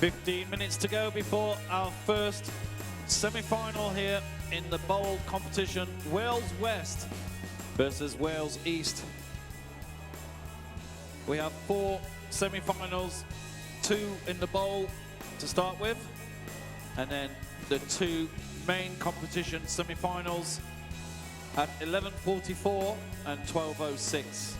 15 minutes to go before our first semi-final here in the bowl competition. Wales West versus Wales East. We have 4 semi-finals, 2 in the bowl to start with, and then the 2 main competition semi-finals at 11:44 and 12:06.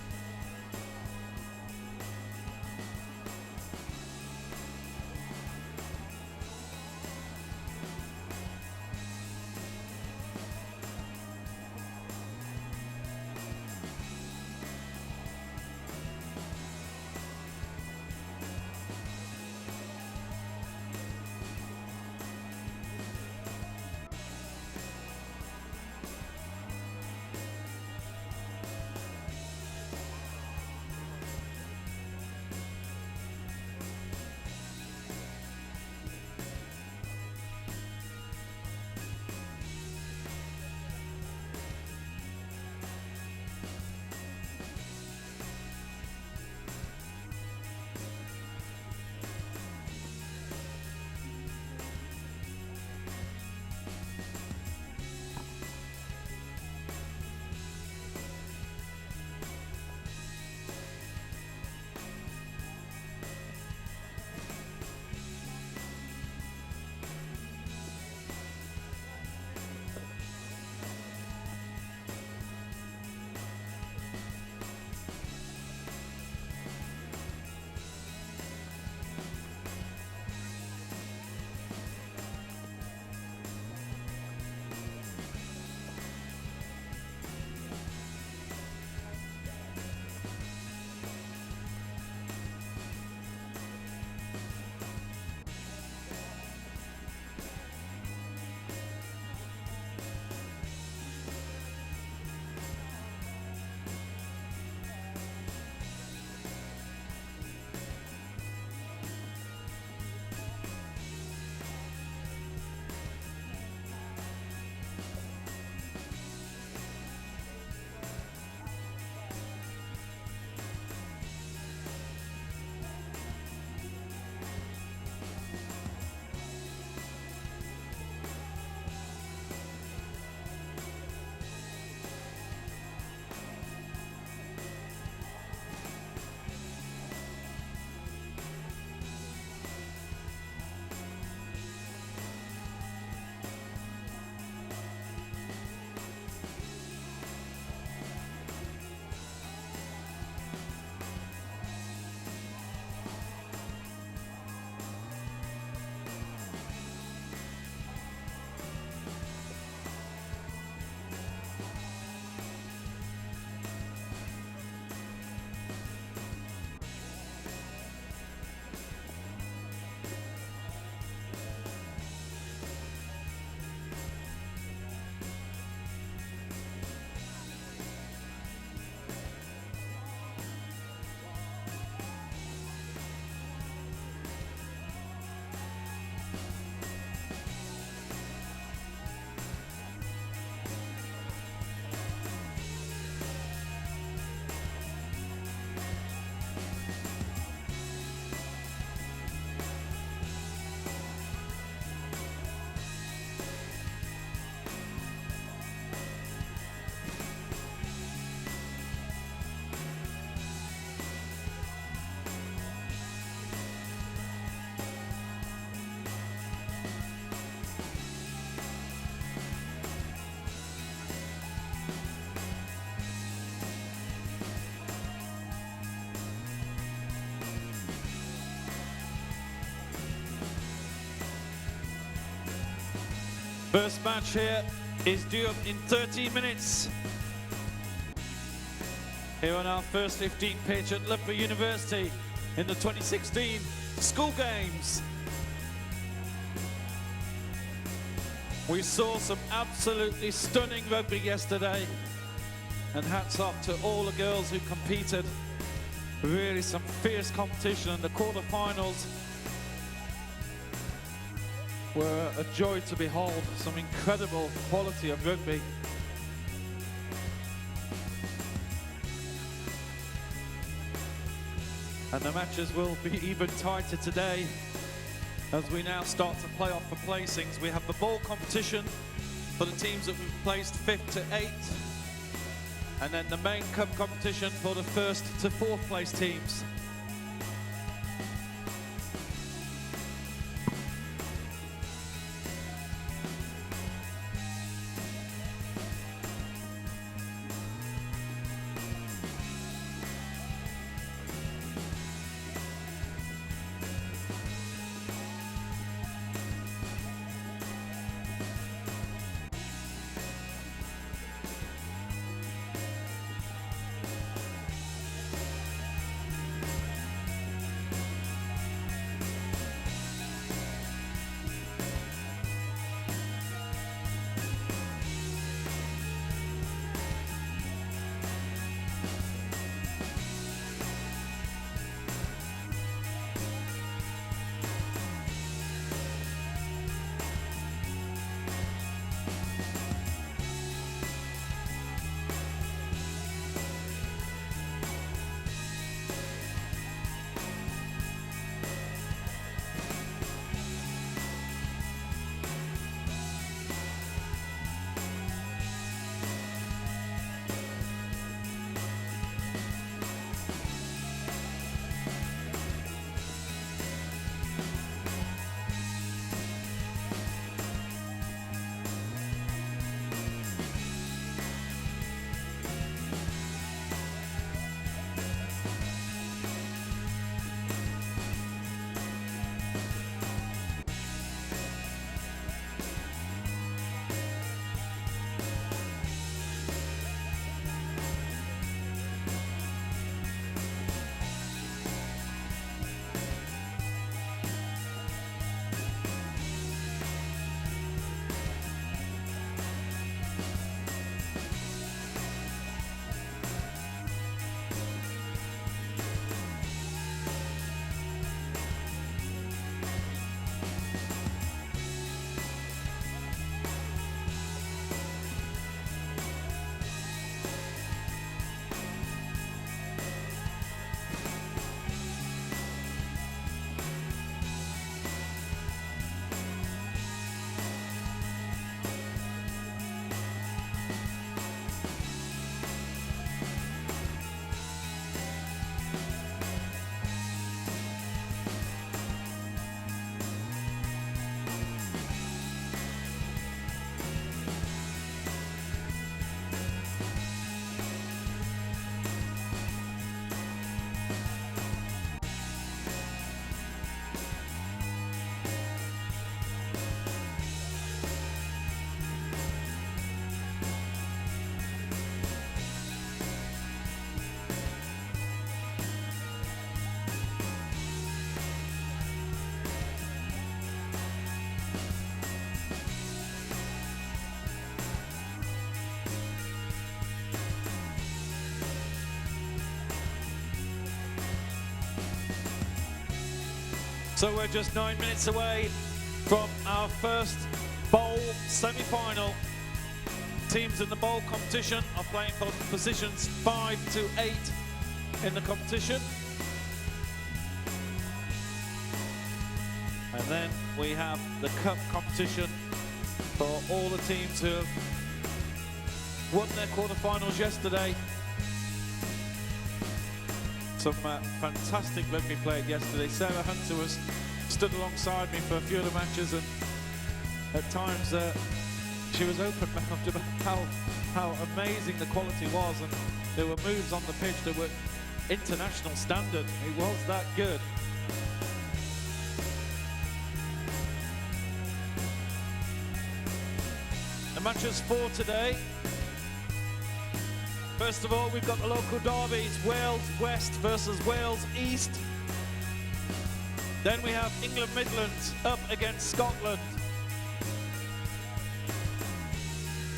First match here is due up in 30 minutes. Here on our first 15 pitch at Rugby University in the 2016 School Games. We saw some absolutely stunning rugby yesterday, and hats off to all the girls who competed. Really some fierce competition, and the quarterfinals were a joy to behold. Some incredible quality of rugby. And the matches will be even tighter today. As we now start to play off for placings, we have the ball competition for the teams that we've placed 5th to 8th, and then the main cup competition for the 1st to 4th place teams. So we're just 9 minutes away from our first bowl semi-final. Teams in the bowl competition are playing for positions 5 to 8 in the competition. And then we have the cup competition for all the teams who have won their quarterfinals yesterday. Some fantastic rugby played yesterday. Sarah Hunter was stood alongside me for a few of the matches, and at times she was open-mouthed about how amazing the quality was, and there were moves on the pitch that were international standard. It was that good. The matches for today. First of all, we've got the local derbies, Wales West versus Wales East. Then we have England Midlands up against Scotland.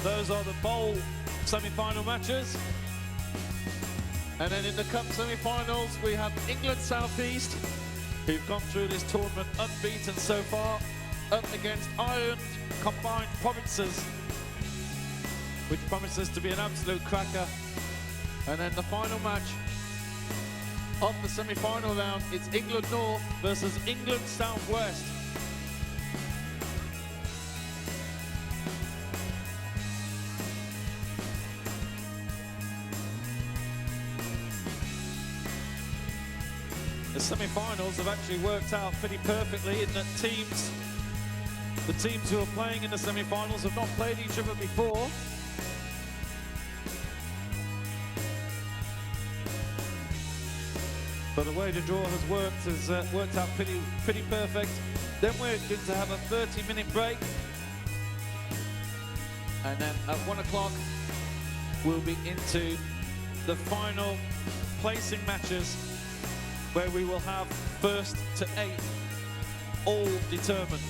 Those are the bowl semi-final matches. And then in the cup semi-finals, we have England South East, who've gone through this tournament unbeaten so far, up against Ireland Combined Provinces, which promises to be an absolute cracker. And then the final match of the semi-final round, it's England North versus England South West. the semi-finals have actually worked out pretty perfectly in that the teams who are playing in the semi-finals have not played each other before. But the way the draw has worked out pretty perfect. Then we're going to have a 30-minute break. And then at 1 o'clock, we'll be into the final placing matches, where we will have first to 8 all determined.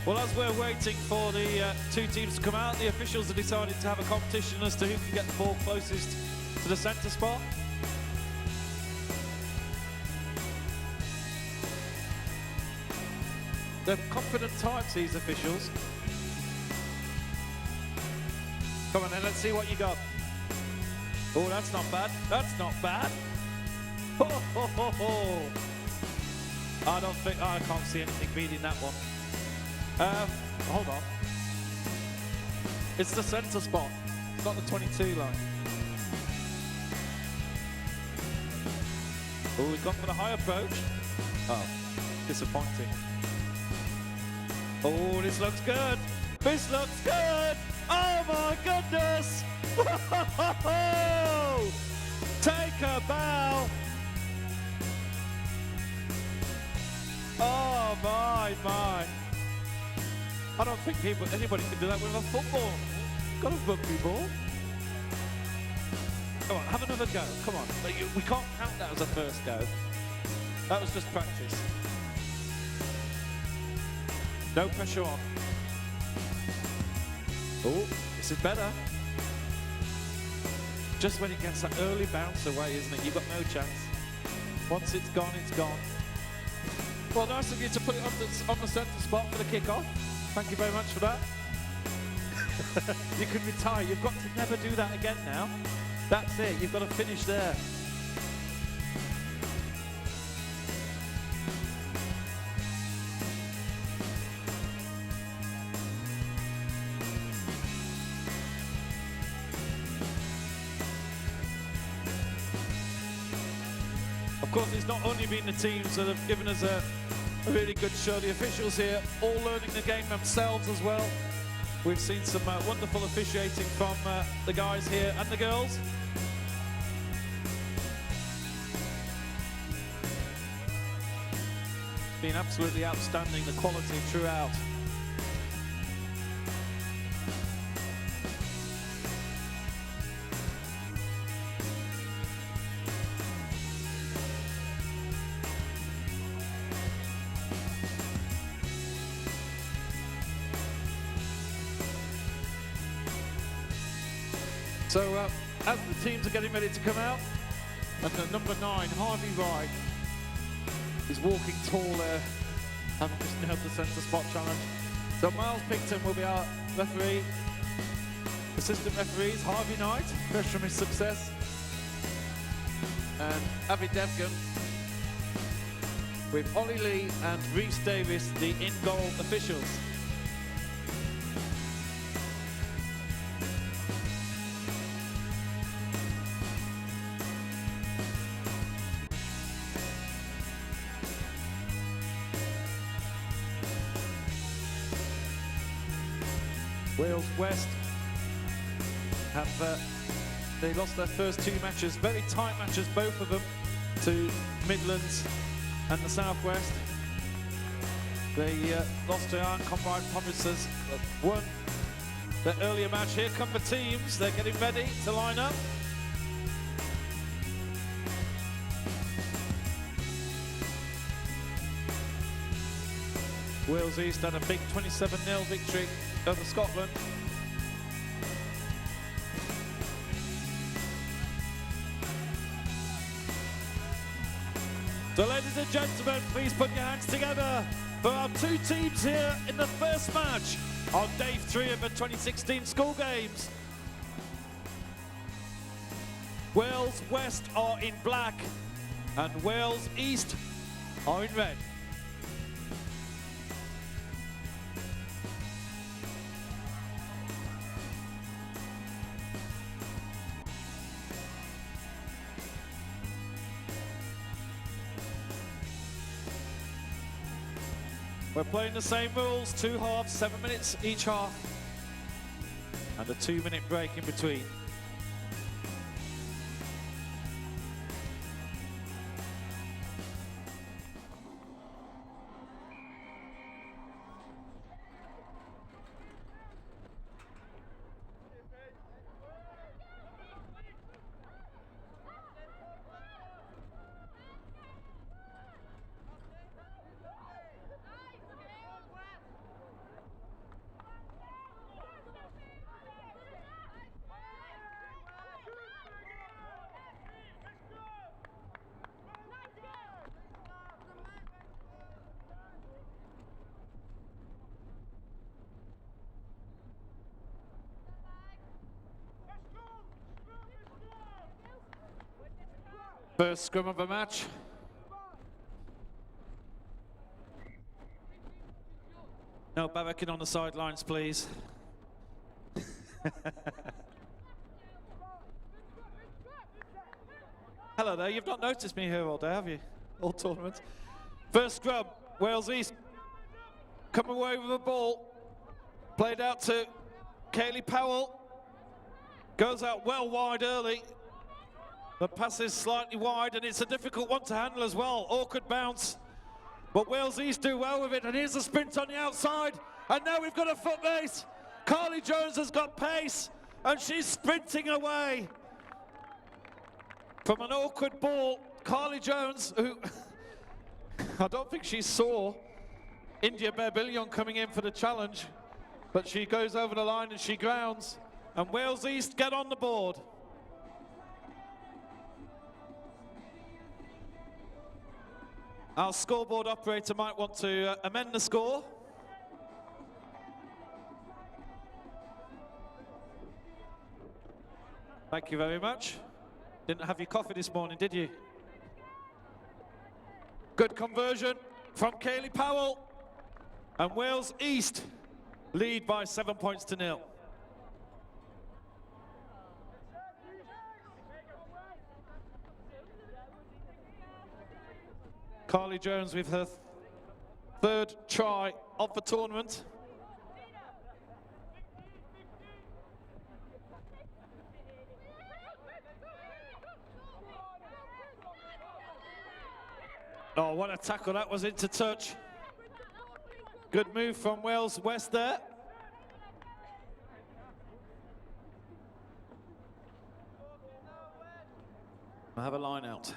Well, as we're waiting for the two teams to come out, the officials have decided to have a competition as to who can get the ball closest to the centre spot. They're confident types, these officials. Come on then, let's see what you got. Oh, that's not bad. That's not bad. Ho, ho, ho, ho. I can't see anything beating that one. Hold on. It's the centre spot. It's not the 22 line. Oh, we've gone for the high approach. Oh, disappointing. Oh, this looks good. This looks good. Oh my goodness. Take a bow. Oh my. I don't think anybody can do that with a football. Got a rugby ball. Come on, have another go. Come on. We can't count that as a first go. That was just practice. No pressure on. Oh, this is better. Just when it gets that early bounce away, isn't it? You've got no chance. Once it's gone, it's gone. Well, nice of you to put it on the centre spot for the kick-off. Thank you very much for that. You can retire. You've got to never do that again now. That's it. You've got to finish there. Of course, it's not only been the teams that have given us a really good show. The officials here all learning the game themselves as well. We've seen some wonderful officiating from the guys here and the girls. Been absolutely outstanding, the quality throughout. So as the teams are getting ready to come out, and the number 9, Harvey Wright, is walking tall there, having just nailed the centre spot challenge. So Miles Picton will be our referee. Assistant referees, Harvey Knight, fresh from his success, and Avi Devgan, with Ollie Lee and Rhys Davis, the in-goal officials. Wales West have they lost their first two matches, very tight matches, both of them, to Midlands and the Southwest. They lost to uncompromised provinces, won the earlier match. Here come the teams, they're getting ready to line up. Wales East had a big 27-0 victory over Scotland. So ladies and gentlemen, please put your hands together for our two teams here in the first match on day 3 of the 2016 school games. Wales West are in black and Wales East are in red. We're playing the same rules, 2 halves, 7 minutes each half, and a 2-minute break in between. First scrum of the match. No barracking on the sidelines, please. Hello there, you've not noticed me here all day, have you? All tournaments. First scrum, Wales East. Come away with the ball. Played out to Kaylee Powell. Goes out well wide early. The pass is slightly wide and it's a difficult one to handle as well. Awkward bounce. But Wales East do well with it, and here's a sprint on the outside. And now we've got a foot race. Carly Jones has got pace and she's sprinting away. From an awkward ball, Carly Jones, who I don't think she saw India Berbillion coming in for the challenge, but she goes over the line and she grounds, and Wales East get on the board. Our scoreboard operator might want to amend the score. Thank you very much. Didn't have your coffee this morning, did you? Good conversion from Kaylee Powell. And Wales East lead by 7 points to 0. Carly Jones with her 3rd try of the tournament. Oh, what a tackle, that was into touch. Good move from Wales West there. I have a line out.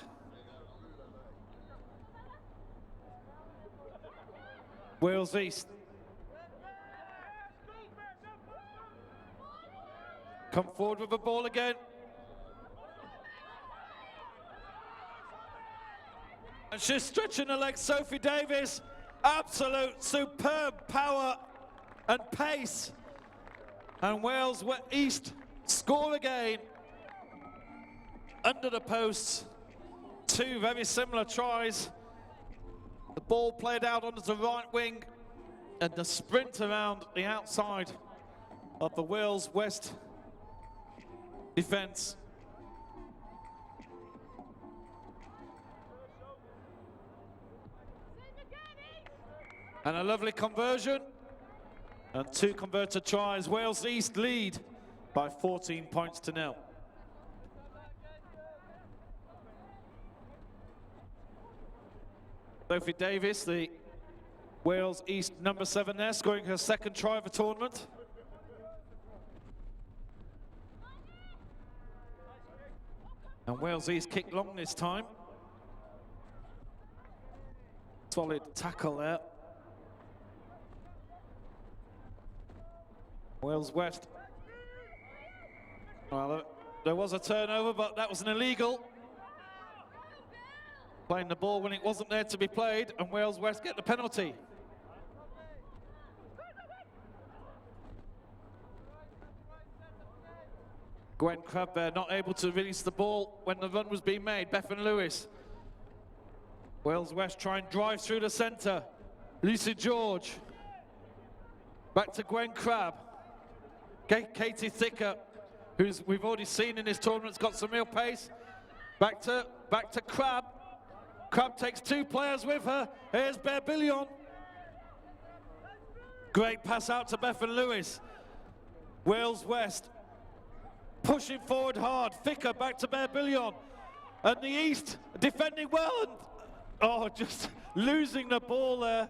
Wales East. Come forward with the ball again. And she's stretching her legs, Sophie Davis. Absolute superb power and pace. And Wales East score again. Under the posts. 2 very similar tries. The ball played out onto the right wing, and the sprint around the outside of the Wales West defence. And a lovely conversion. And 2 converted tries. Wales East lead by 14 points to 0. Sophie Davis, the Wales East number 7 there, scoring her 2nd try of the tournament. And Wales East kicked long this time. Solid tackle there. Wales West. Well, there was a turnover, but that was an illegal. Playing the ball when it wasn't there to be played, and Wales West get the penalty. Gwen Crabb there not able to release the ball when the run was being made. Bethan Lewis. Wales West try and drive through the centre. Lucy George. Back to Gwen Crabb. Katie Thicker, who's we've already seen in this tournament, has got some real pace. Back to Crabb. Crabb takes 2 players with her. Here's Berbillion. Great pass out to Bethan Lewis. Wales West pushing forward hard. Thicker back to Berbillion. And the East defending well and just losing the ball there.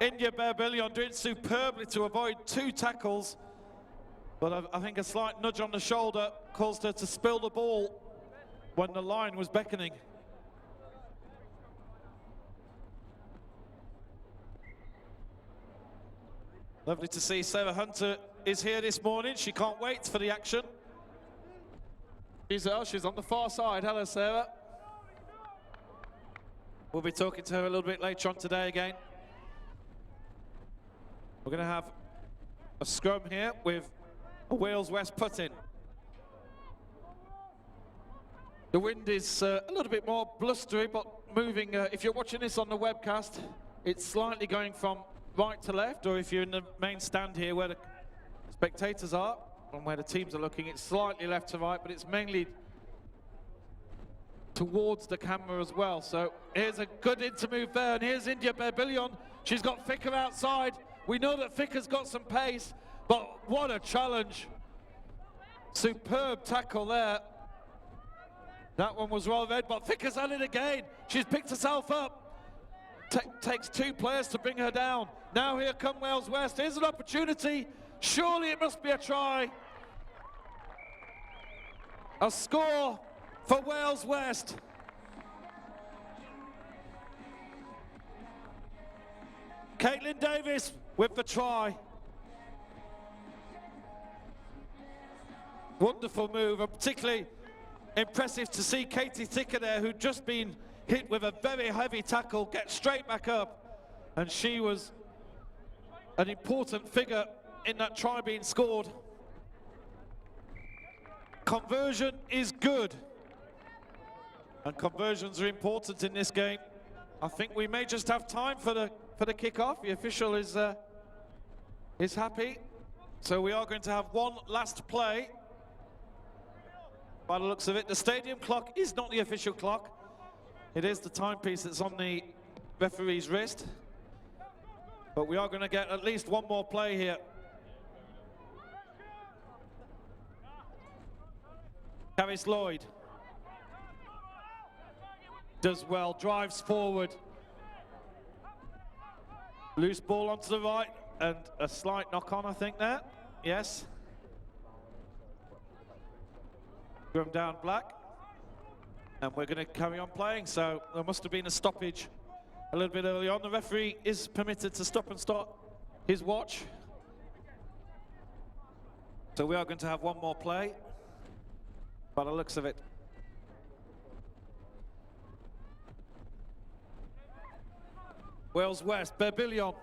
India Berbillion doing superbly to avoid 2 tackles. But I think a slight nudge on the shoulder caused her to spill the ball when the line was beckoning. Lovely to see Sarah Hunter is here this morning. She can't wait for the action. She's on the far side. Hello, Sarah. We'll be talking to her a little bit later on today again. We're going to have a scrum here with a Wales West put-in. The wind is a little bit more blustery, but moving. If you're watching this on the webcast, it's slightly going from right to left, or if you're in the main stand here where the spectators are and where the teams are looking, it's slightly left to right, but it's mainly towards the camera as well. So here's a good intermove there, and here's India Berbillion. She's got Thicker outside. We know that Thicker's got some pace, but what a challenge. Superb tackle there. That one was well read, but Thicker's at it again. She's picked herself up. Takes 2 players to bring her down. Now here come Wales West. Here's an opportunity. Surely it must be a try. A score for Wales West. Caitlin Davis with the try. Wonderful move, and particularly impressive to see Katie Thicker there, who'd just been hit with a very heavy tackle, get straight back up, and she was an important figure in that try being scored. Conversion is good, and conversions are important in this game. I think we may just have time for the kick-off. The official is happy, so we are going to have one last play. By the looks of it, the stadium clock is not the official clock. It is the timepiece that's on the referee's wrist. But we are going to get at least one more play here. Caris Lloyd does well, drives forward. Loose ball onto the right, and a slight knock-on, I think, there. Yes. Scrum down black. And we're going to carry on playing, so there must have been a stoppage a little bit early on. The referee is permitted to stop and start his watch. So we are going to have one more play, by the looks of it. Wales West, Berbillion.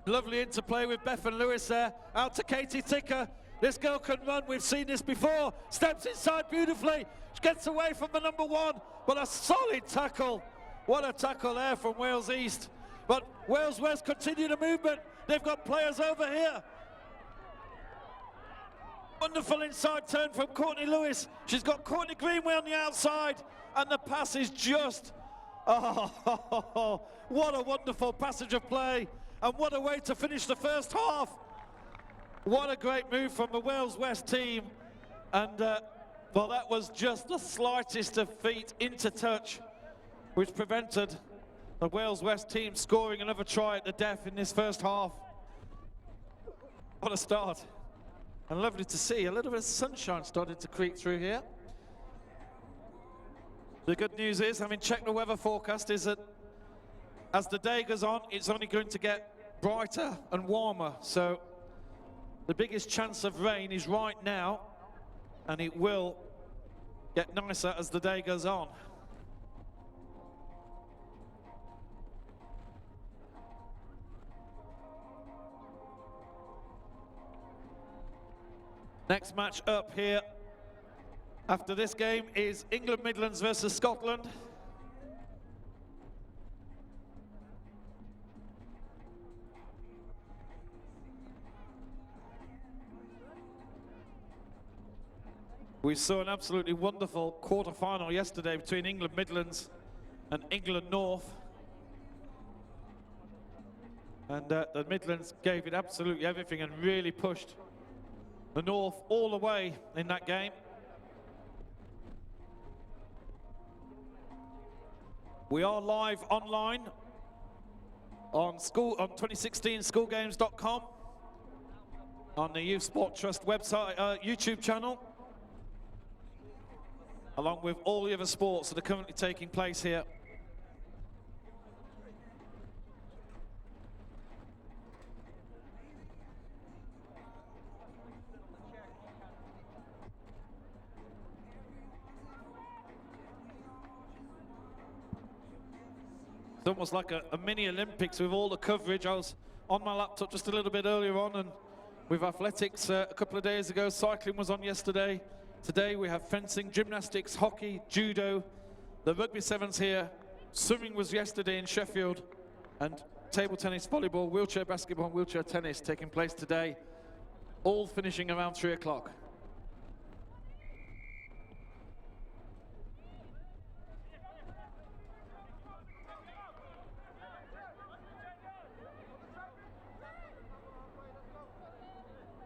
Lovely interplay with Bethan Lewis there. Out to Katie Thicker. This girl can run, we've seen this before. Steps inside beautifully. She gets away from the number 1, but a solid tackle. What a tackle there from Wales East. But Wales West continue the movement. They've got players over here. Wonderful inside turn from Courtney Lewis. She's got Courtney Greenway on the outside, and the pass is just, what a wonderful passage of play. And what a way to finish the first half. What a great move from the Wales West team. And, well, that was just the slightest of feet into touch, which prevented the Wales West team scoring another try at the death in this first half. What a start. And lovely to see a little bit of sunshine starting to creep through here. The good news is, having checked the weather forecast, is that as the day goes on, it's only going to get brighter and warmer. So the biggest chance of rain is right now, and it will get nicer as the day goes on. Next match up here after this game is England Midlands versus Scotland. We saw an absolutely wonderful quarter-final yesterday between England Midlands and England North. And the Midlands gave it absolutely everything and really pushed the North all the way in that game. We are live online on 2016schoolgames.com, on the Youth Sport Trust website, YouTube channel, along with all the other sports that are currently taking place here. It's almost like a mini Olympics with all the coverage. I was on my laptop just a little bit earlier on, and with athletics a couple of days ago, cycling was on yesterday. Today we have fencing, gymnastics, hockey, judo, the rugby sevens here. Swimming was yesterday in Sheffield, and table tennis, volleyball, wheelchair basketball, and wheelchair tennis taking place today, all finishing around 3 o'clock.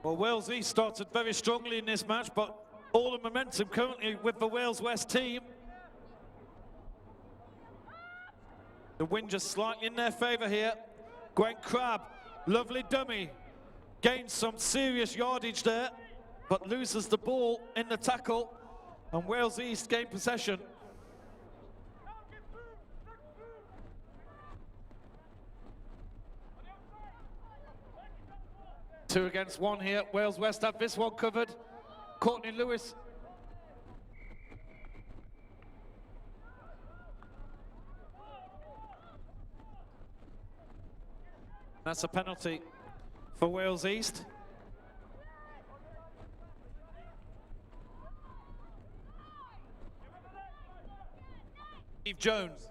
Well, Wales East started very strongly in this match, but all the momentum currently with the Wales West team. The wind just slightly in their favour here. Gwen Crabb, lovely dummy, gains some serious yardage there, but loses the ball in the tackle, and Wales East gain possession. Two against one here. Wales West have this one covered. Courtney Lewis. That's a penalty for Wales East. Eve Jones.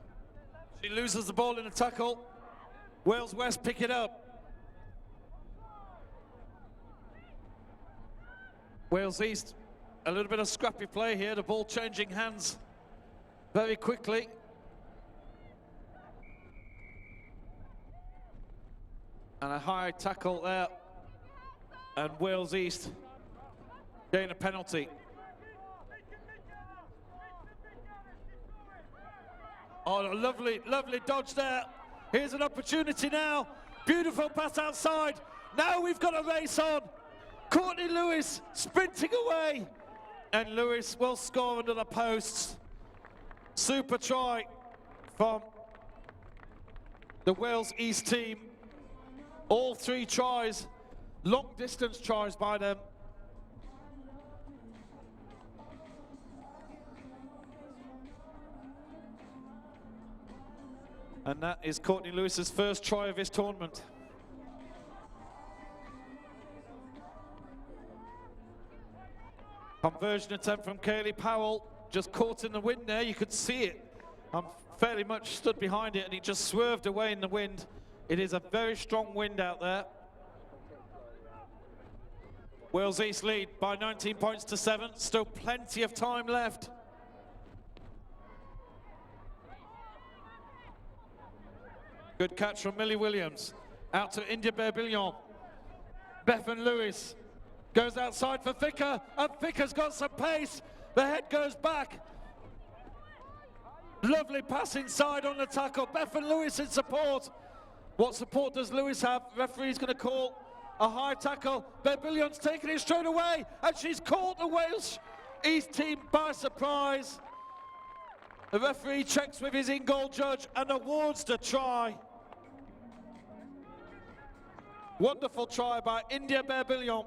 She loses the ball in a tackle. Wales West pick it up. Wales East, a little bit of scrappy play here, the ball changing hands very quickly. And a high tackle there, and Wales East gain a penalty. Oh, a lovely, lovely dodge there. Here's an opportunity now. Beautiful pass outside. Now we've got a race on. Courtney Lewis sprinting away, and Lewis will score under the posts. Super try from the Wales East team. All three tries, long distance tries by them. And that is Courtney Lewis's first try of this tournament. Conversion attempt from Kaylee Powell, just caught in the wind there, you could see it. I'm fairly much stood behind it, and it just swerved away in the wind. It is a very strong wind out there. Wales East lead by 19 points to 7, still plenty of time left. Good catch from Millie Williams. Out to India Berbillon. Bethan Lewis goes outside for Thicker, and Thicker's got some pace. The head goes back. Lovely pass inside on the tackle. Bethan Lewis in support. What support does Lewis have? Referee's going to call a high tackle. Berbillion's taking it straight away, and she's caught the Wales East team by surprise. The referee checks with his in-goal judge and awards the try. Wonderful try by India Berbillon.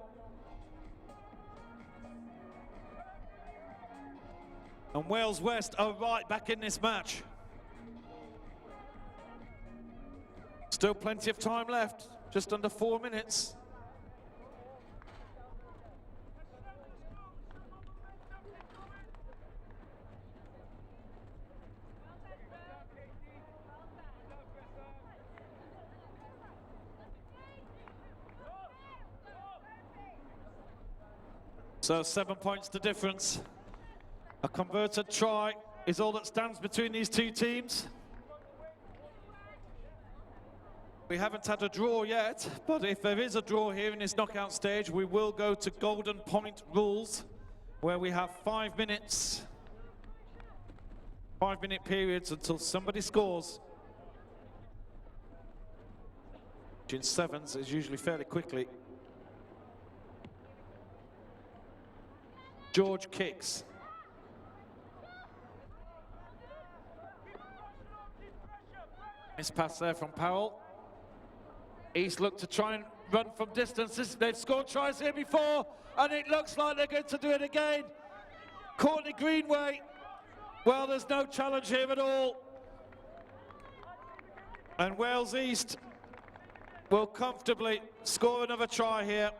And Wales West are right back in this match. Still plenty of time left, just under 4 minutes. So 7 points the difference. A converted try is all that stands between these two teams. We haven't had a draw yet, but if there is a draw here in this knockout stage, we will go to golden point rules, where we have 5 minutes, 5-minute periods until somebody scores. Which in sevens is usually fairly quickly. George kicks. Miss pass there from Powell. East look to try and run from distance. They've scored tries here before, and it looks like they're going to do it again. Courtney Greenway, well, there's no challenge here at all. And Wales East will comfortably score another try here.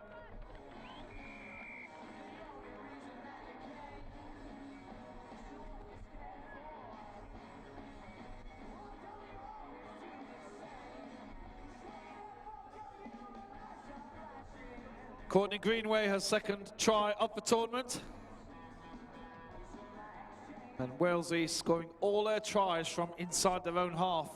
Courtney Greenway, her second try of the tournament. And Wales East scoring all their tries from inside their own half.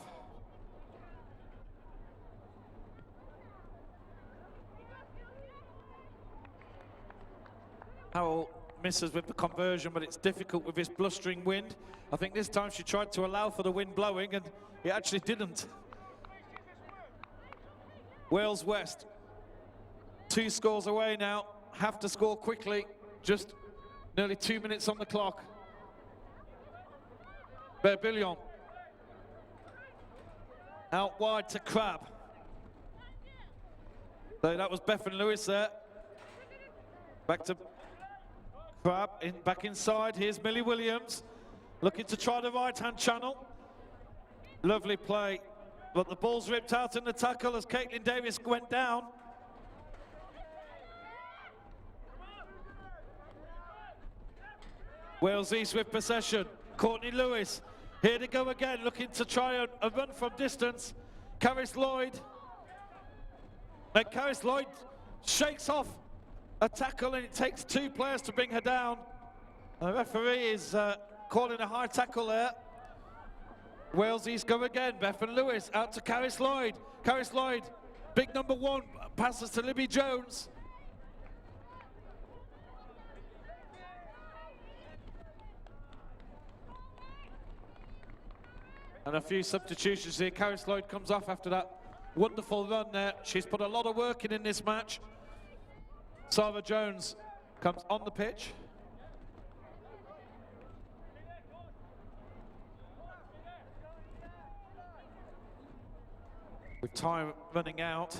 Howell misses with the conversion, but it's difficult with this blustering wind. I think this time she tried to allow for the wind blowing, and it actually didn't. Wales West, 2 scores away now, have to score quickly. Just nearly 2 minutes on the clock. Berbillon out wide to Crab. So that was Bethan Lewis there. Back to Crab, back inside. Here's Millie Williams, looking to try the right-hand channel. Lovely play, but the ball's ripped out in the tackle as Caitlin Davis went down. Wales East with possession. Courtney Lewis, here to go again, looking to try a run from distance. Caris Lloyd. And Caris Lloyd shakes off a tackle, and it takes 2 players to bring her down. The referee is calling a high tackle there. Wales East go again. Bethan Lewis out to Caris Lloyd. Caris Lloyd, big number 1, passes to Libby Jones. And a few substitutions here. Caris Lloyd comes off after that wonderful run there. She's put a lot of work in this match. Sarah Jones comes on the pitch. With time running out.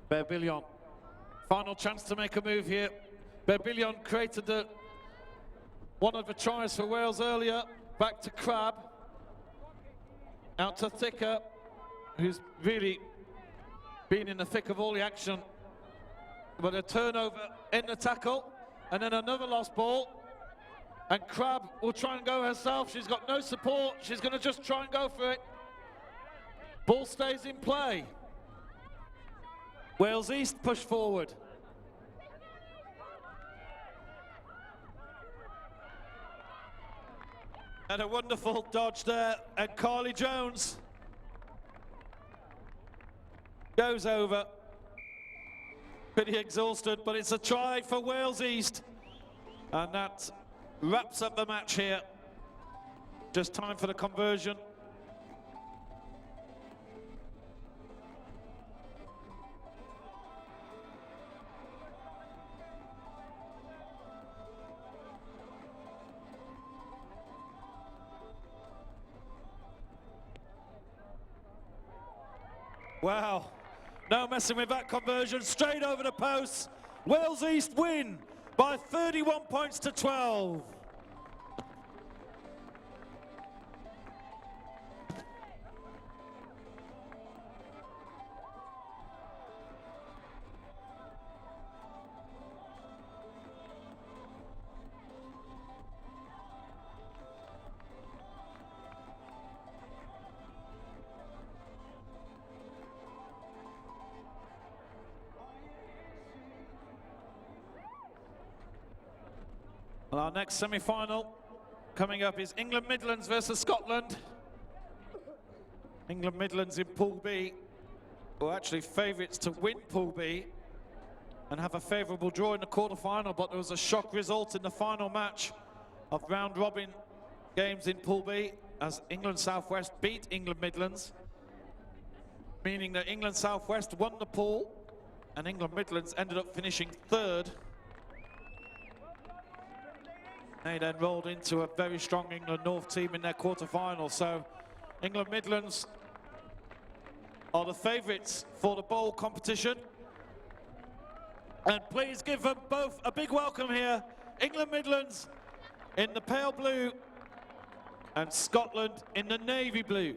Berbillon, final chance to make a move here. Berbillon created one of the tries for Wales earlier. Back to Crab, out to Thicker, who's really been in the thick of all the action. But a turnover in the tackle, and then another lost ball. And Crab will try and go herself. She's got no support. She's going to just try and go for it. Ball stays in play. Wales East push forward. And a wonderful dodge there, and Carly Jones goes over. Pretty exhausted, but it's a try for Wales East. And that wraps up the match here. Just time for the conversion. Wow, no messing with that conversion, straight over the posts. Wales East win by 31 points to 12. Well, our next semi-final coming up is England Midlands versus Scotland. England Midlands in Pool B were actually favourites to win Pool B and have a favourable draw in the quarter-final, but there was a shock result in the final match of round-robin games in Pool B as England Southwest beat England Midlands, meaning that England Southwest won the pool and England Midlands ended up finishing third. They then rolled into a very strong England North team in their quarter-final. So England Midlands are the favourites for the bowl competition. And please give them both a big welcome here. England Midlands in the pale blue and Scotland in the navy blue.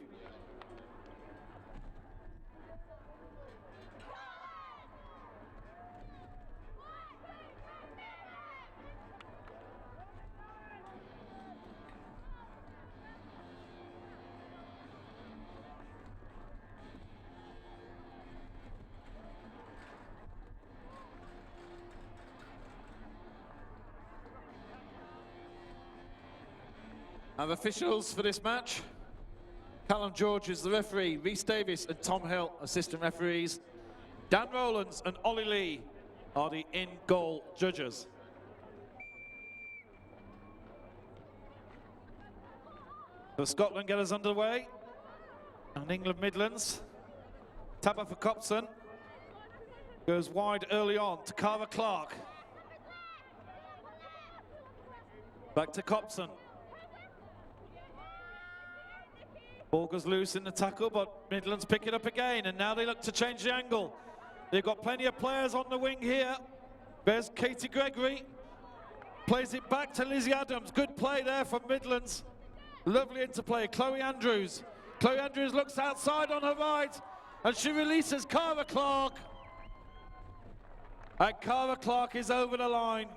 Our officials for this match: Callum George is the referee, Rhys Davis and Tom Hill assistant referees, Dan Rowlands and Ollie Lee are the in-goal judges. So Scotland get us underway, and England Midlands. Tabitha Copson goes wide early on to Cara Clark. Back to Copson. Ball goes loose in the tackle, but Midlands pick it up again, and now they look to change the angle. They've got plenty of players on the wing here. There's Katie Gregory. Plays it back to Lizzie Adams. Good play there from Midlands. Lovely interplay. Chloe Andrews. Chloe Andrews looks outside on her right, and she releases Cara Clark. And Cara Clark is over the line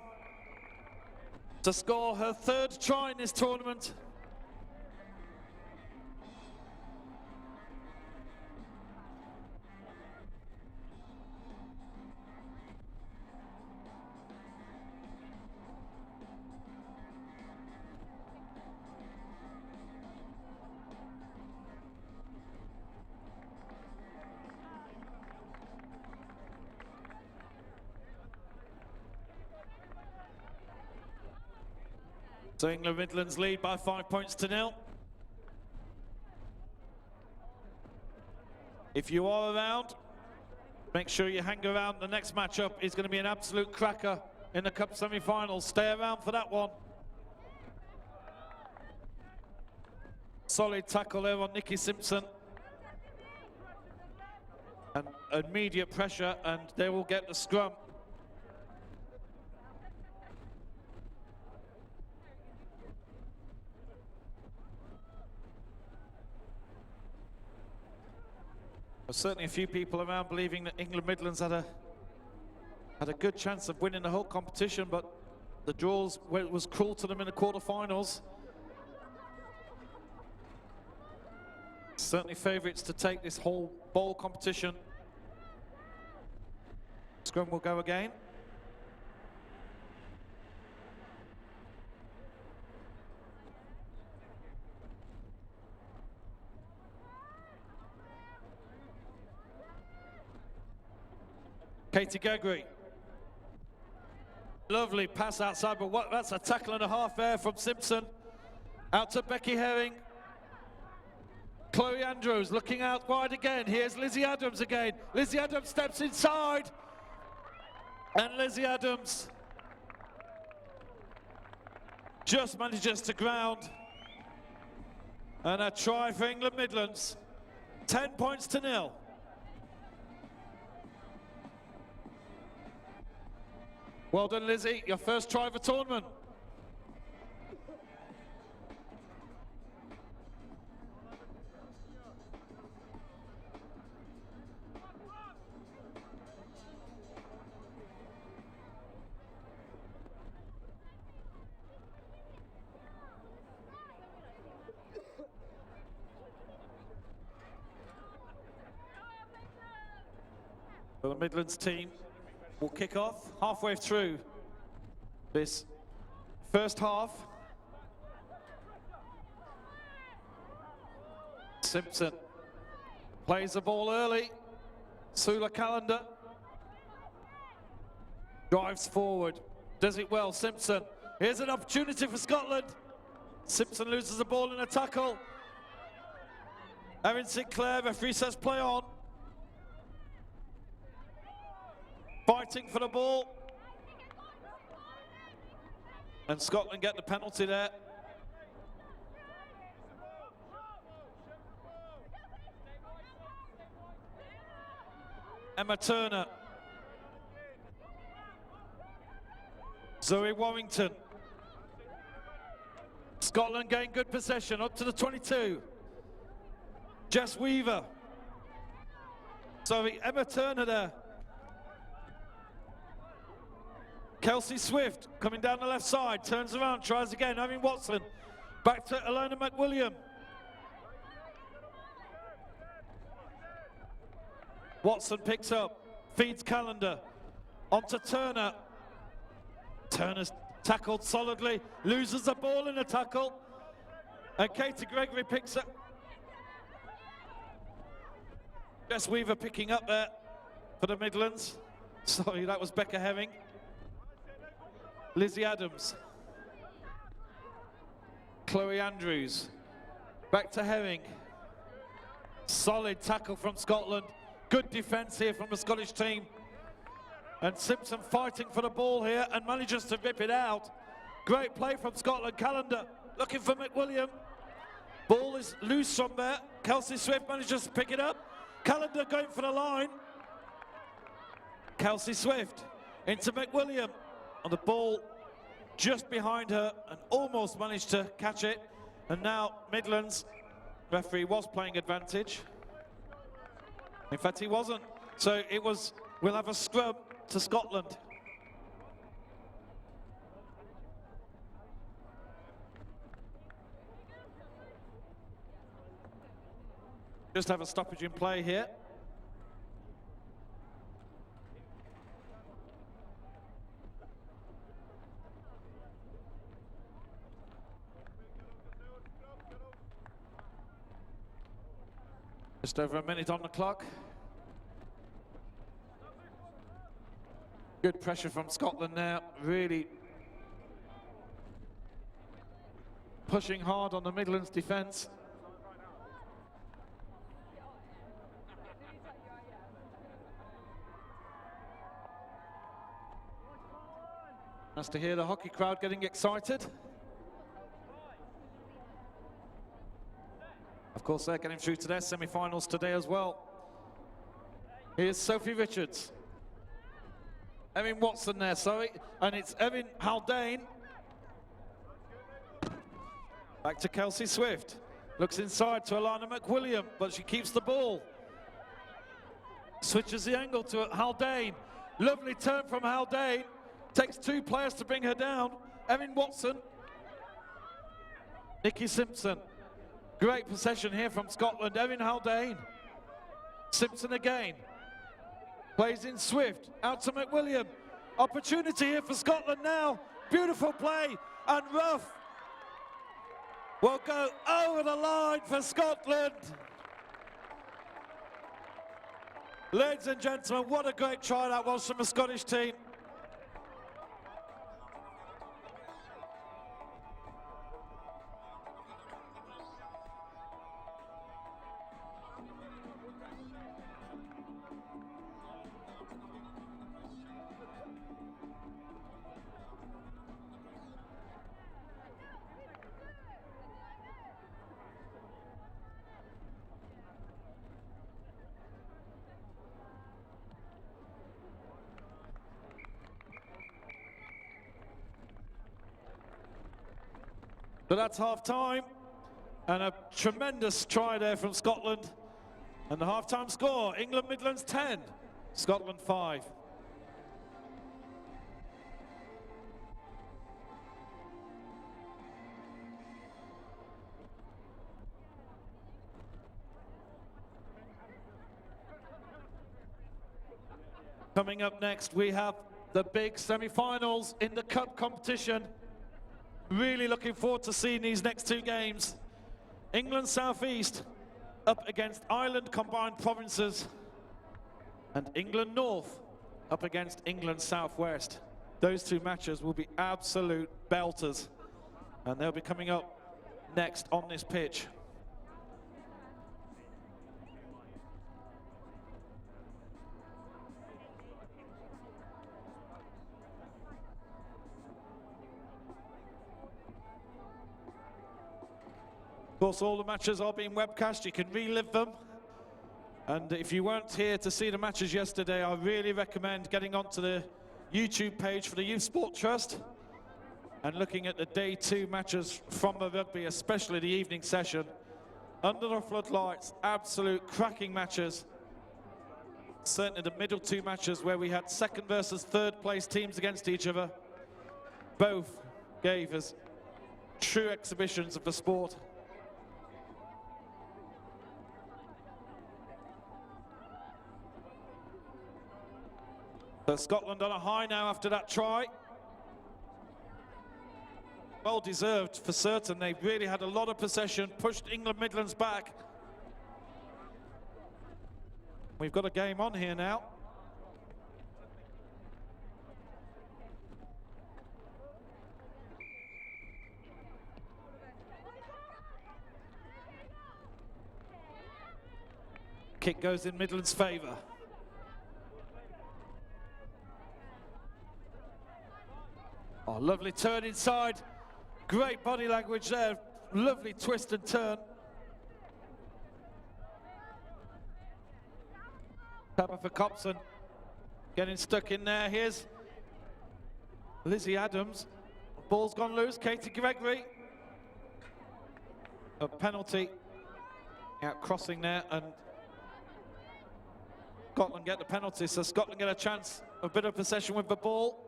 to score her third try in this tournament. So England Midlands lead by 5 points to 0. If you are around, make sure you hang around. The next matchup is going to be an absolute cracker in the Cup semi-finals. Stay around for that one. Solid tackle there on Nikki Simpson. And immediate pressure, and they will get the scrum. There's certainly a few people around believing that England Midlands had a good chance of winning the whole competition, but the draws was cruel to them in the quarterfinals. Certainly favourites to take this whole bowl competition. Scrum will go again. Katie Gregory. Lovely pass outside, but that's a tackle and a half there from Simpson. Out to Becky Herring. Chloe Andrews looking out wide again. Here's Lizzie Adams again. Lizzie Adams steps inside. And Lizzie Adams just manages to ground. And a try for England Midlands. 10 points to 0. Well done, Lizzie. Your first try of the tournament. The Midlands team will kick off halfway through this first half. Simpson plays the ball early. Sula Calendar drives forward, does it well. Simpson, here's an opportunity for Scotland. Simpson loses the ball in a tackle. Erin Sinclair, referee says play on. Fighting for the ball. And Scotland get the penalty there. Emma Turner. Zoe Warrington. Scotland gain good possession up to the 22. Jess Weaver. Sorry, Emma Turner there. Kelsey Swift coming down the left side, turns around, tries again. Irene Watson, back to Elena McWilliam. Watson picks up, feeds Calendar, onto Turner. Turner's tackled solidly, loses the ball in a tackle. And Katie Gregory picks up. Jess Weaver picking up there for the Midlands. Sorry, that was Becca Herring. Lizzie Adams. Chloe Andrews. Back to Herring. Solid tackle from Scotland. Good defence here from the Scottish team. And Simpson fighting for the ball here and manages to rip it out. Great play from Scotland. Calendar looking for McWilliam. Ball is loose from there. Kelsey Swift manages to pick it up. Calendar going for the line. Kelsey Swift into McWilliam. On the ball just behind her and almost managed to catch it. And now Midlands, referee was playing advantage. In fact, he wasn't. So it was, we'll have a scrub to Scotland. Just have a stoppage in play here. Just over a minute on the clock. Good pressure from Scotland now, really pushing hard on the Midlands defence. Nice to hear the hockey crowd getting excited. Of course, they're getting through to their semi-finals today as well. Here's Sophie Richards. Erin Watson there, sorry. And it's Erin Haldane. Back to Kelsey Swift. Looks inside to Alana McWilliam, but she keeps the ball. Switches the angle to Haldane. Lovely turn from Haldane. Takes two players to bring her down. Erin Watson. Nikki Simpson. Great possession here from Scotland. Erin Haldane. Simpson again. Plays in swift, out to McWilliam. Opportunity here for Scotland now. Beautiful play, and Rough will go over the line for Scotland. Ladies and gentlemen, what a great try that was from the Scottish team. But that's half-time, and a tremendous try there from Scotland. And the half-time score, England Midlands 10, Scotland 5. Coming up next, we have the big semi-finals in the cup competition. Really looking forward to seeing these next two games. England South East up against Ireland Combined Provinces, and England North up against England South West. Those two matches will be absolute belters, and they'll be coming up next on this pitch. Of course, all the matches are being webcast. You can relive them. And if you weren't here to see the matches yesterday, I really recommend getting onto the YouTube page for the Youth Sport Trust and looking at the day 2 matches from the rugby, especially the evening session. Under the floodlights, absolute cracking matches. Certainly the middle 2 matches where we had second versus third place teams against each other. Both gave us true exhibitions of the sport. So Scotland on a high now after that try. Well deserved for certain. They really had a lot of possession, pushed England Midlands back. We've got a game on here now. Kick goes in Midlands' favour. Oh, lovely turn inside. Great body language there. Lovely twist and turn. Pepper for Copson. Getting stuck in there. Here's Lizzie Adams. Ball's gone loose. Katie Gregory. A penalty. Out crossing there, and Scotland get the penalty, so Scotland get a chance, a bit of possession with the ball.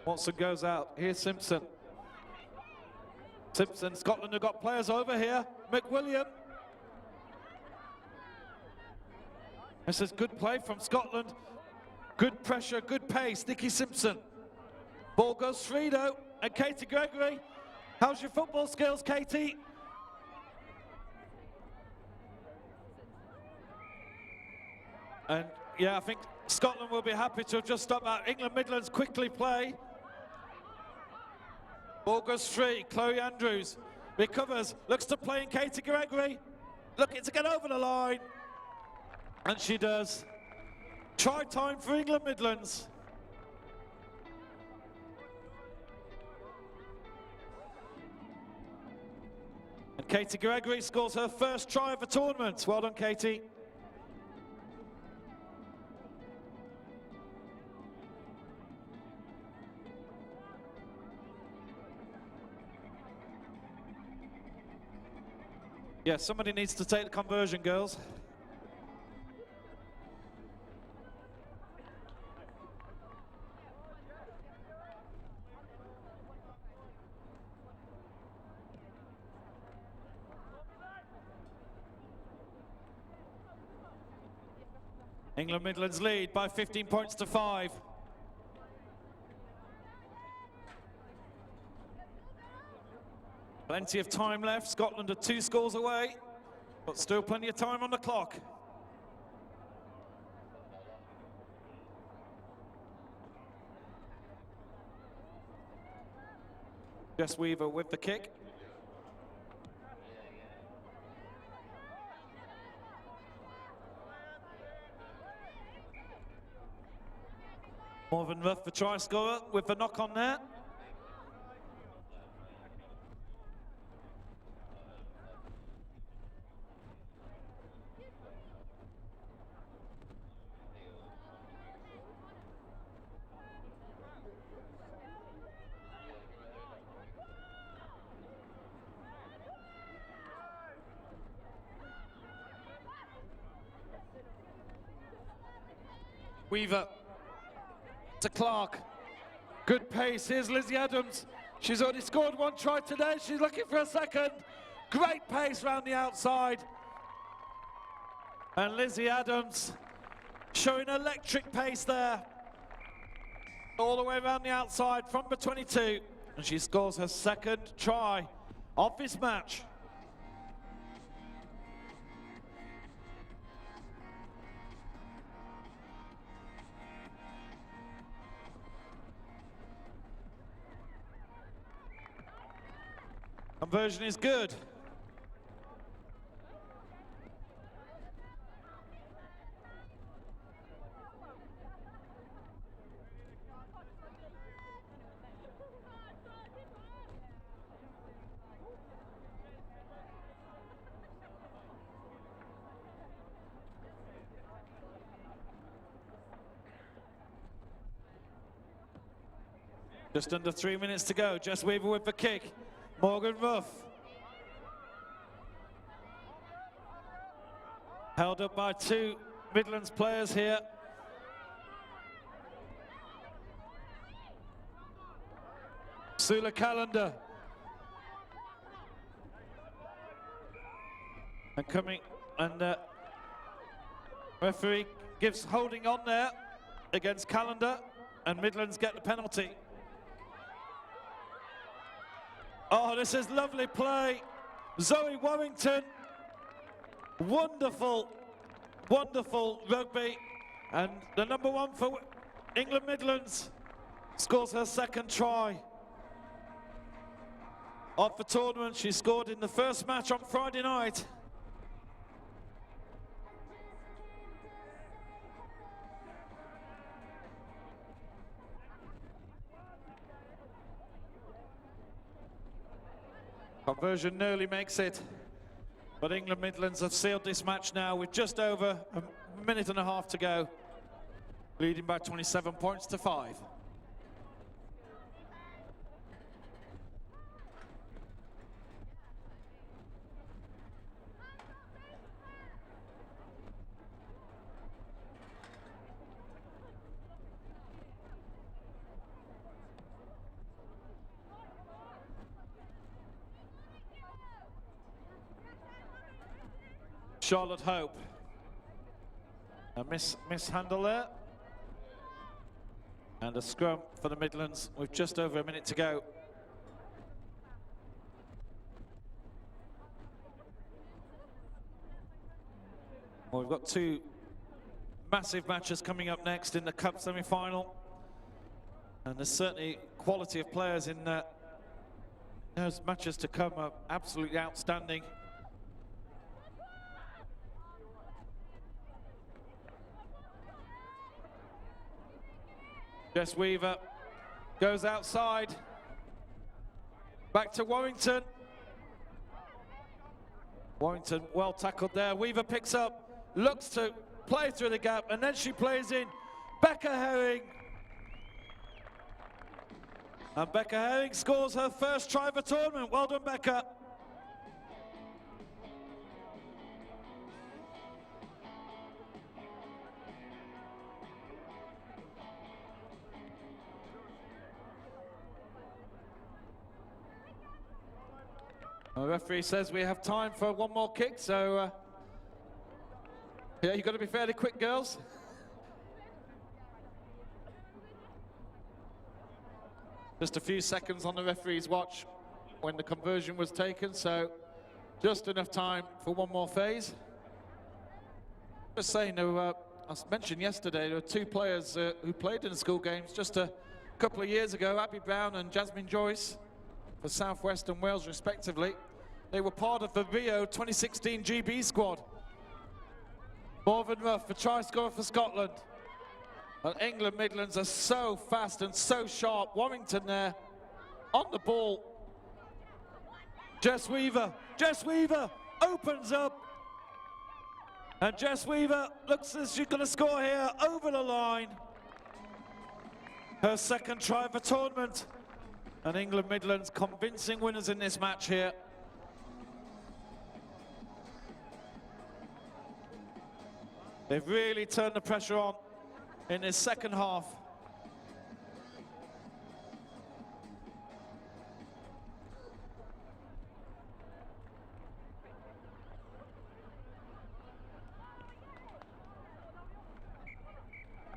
Watson goes out. Here's Simpson. Simpson, Scotland have got players over here. McWilliam. This is good play from Scotland. Good pressure, good pace. Nikki Simpson. Ball goes free though. And Katie Gregory. How's your football skills, Katie? And yeah, I think Scotland will be happy to have just stopped that. England Midlands quickly play. Ball goes free. Chloe Andrews recovers, looks to play in Katie Gregory, looking to get over the line, and she does. Try time for England Midlands. And Katie Gregory scores her first try of the tournament. Well done, Katie. Yeah, somebody needs to take the conversion, girls. England Midlands lead by 15 points to 5. Plenty of time left. Scotland are 2 scores away, but still plenty of time on the clock. Jess Weaver with the kick. Morven Ruff, the try scorer, with the knock on there. Weaver to Clark. Good pace. Here's Lizzie Adams. She's already scored 1 try today. She's looking for a second. Great pace round the outside. And Lizzie Adams showing electric pace there. All the way around the outside from the 22. And she scores her 2nd try of this match. Conversion is good. Just under 3 minutes to go. Jess Weaver with the kick. Morgan Ruff. Held up by 2 Midlands players here. Sula Calendar. And coming, and referee gives holding on there against Calendar, and Midlands get the penalty. Oh, this is lovely play. Zoe Warrington. Wonderful, wonderful rugby. And the number 1 for England Midlands scores her 2nd try of the tournament. She scored in the first match on Friday night. Conversion nearly makes it, but England Midlands have sealed this match now with just over a minute and a half to go, leading by 27 points to 5. Charlotte Hope. A mishandle there. And a scrum for the Midlands with just over a minute to go. Well, we've got 2 massive matches coming up next in the Cup semi-final. And there's certainly quality of players in those matches to come are absolutely outstanding. Jess Weaver goes outside. Back to Warrington. Warrington well tackled there. Weaver picks up, looks to play through the gap, and then she plays in Becca Herring. And Becca Herring scores her 1st try of the tournament. Well done, Becca. The referee says we have time for 1 more kick, so yeah, you've got to be fairly quick, girls. Just a few seconds on the referee's watch when the conversion was taken, so just enough time for one more phase. Just saying, I mentioned yesterday, there were two players who played in the school games just a couple of years ago, Abby Brown and Jasmine Joyce, for South West and Wales respectively. They were part of the Rio 2016 GB squad. Morven Ruff, a try scorer for Scotland. And England Midlands are so fast and so sharp. Warrington there on the ball. Jess Weaver opens up. And Jess Weaver looks as she's going to score here over the line. Her second try of the tournament. And England Midlands convincing winners in this match here. They've really turned the pressure on in this second half.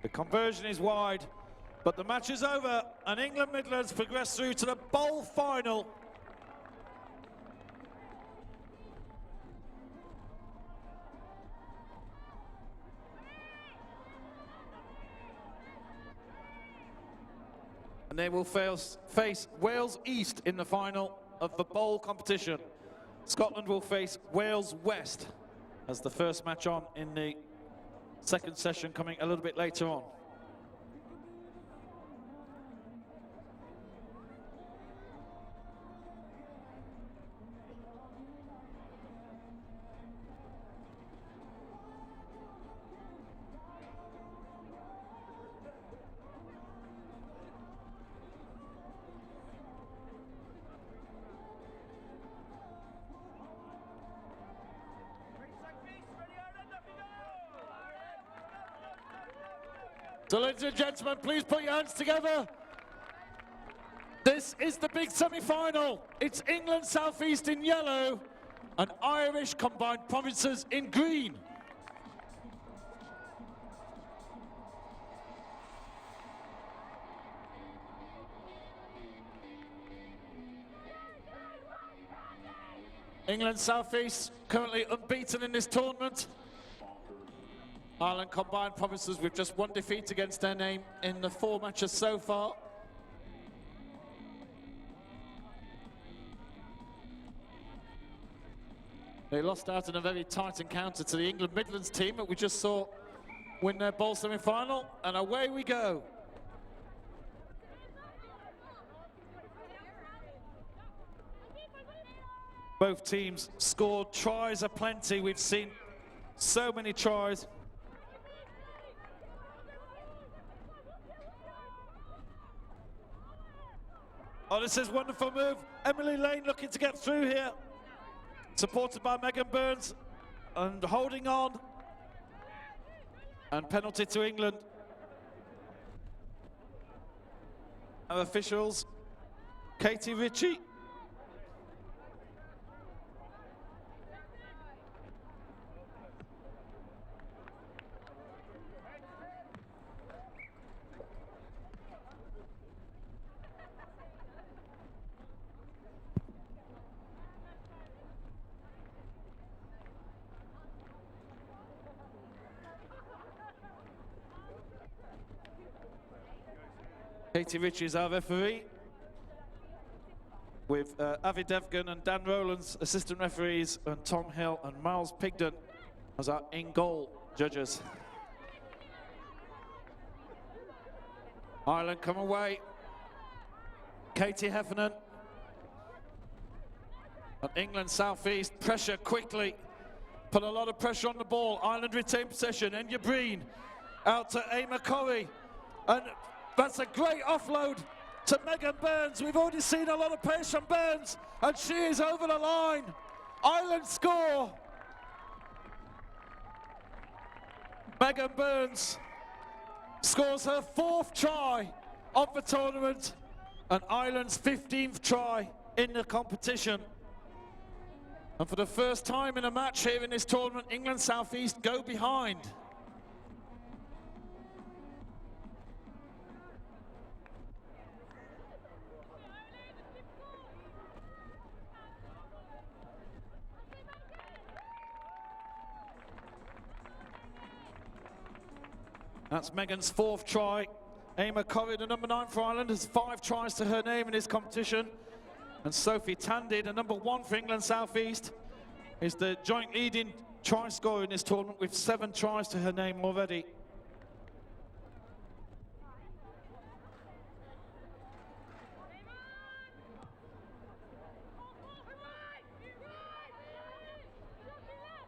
The conversion is wide, but the match is over, and England Midlands progress through to the bowl final. And they will face Wales East in the final of the bowl competition. Scotland will face Wales West as the first match on in the second session, coming a little bit later on. So ladies and gentlemen, please put your hands together. This is the big semi-final. It's England South East in yellow and Irish Combined Provinces in green. England South East currently unbeaten in this tournament. Ireland Combined Provinces with just one defeat against their name in the 4 matches so far. They lost out in a very tight encounter to the England Midlands team that we just saw win their bowl semi-final, and away we go. Both teams scored tries aplenty. We've seen so many tries. Oh, this is a wonderful move. Emily Lane looking to get through here. Supported by Megan Burns and holding on. And penalty to England. Our officials, Katie Ritchie. Katie Ritchie is our referee, with Avi Devgan and Dan Rowlands assistant referees, and Tom Hill and Miles Pigden as our in-goal judges. Ireland come away. Katie Heffernan. And England South East pressure quickly. Put a lot of pressure on the ball. Ireland retain possession. Enya Breen out to Emma Corrie. And that's a great offload to Megan Burns. We've already seen a lot of pace from Burns, and she is over the line. Ireland score. Megan Burns scores her 4th try of the tournament and Ireland's 15th try in the competition. And for the first time in a match here in this tournament, England South East go behind. That's Megan's 4th try. Emma Corrie, the number 9 for Ireland, has 5 tries to her name in this competition. And Sophie Tandy, the number 1 for England South East, is the joint leading try scorer in this tournament with 7 tries to her name already.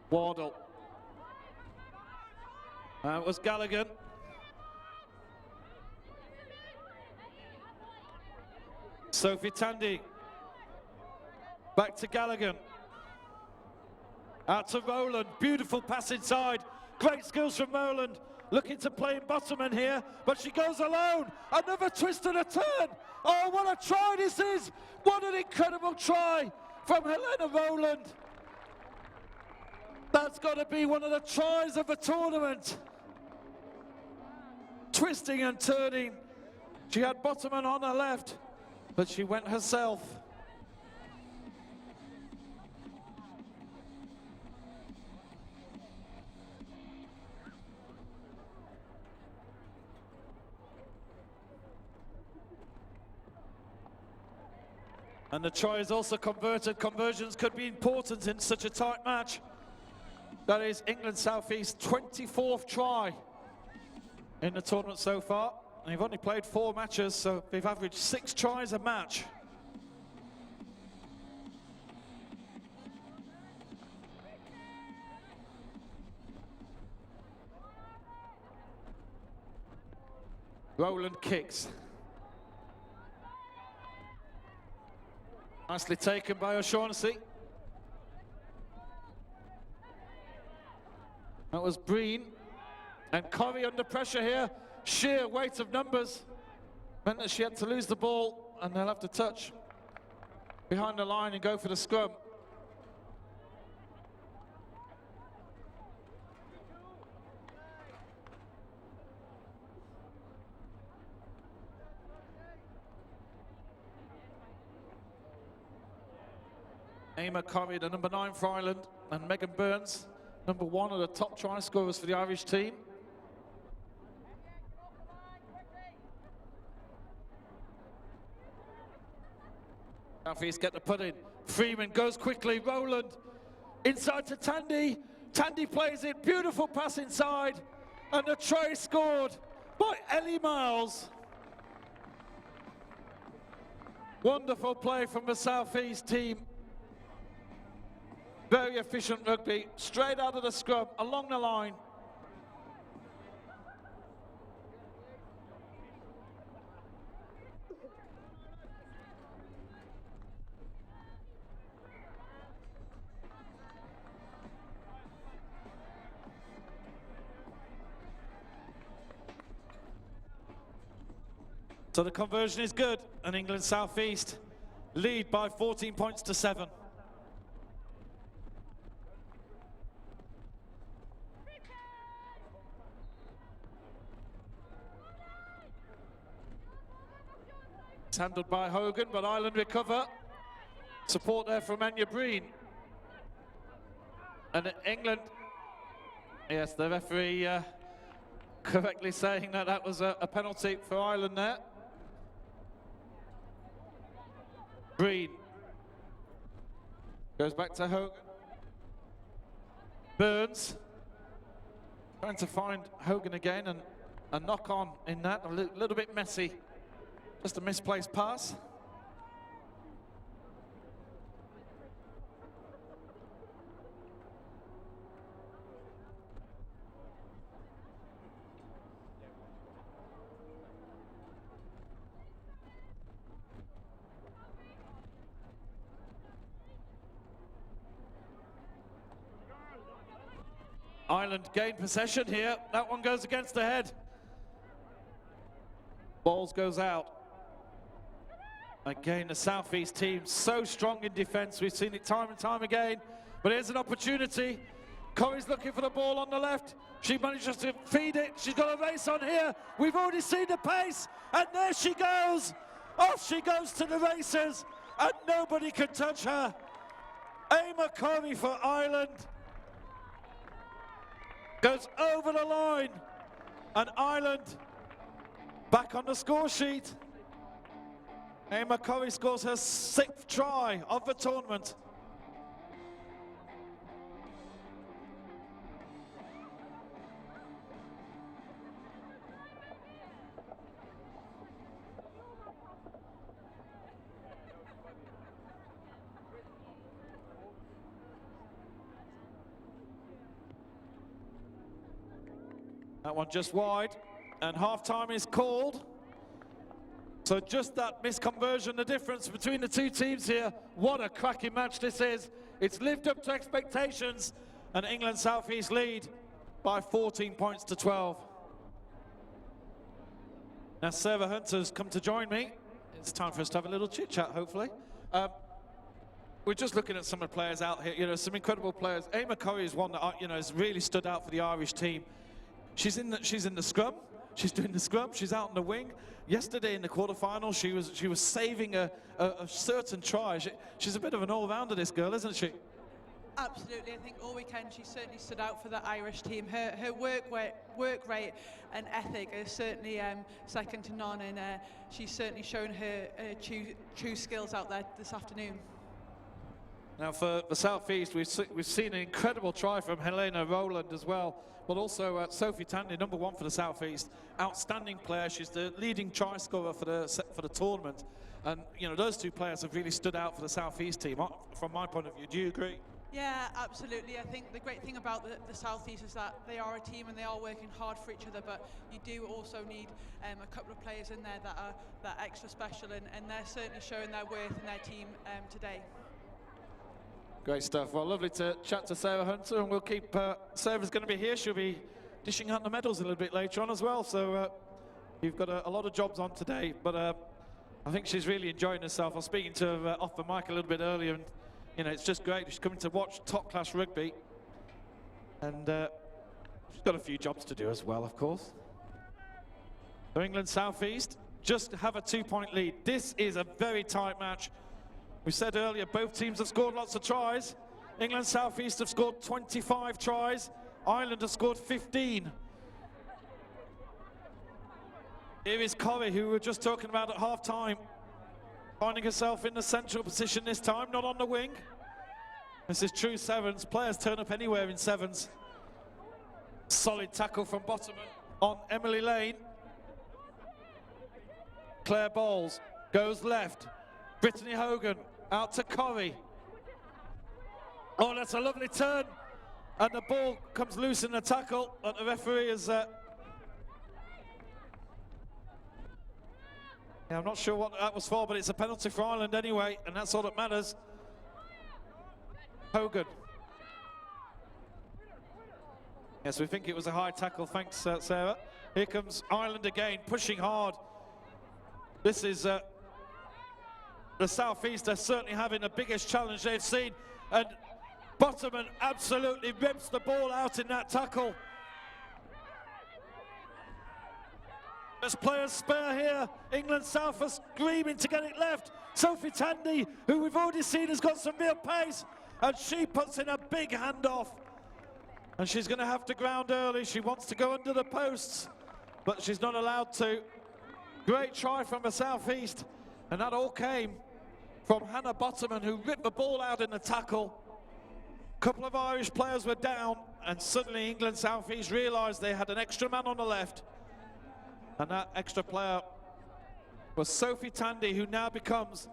Wardle. It was Gallagher. Sophie Tandy. Back to Gallagher. Out to Rowland. Beautiful pass inside. Great skills from Rowland. Looking to play in bottom here, but she goes alone. Another twist and a turn. Oh, what a try this is. What an incredible try from Helena Rowland. That's got to be one of the tries of the tournament. Twisting and turning. She had Bottoman on her left, but she went herself. And the try is also converted. Conversions could be important in such a tight match. That is England South East 24th try in the tournament so far. And they've only played 4 matches, so they've averaged 6 tries a match. Rowland kicks. Nicely taken by O'Shaughnessy. That was Breen. And Corrie under pressure here. Sheer weight of numbers meant that she had to lose the ball, and they'll have to touch behind the line and go for the scrum. Emma Corrie, the number 9 for Ireland, and Megan Burns, number 1 of the top try scorers for the Irish team. South East get the put in. Freeman goes quickly. Rowland inside to Tandy. Tandy plays it. Beautiful pass inside. And the try scored by Ellie Miles. Wonderful play from the South East team. Very efficient rugby. Straight out of the scrum, along the line. So the conversion is good, and England South East lead by 14 points to 7. It's handled by Hogan, but Ireland recover. Support there from Anya Breen. And England, yes, the referee correctly saying that that was a penalty for Ireland there. Breen goes back to Hogan. Burns trying to find Hogan again, and a knock on in that, a little bit messy. Just a misplaced pass. Ireland gain possession here. That one goes against the head. Balls goes out. Again, the South East team so strong in defence. We've seen it time and time again. But here's an opportunity. Corrie's looking for the ball on the left. She manages to feed it. She's got a race on here. We've already seen the pace. And there she goes. Off she goes to the races. And nobody can touch her. Emma Corrie for Ireland goes over the line. And Ireland back on the score sheet. Emma Curry scores her 6th try of the tournament. That one just wide, and half-time is called. So just that misconversion, the difference between the two teams here. What a cracking match this is. It's lived up to expectations, and England South East lead by 14 points to 12. Now Sarah Hunter's come to join me. It's time for us to have a little chit-chat, hopefully. We're just looking at some of the players out here, you know, some incredible players. Emma Curry is one that, you know, has really stood out for the Irish team. She's in the scrum. She's doing the scrum. She's out on the wing. Yesterday in the quarterfinal, she was saving a certain try. She's a bit of an all-rounder, this girl, isn't she? Absolutely. I think all weekend she certainly stood out for the Irish team. Her work rate and ethic is certainly second to none, and she's certainly shown her true skills out there this afternoon. Now for the South East, we've seen an incredible try from Helena Rowland as well, but also Sophie Tandy, number 1 for the South East, outstanding player. She's the leading try scorer for the tournament, and you know those two players have really stood out for the South East team. From my point of view, do you agree? Yeah, absolutely. I think the great thing about the South East is that they are a team and they are working hard for each other, but you do also need a couple of players in there that are extra special, and they're certainly showing their worth in their team today. Great stuff. Well, lovely to chat to Sarah Hunter, and we'll keep, Sarah's going to be here. She'll be dishing out the medals a little bit later on as well, so you've got a lot of jobs on today, but I think she's really enjoying herself. I was speaking to her off the mic a little bit earlier, and you know, it's just great. She's coming to watch top-class rugby, and she's got a few jobs to do as well, of course. So England South East just have a 2-point lead. This is a very tight match. We said earlier, both teams have scored lots of tries. England South East have scored 25 tries. Ireland have scored 15. Here is Corrie, who we were just talking about at half-time, finding herself in the central position this time, not on the wing. This is true sevens. Players turn up anywhere in sevens. Solid tackle from Bottoman on Emily Lane. Claire Bowles goes left. Brittany Hogan out to Corrie. Oh, that's a lovely turn. And the ball comes loose in the tackle, but the referee is... yeah, I'm not sure what that was for, but it's a penalty for Ireland anyway, and that's all that matters. Hogan. Yes, we think it was a high tackle. Thanks, Sarah. Here comes Ireland again, pushing hard. This is... the South East are certainly having the biggest challenge they've seen, and Bottoman absolutely rips the ball out in that tackle. There's players spare here. England South are screaming to get it left. Sophie Tandy, who we've already seen has got some real pace, and she puts in a big handoff. And she's going to have to ground early. She wants to go under the posts, but she's not allowed to. Great try from the South East, and that all came from Hannah Bottoman, who ripped the ball out in the tackle. A couple of Irish players were down, and suddenly England South East realised they had an extra man on the left. And that extra player was Sophie Tandy, who now becomes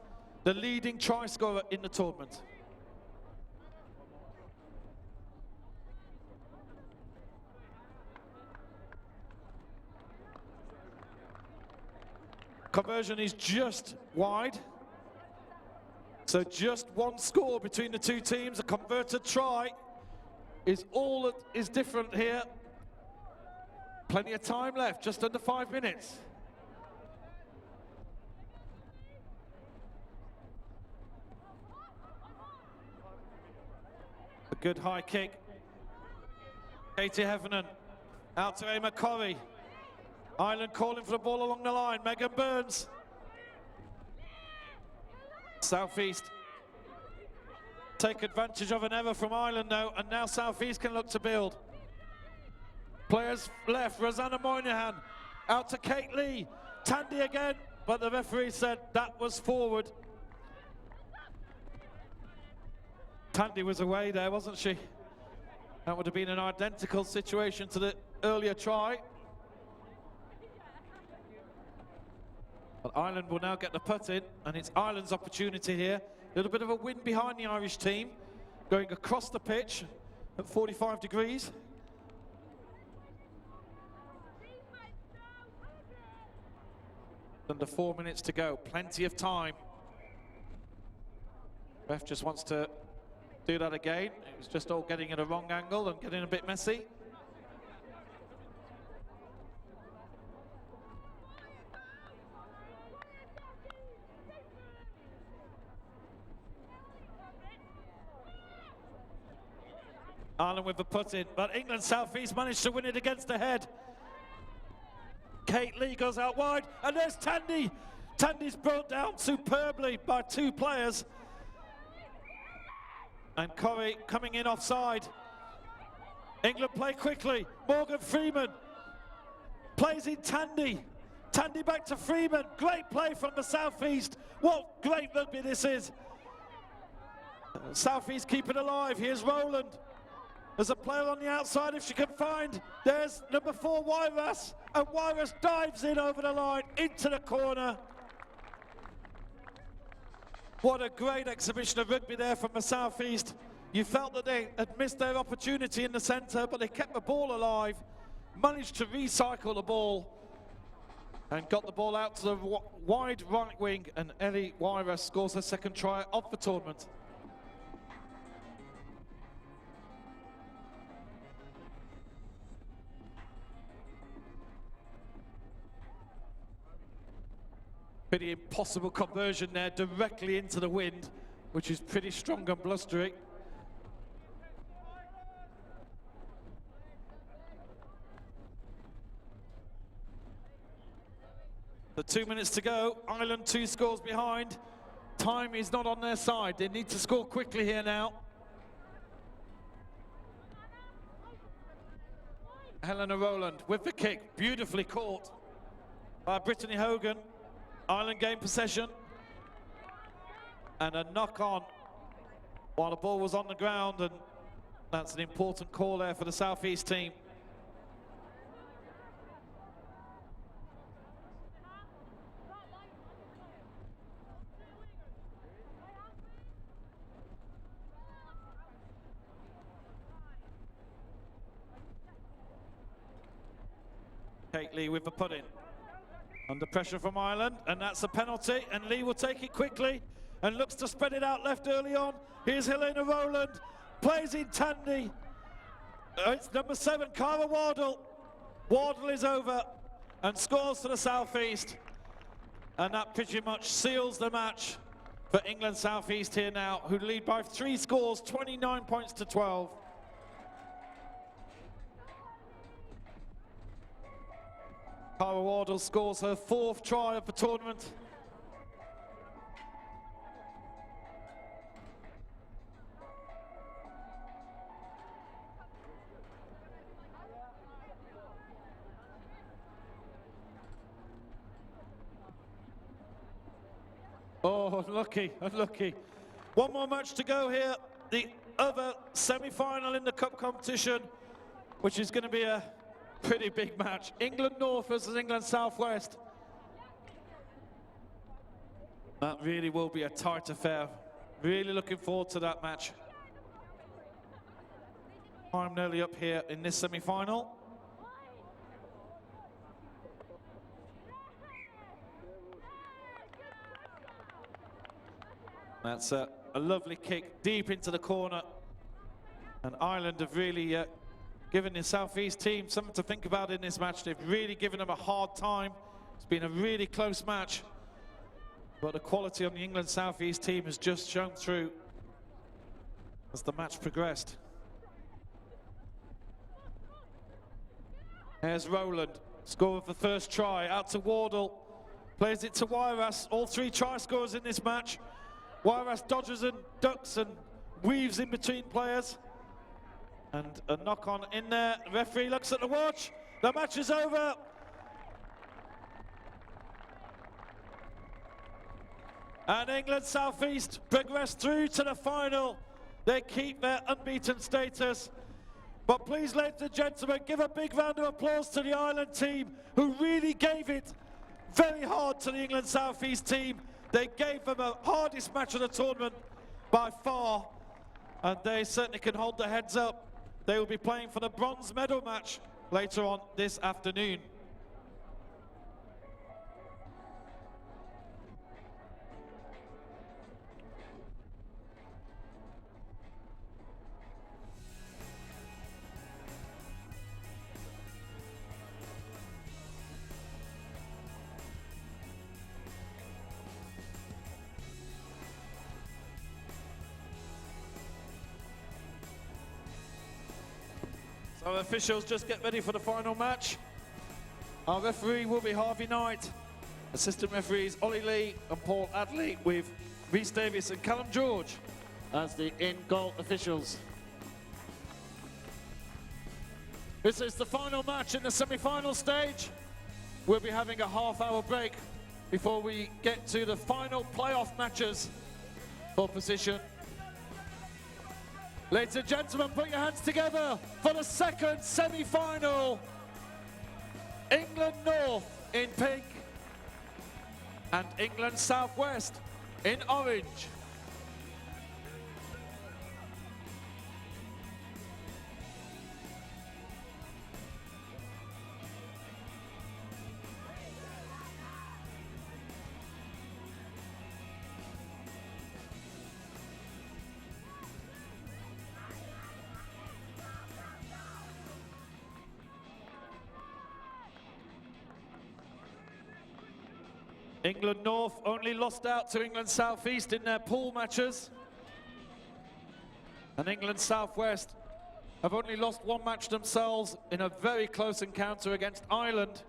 the leading try scorer in the tournament. Conversion is just wide. So just one score between the two teams. A converted try is all that is different here. Plenty of time left, just under 5 minutes. A good high kick. Katie Heffernan out to Emma Corrie. Ireland calling for the ball along the line. Megan Burns. South East take advantage of an error from Ireland though, and now South East can look to build. Players left, Rosanna Moynihan out to Kate Lee. Tandy again, but the referee said that was forward. Tandy was away there, wasn't she? That would have been an identical situation to the earlier try. But Ireland will now get the putt in, and it's Ireland's opportunity here. A little bit of a wind behind the Irish team, going across the pitch at 45 degrees. Under 4 minutes to go, plenty of time. Ref just wants to do that again. It was just all getting at a wrong angle and getting a bit messy. Ireland with the put in, but England South-East managed to win it against the head. Kate Lee goes out wide, and there's Tandy. Tandy's brought down superbly by two players. And Corrie coming in offside. England play quickly. Morgan Freeman plays in Tandy. Tandy back to Freeman. Great play from the South-East. What great rugby this is. South-East keep it alive. Here's Rowland. There's a player on the outside if she can find. There's number 4, Wyras. And Wyras dives in over the line, into the corner. What a great exhibition of rugby there from the South-East. You felt that they had missed their opportunity in the centre, but they kept the ball alive, managed to recycle the ball, and got the ball out to the wide right wing, and Ellie Wyras scores her second try of the tournament. Pretty impossible conversion there, directly into the wind, which is pretty strong and blustery. The 2 minutes to go, Ireland 2 scores behind. Time is not on their side. They need to score quickly here now. Helena Rowland with the kick, beautifully caught by Brittany Hogan. Ireland gained possession, and a knock on while the ball was on the ground, and that's an important call there for the South-East team. Kate Lee with the put-in. Under pressure from Ireland, and that's a penalty, and Lee will take it quickly and looks to spread it out left early on. Here's Helena Rowland, plays in Tandy. It's number 7, Cara Wardle. Wardle is over and scores for the South-East. And that pretty much seals the match for England South-East here now, who lead by 3 scores, 29 points to 12. Cara Wardle scores her 4th try of the tournament. Oh, unlucky, unlucky. One more match to go here. The other semi-final in the cup competition, which is going to be a pretty big match. England North versus England Southwest. That really will be a tight affair. Really looking forward to that match. I'm nearly up here in this semi-final. That's a lovely kick deep into the corner. And Ireland have really given the South-East team something to think about in this match. They've really given them a hard time. It's been a really close match. But the quality on the England South-East team has just shown through as the match progressed. There's Rowland, score of the first try, out to Wardle. Plays it to Wyras, all 3 try scorers in this match. Wyras dodges and ducks and weaves in between players. And a knock on in there. The referee looks at the watch. The match is over. And England South East progress through to the final. They keep their unbeaten status. But please, ladies and gentlemen, give a big round of applause to the Ireland team, who really gave it very hard to the England South East team. They gave them the hardest match of the tournament by far, and they certainly can hold their heads up. They will be playing for the bronze medal match later on this afternoon. So officials just get ready for the final match. Our referee will be Harvey Knight. Assistant referees Ollie Lee and Paul Adley, with Rhys Davies and Callum George as the in-goal officials. This is the final match in the semi-final stage. We'll be having a half-hour break before we get to the final playoff matches for position. Ladies and gentlemen, put your hands together for the second semi-final. England North in pink and England Southwest in orange. England North only lost out to England South East in their pool matches. And England South West have only lost one match themselves in a very close encounter against Ireland.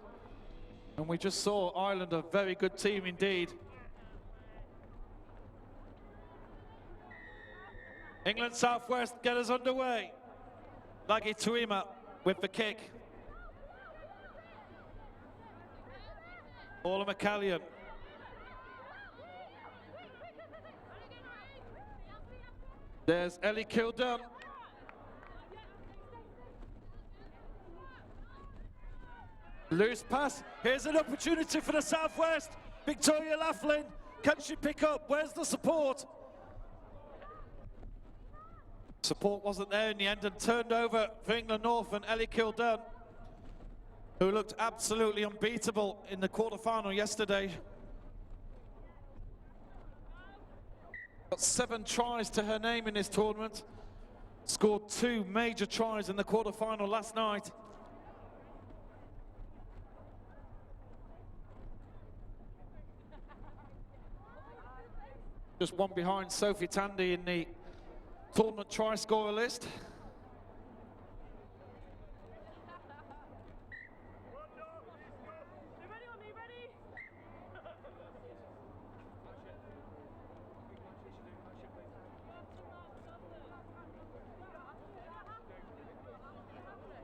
And we just saw Ireland, a very good team indeed. England South West get us underway. Lagi Tuima with the kick. Paula McCallion. There's Ellie Kildun. Loose pass. Here's an opportunity for the Southwest. Victoria Laughlin. Can she pick up? Where's the support? Support wasn't there in the end and turned over for England North and Ellie Kildun, who looked absolutely unbeatable in the quarterfinal yesterday. Got 7 tries to her name in this tournament. Scored 2 major tries in the quarterfinal last night. Just one behind Sophie Tandy in the tournament try scorer list.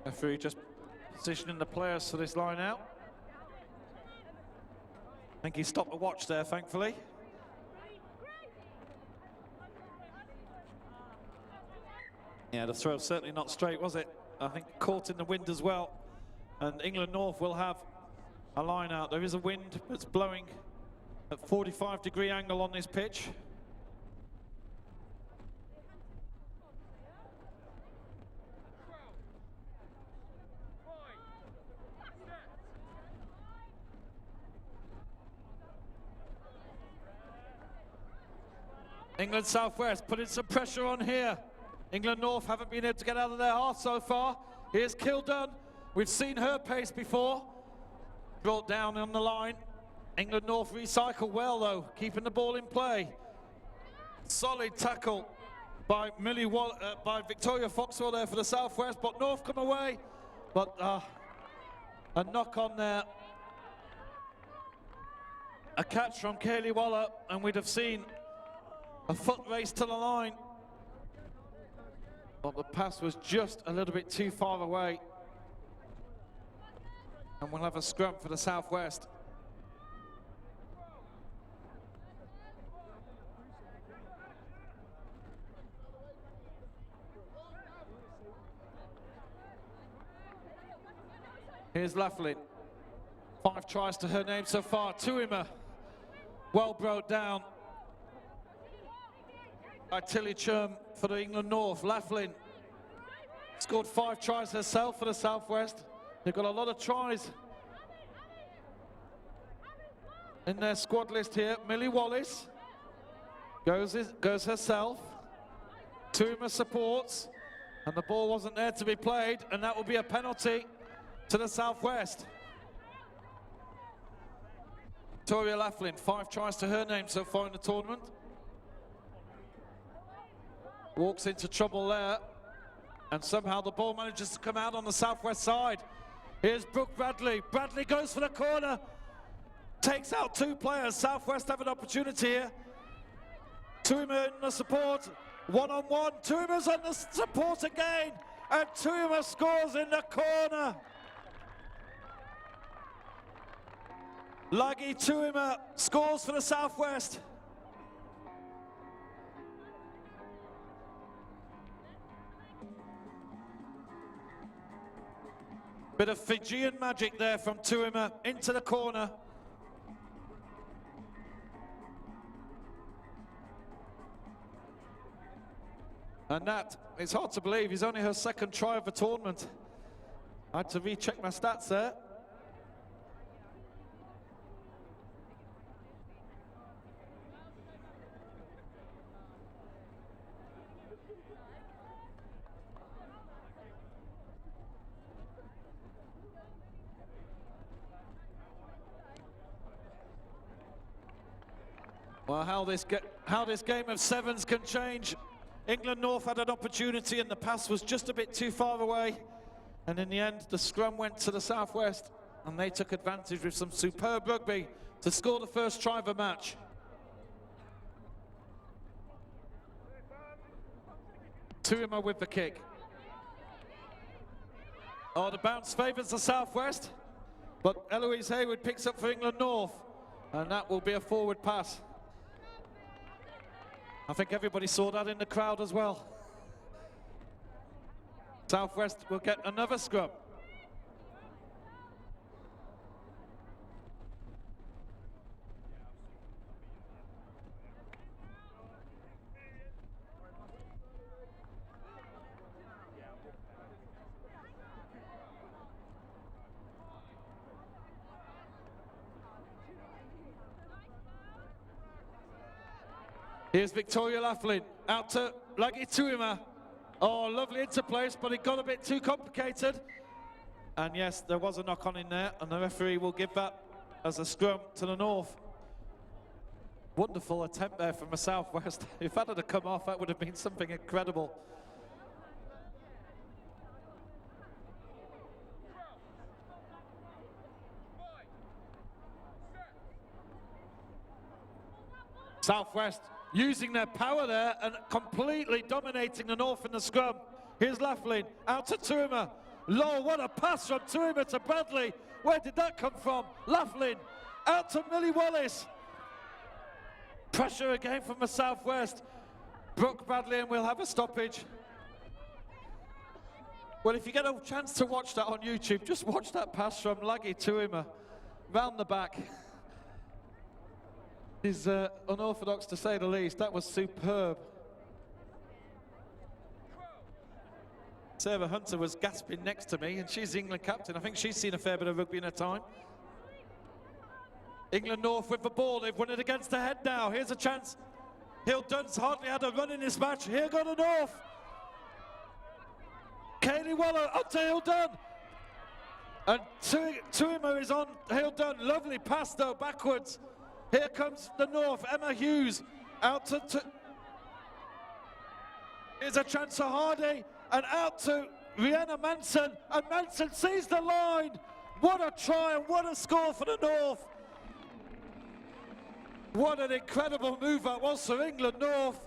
Referee just positioning the players for this line out. I think he stopped the watch there, thankfully. Yeah, the throw certainly not straight, was it? I think caught in the wind as well. And England North will have a line out. There is a wind that's blowing at 45-degree angle on this pitch. England Southwest putting some pressure on here. England North haven't been able to get out of their half so far. Here's Kildun. We've seen her pace before. Brought down on the line. England North recycle well though, keeping the ball in play. Solid tackle by by Victoria Foxwell there for the Southwest, but North come away. But a knock on there. A catch from Kaylee Waller, and we'd have seen a foot race to the line. But the pass was just a little bit too far away. And we'll have a scrum for the Southwest. Here's Laughlin. 5 tries to her name so far. Tuima, well brought down by Tilly Churm for the England North. Laughlin scored 5 tries herself for the Southwest. They've got a lot of tries in their squad list here. Millie Wallace goes herself. Tuima supports, and the ball wasn't there to be played, and that will be a penalty to the Southwest. Victoria Laughlin, 5 tries to her name so far in the tournament. Walks into trouble there, and somehow the ball manages to come out on the Southwest side. Here's Brooke Bradley. Bradley goes for the corner, takes out 2 players. Southwest have an opportunity here. Tuima in the support, 1-on-1. Tuima's on the support again, and Tuima scores in the corner. Lagi Tuima scores for the Southwest. Bit of Fijian magic there from Tuima into the corner. And that, it's hard to believe, is only her 2nd try of the tournament. I had to recheck my stats there. Well, how this game of 7s can change. England North had an opportunity and the pass was just a bit too far away. And in the end, the scrum went to the Southwest and they took advantage with some superb rugby to score the first try of the match. Tuima with the kick. Oh, the bounce favours the Southwest, but Eloise Hayward picks up for England North, and that will be a forward pass. I think everybody saw that in the crowd as well. Southwest will get another scrum. Here's Victoria Laughlin, out to Lagi Tuima. Oh, lovely interplace, but it got a bit too complicated. And yes, there was a knock-on in there, and the referee will give that as a scrum to the North. Wonderful attempt there from the Southwest. If that had come off, that would have been something incredible. Southwest using their power there and completely dominating the North in the scrum. Here's Laughlin, out to Tuima. Low, what a pass from Tuima to Bradley. Where did that come from? Laughlin, out to Millie Wallace. Pressure again from the Southwest. Brooke Bradley, and we'll have a stoppage. Well, if you get a chance to watch that on YouTube, just watch that pass from Lagi Tuima round the back. Is unorthodox to say the least. That was superb. Sarah Hunter was gasping next to me, and she's the England captain. I think she's seen a fair bit of rugby in her time. England North with the ball. They've won it against the head now. Here's a chance. Hill Dunn's hardly had a run in this match. Here go the North. Kaylee Waller up to Hill Dunn. And Tuima is on Hill Dunn. Lovely pass though, backwards. Here comes the North, Emma Hughes, out to here's a chance for Hardy, and out to Rihanna Manson, and Manson sees the line. What a try and what a score for the North. What an incredible move that was for England North.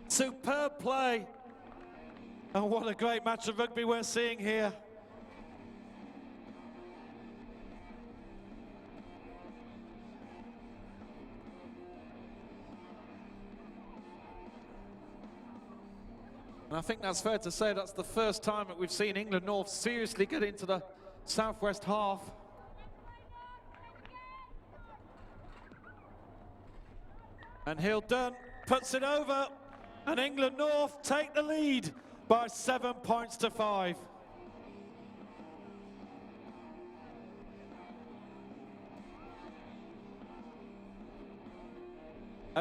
Superb play. And what a great match of rugby we're seeing here. And I think that's fair to say that's the first time that we've seen England North seriously get into the southwest half. And Dunn puts it over, and England North take the lead by 7 points to 5.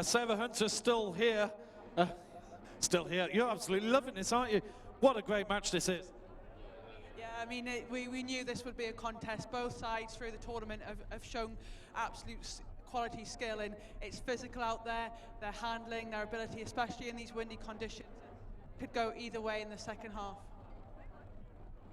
Sarah Hunter's still here. Still here. You're absolutely loving this, aren't you? What a great match this is. Yeah, I mean, we knew this would be a contest. Both sides through the tournament have shown absolute quality skill, and it's physical out there. Their handling, their ability, especially in these windy conditions, could go either way in the second half.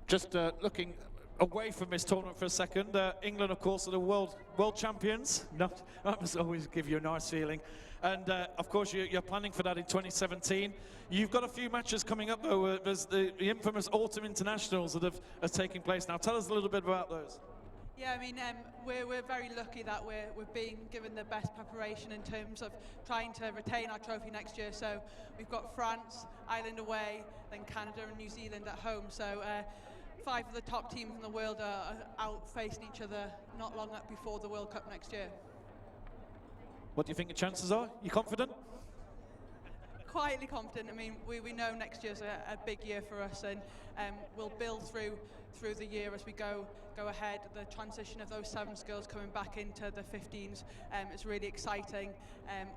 Just looking away from this tournament for a second, England, of course, are the world champions. That must always give you a nice feeling. And of course, you're planning for that in 2017. You've got a few matches coming up, though. There's the infamous autumn internationals that are taking place now. Tell us a little bit about those. Yeah, I mean, we're very lucky that we're being given the best preparation in terms of trying to retain our trophy next year. So we've got France, Ireland away, then Canada and New Zealand at home. So 5 of the top teams in the world are out facing each other not long before the World Cup next year. What do you think the chances are? You confident? Quietly confident. I mean, we know next year's a big year for us, and we'll build through the year as we go ahead. The transition of those 7 girls coming back into the 15s is really exciting.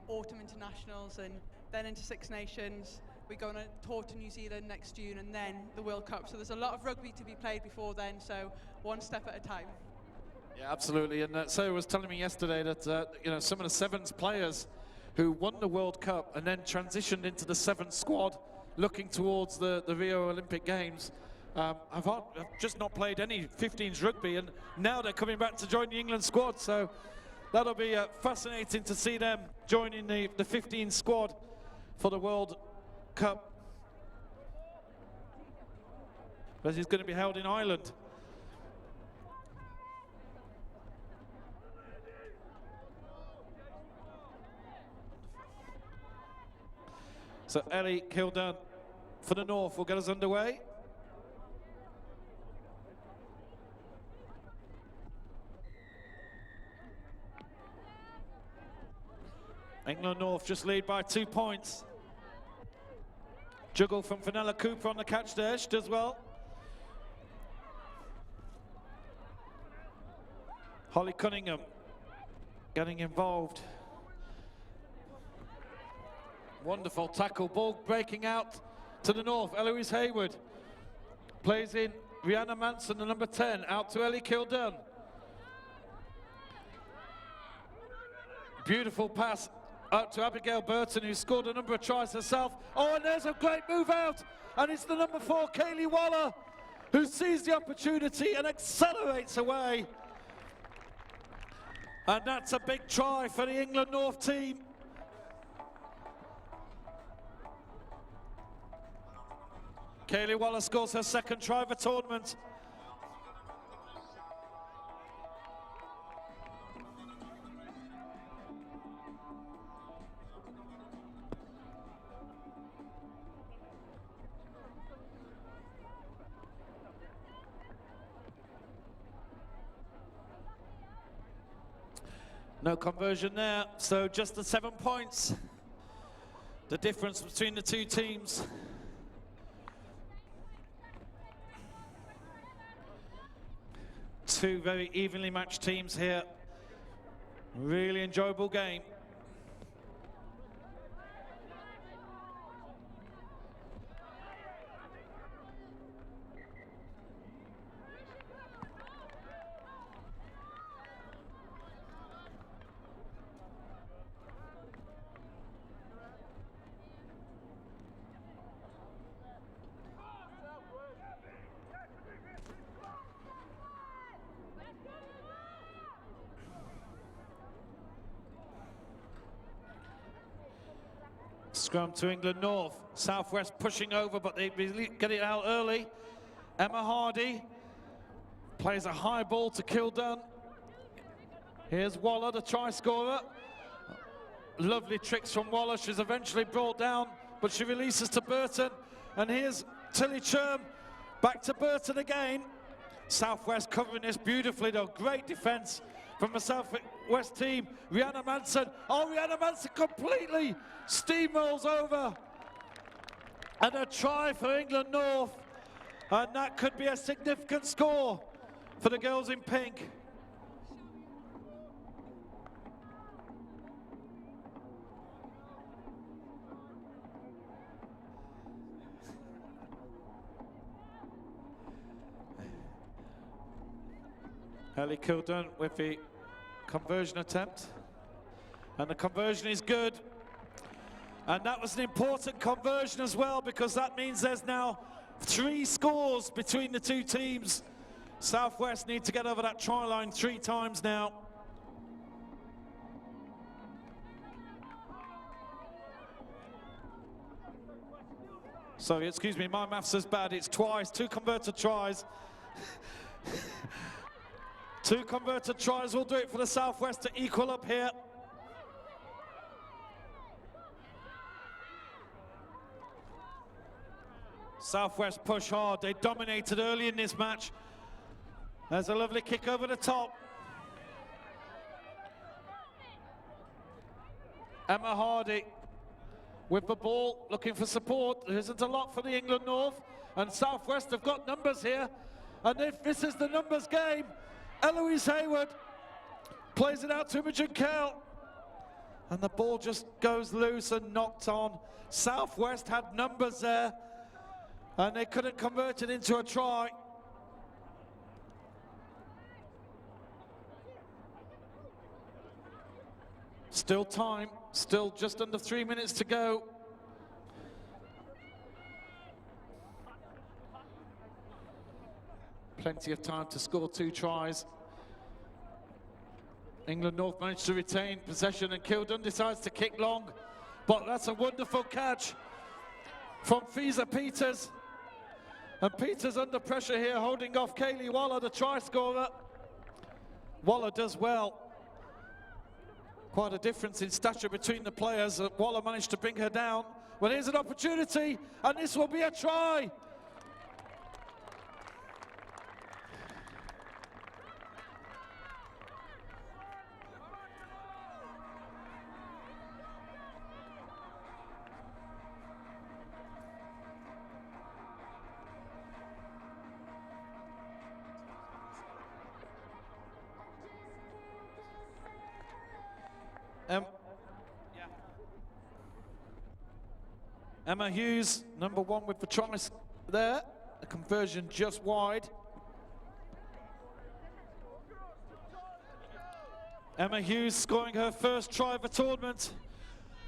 Autumn internationals and then into Six Nations. We go on a tour to New Zealand next June, and then the World Cup. So there's a lot of rugby to be played before then, so one step at a time. Yeah, absolutely. And Sarah was telling me yesterday that you know, some of the Sevens players who won the World Cup and then transitioned into the Sevens squad, looking towards the Rio Olympic Games, have just not played any 15s rugby, and now they're coming back to join the England squad. So that'll be fascinating to see them joining the 15 squad for the World Cup. But it's going to be held in Ireland. So Ellie Kildun for the North will get us underway. England North just lead by 2 points. Juggle from Fenella Cooper on the catch there, she does well. Holly Cunningham getting involved. Wonderful tackle, ball breaking out to the North. Eloise Hayward plays in Rihanna Manson, the number 10, out to Ellie Kildun. Beautiful pass out to Abigail Burton, who scored a number of tries herself. Oh, and there's a great move out, and it's the number 4, Kaylee Waller, who sees the opportunity and accelerates away. And that's a big try for the England North team. Kaylee Waller scores her 2nd try of the tournament. No conversion there, so just the 7 points. The difference between the 2 teams. Two very evenly matched teams here. Really enjoyable game. Scrum to England North. Southwest pushing over, but they get it out early. Emma Hardy plays a high ball to Kildun. Here's Waller, the try scorer. Lovely tricks from Waller. She's eventually brought down, but she releases to Burton. And here's Tilly Churm, back to Burton again. Southwest covering this beautifully though. Great defense from the Southwest team. Rihanna Manson. Oh, Rihanna Manson completely steamrolls over. And a try for England North. And that could be a significant score for the girls in pink. Ellie Kildun with the conversion attempt. And the conversion is good. And that was an important conversion as well, because that means there's now 3 scores between the 2 teams. Southwest need to get over that try line 3 times now. Sorry, excuse me, my maths is bad. It's twice, 2 converted tries. 2 converted tries will do it for the Southwest to equal up here. Southwest push hard. They dominated early in this match. There's a lovely kick over the top. Emma Hardy with the ball, looking for support. There isn't a lot for the England North, and Southwest have got numbers here. And if this is the numbers game, Eloise Hayward plays it out to Imogen Kell. And the ball just goes loose and knocked on. Southwest had numbers there, and they couldn't convert it into a try. Still time, still just under 3 minutes to go. Plenty of time to score 2 tries. England North managed to retain possession, and Kildun decides to kick long. But that's a wonderful catch from Fiza Peters. And Peters under pressure here, holding off Kaylee Waller, the try scorer. Waller does well. Quite a difference in stature between the players. Waller managed to bring her down. Well, here's an opportunity, and this will be a try. Emma Hughes, number 1 with the try there. The conversion just wide. Emma Hughes scoring her first try of the tournament,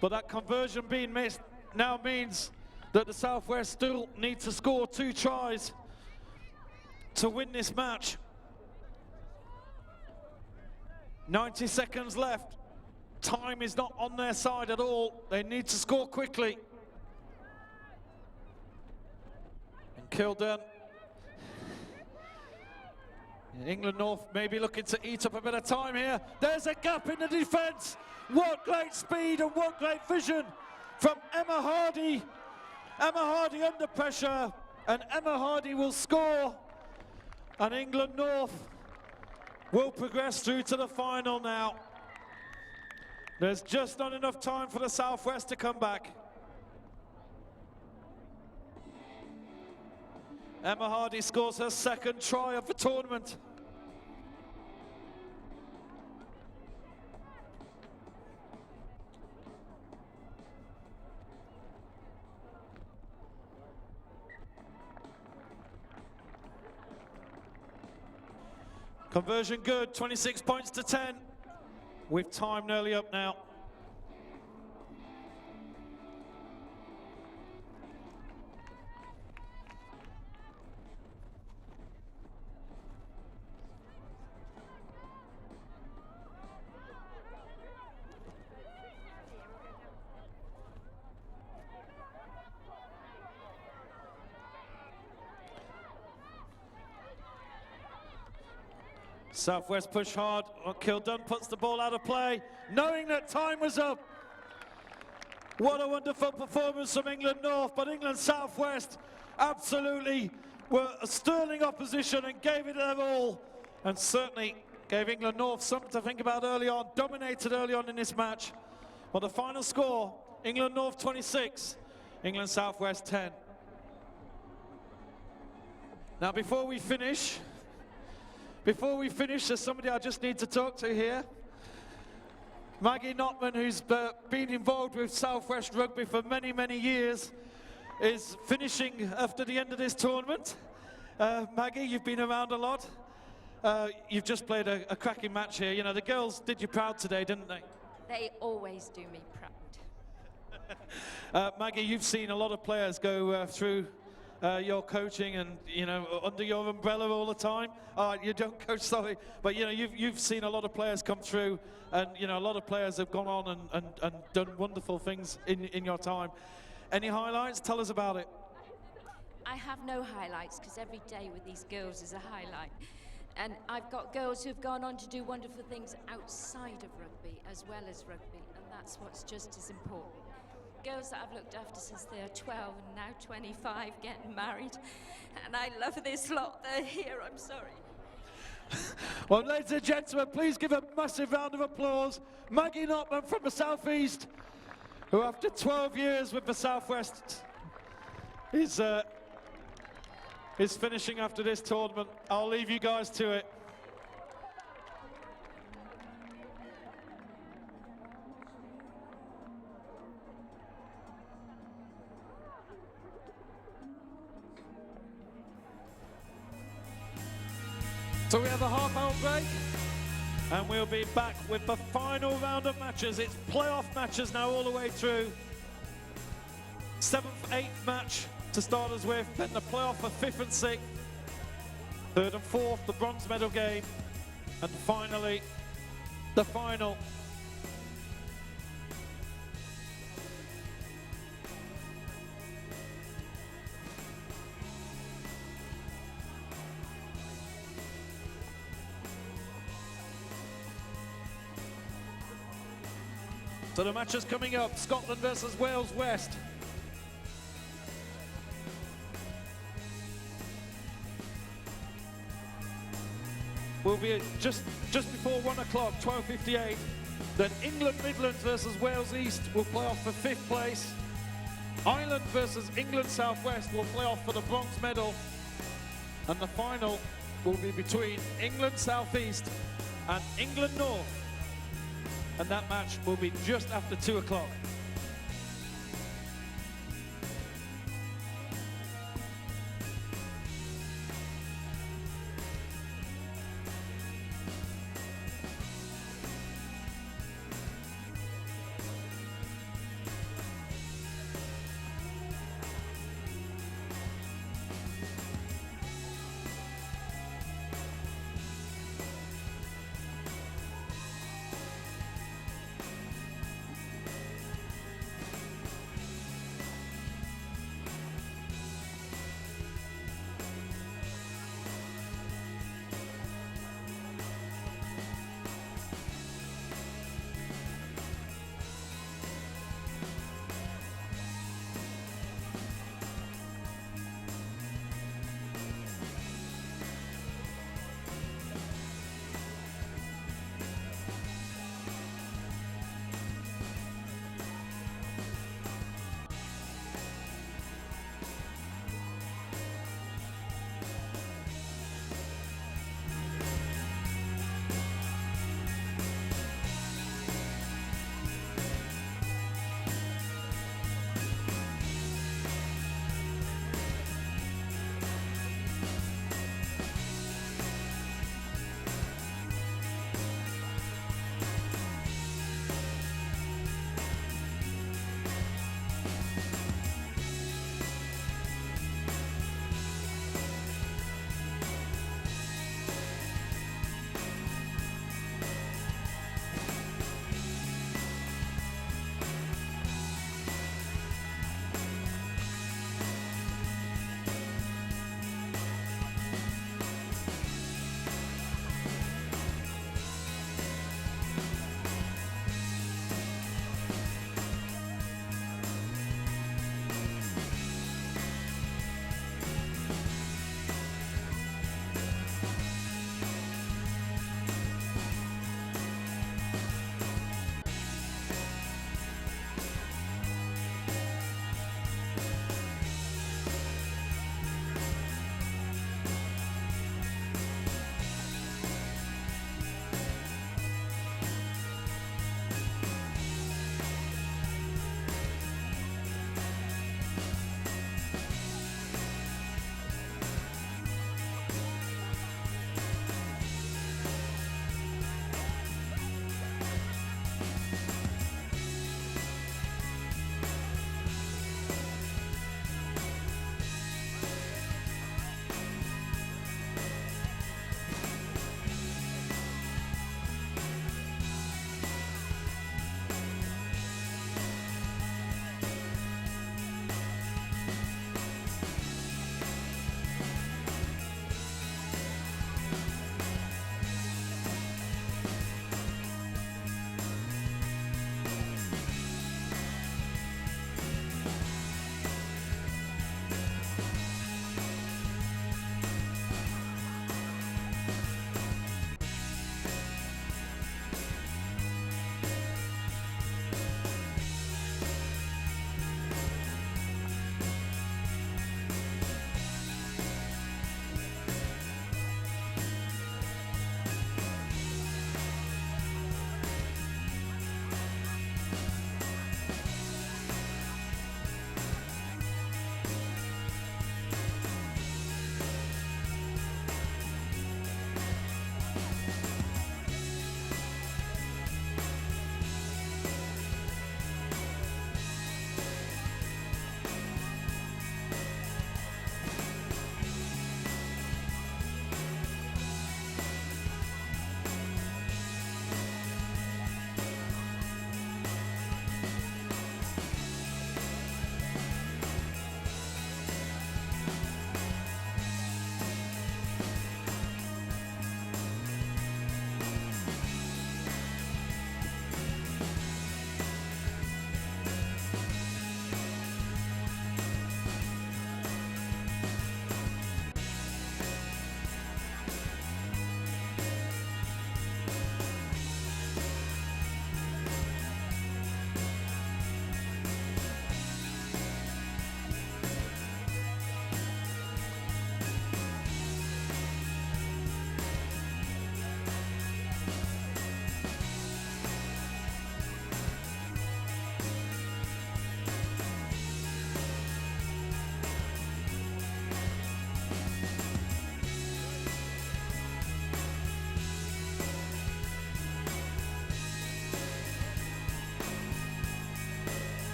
but that conversion being missed now means that the Southwest still need to score 2 tries to win this match. 90 seconds left. Time is not on their side at all. They need to score quickly. And Kildun. England North maybe looking to eat up a bit of time here. There's a gap in the defence. What great speed and what great vision from Emma Hardy. Emma Hardy under pressure, and Emma Hardy will score. And England North will progress through to the final now. There's just not enough time for the Southwest to come back. Emma Hardy scores her second try of the tournament. Conversion good, 26 points to 10. With time nearly up now. Southwest push hard. Kildun puts the ball out of play, knowing that time was up. What a wonderful performance from England North, but England Southwest absolutely were a sterling opposition and gave it their all, and certainly gave England North something to think about early on, dominated early on in this match. Well, the final score, England North 26, England Southwest 10. Now before we finish, there's somebody I just need to talk to here. Maggie Notman, who's been involved with Southwest Rugby for many, many years, is finishing after the end of this tournament. Maggie, you've been around a lot. You've just played a cracking match here. You know, the girls did you proud today, didn't they? They always do me proud. Maggie, you've seen a lot of players go through your coaching and, you know, under your umbrella all the time. You don't coach, sorry. But, you know, you've seen a lot of players come through, and, you know, a lot of players have gone on and done wonderful things in your time. Any highlights? Tell us about it. I have no highlights because every day with these girls is a highlight. And I've got girls who've gone on to do wonderful things outside of rugby as well as rugby, and that's what's just as important. Girls that I've looked after since they are 12 and now 25, getting married. And I love this lot. They're here, I'm sorry. Well, ladies and gentlemen, please give a massive round of applause. Maggie Notman from the Southeast, who after 12 years with the Southwest is finishing after this tournament. I'll leave you guys to it. So we have a half-hour break, and we'll be back with the final round of matches. It's playoff matches now all the way through. 7th, 8th match to start us with, then the playoff for 5th and 6th, 3rd and 4th, the bronze medal game, and finally, the final. So the match is coming up, Scotland versus Wales West. Will be just before 1 o'clock, 12:58. Then England Midlands versus Wales East will play off for 5th place. Ireland versus England Southwest will play off for the bronze medal. And the final will be between England Southeast and England North. And that match will be just after 2 o'clock.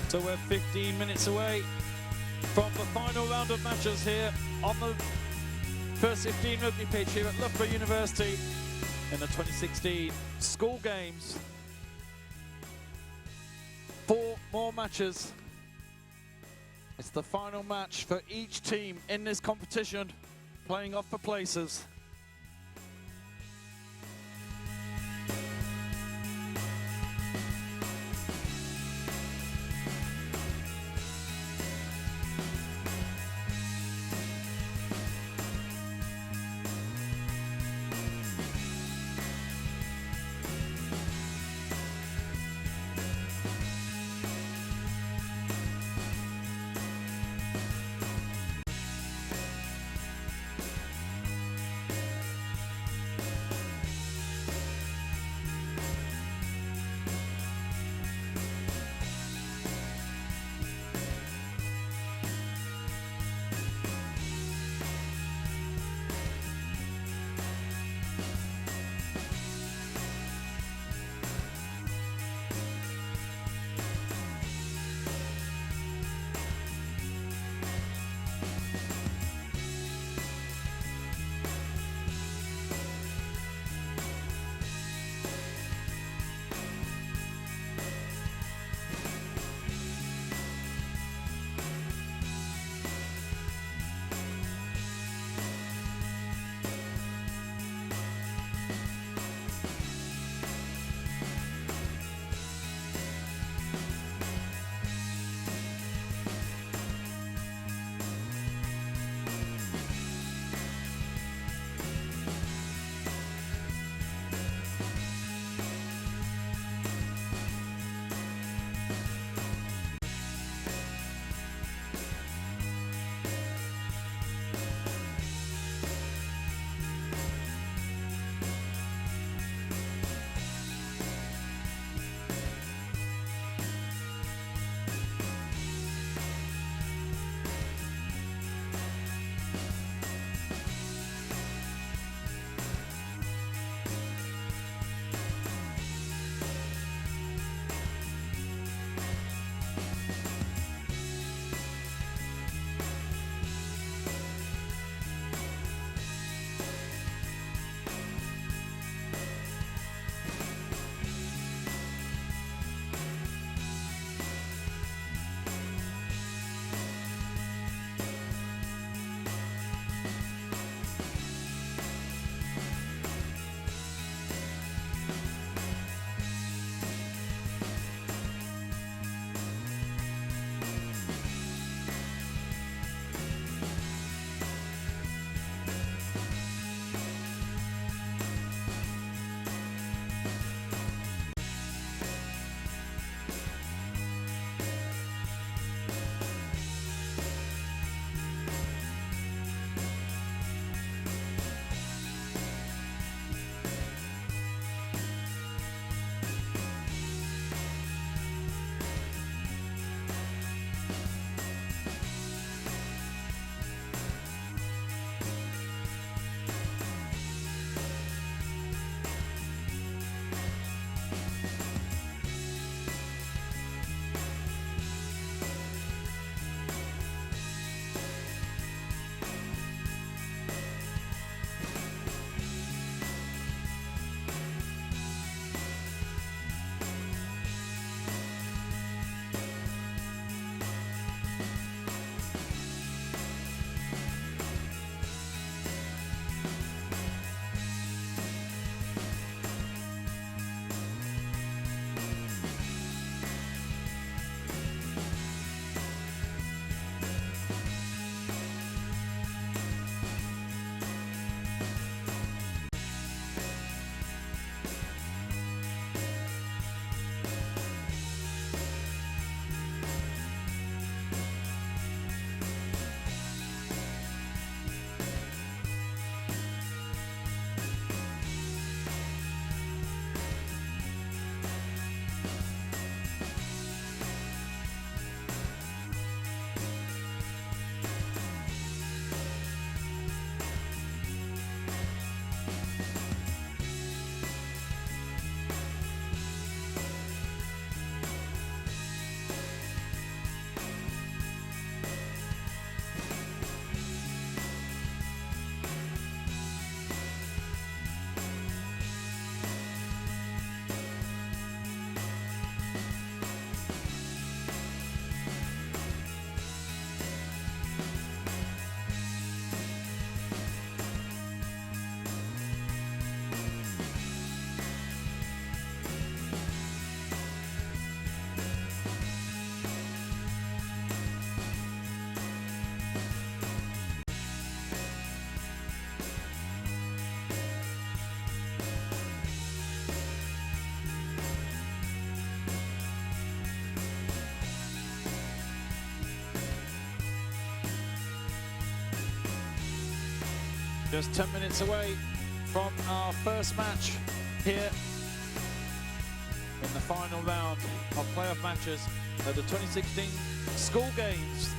So we're 15 minutes away from the final round of matches here on the first 15 rugby pitch here at Loughborough University in the 2016 school games. 4 more matches. It's the final match for each team in this competition, playing off for places. Just 10 minutes away from our first match here in the final round of playoff matches at the 2016 School Games.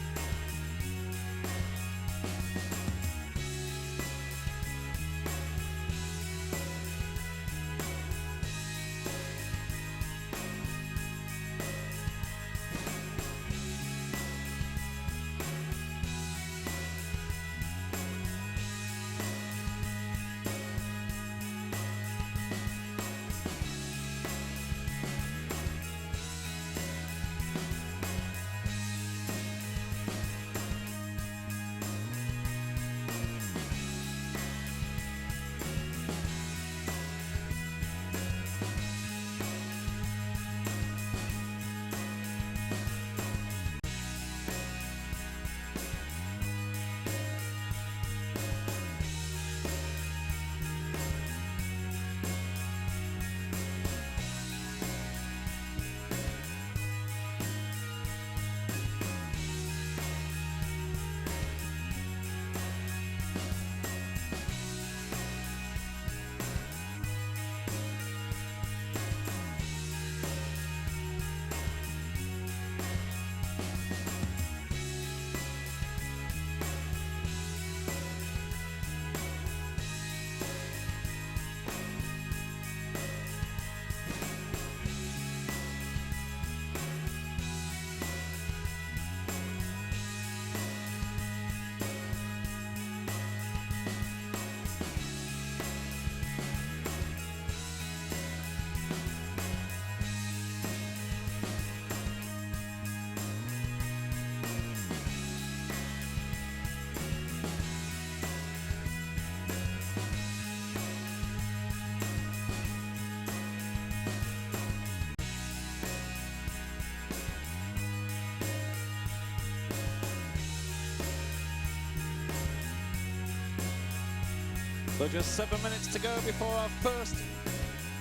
So just 7 minutes to go before our first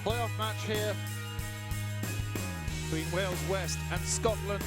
playoff match here between Wales West and Scotland.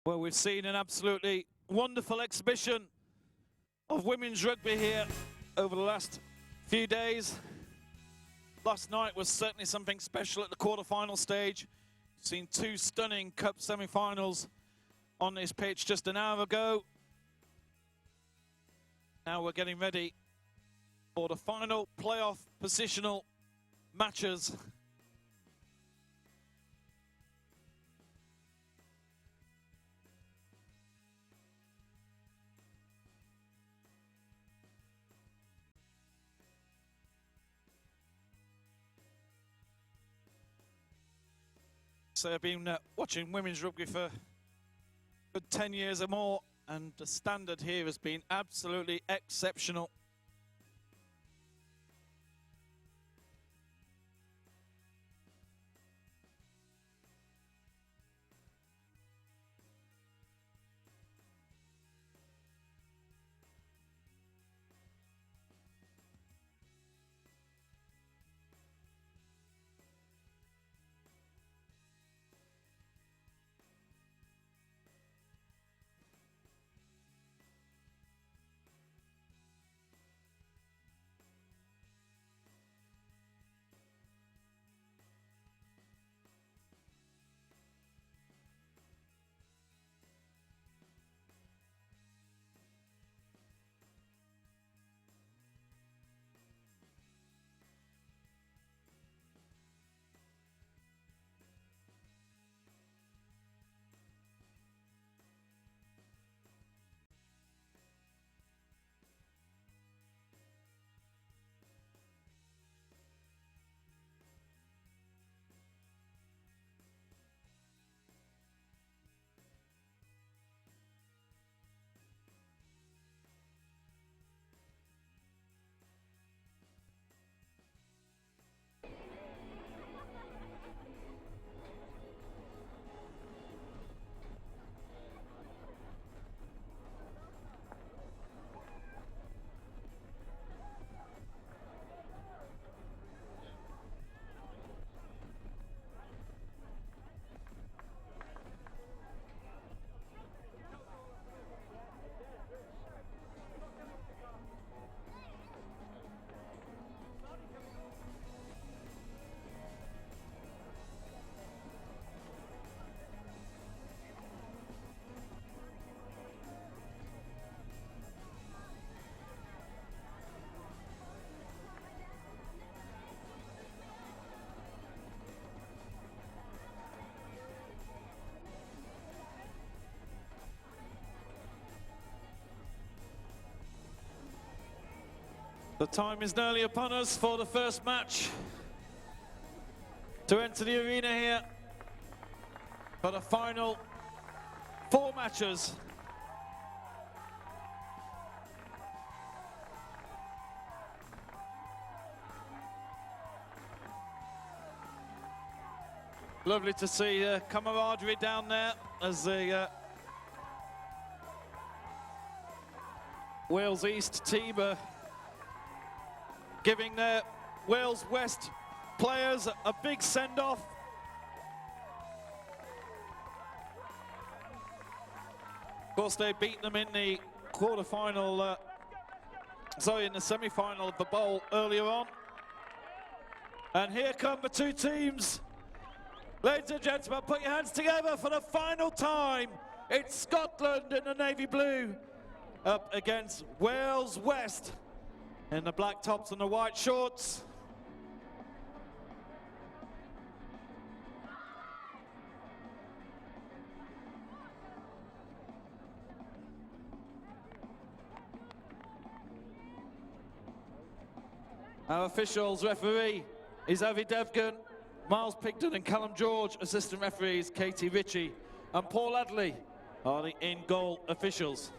Well, we've seen an absolutely wonderful exhibition of women's rugby here over the last few days. Last night was certainly something special at the quarter-final stage. We've seen two stunning cup semi-finals on this pitch just an hour ago. Now we're getting ready for the final playoff positional matches. So I've been watching women's rugby for a good 10 years or more, and the standard here has been absolutely exceptional. The time is nearly upon us for the first match to enter the arena here for the final 4 matches. Lovely to see camaraderie down there as the Wales East team are giving their Wales West players a big send-off. Of course, they beat them in the quarter-final, in the semi-final of the bowl earlier on. And here come the 2 teams. Ladies and gentlemen, put your hands together for the final time. It's Scotland in the navy blue up against Wales West in the black tops and the white shorts. Our officials, referee is Avi Devgan, Miles Pigden and Callum George, assistant referees Katie Ritchie and Paul Adley are the in-goal officials.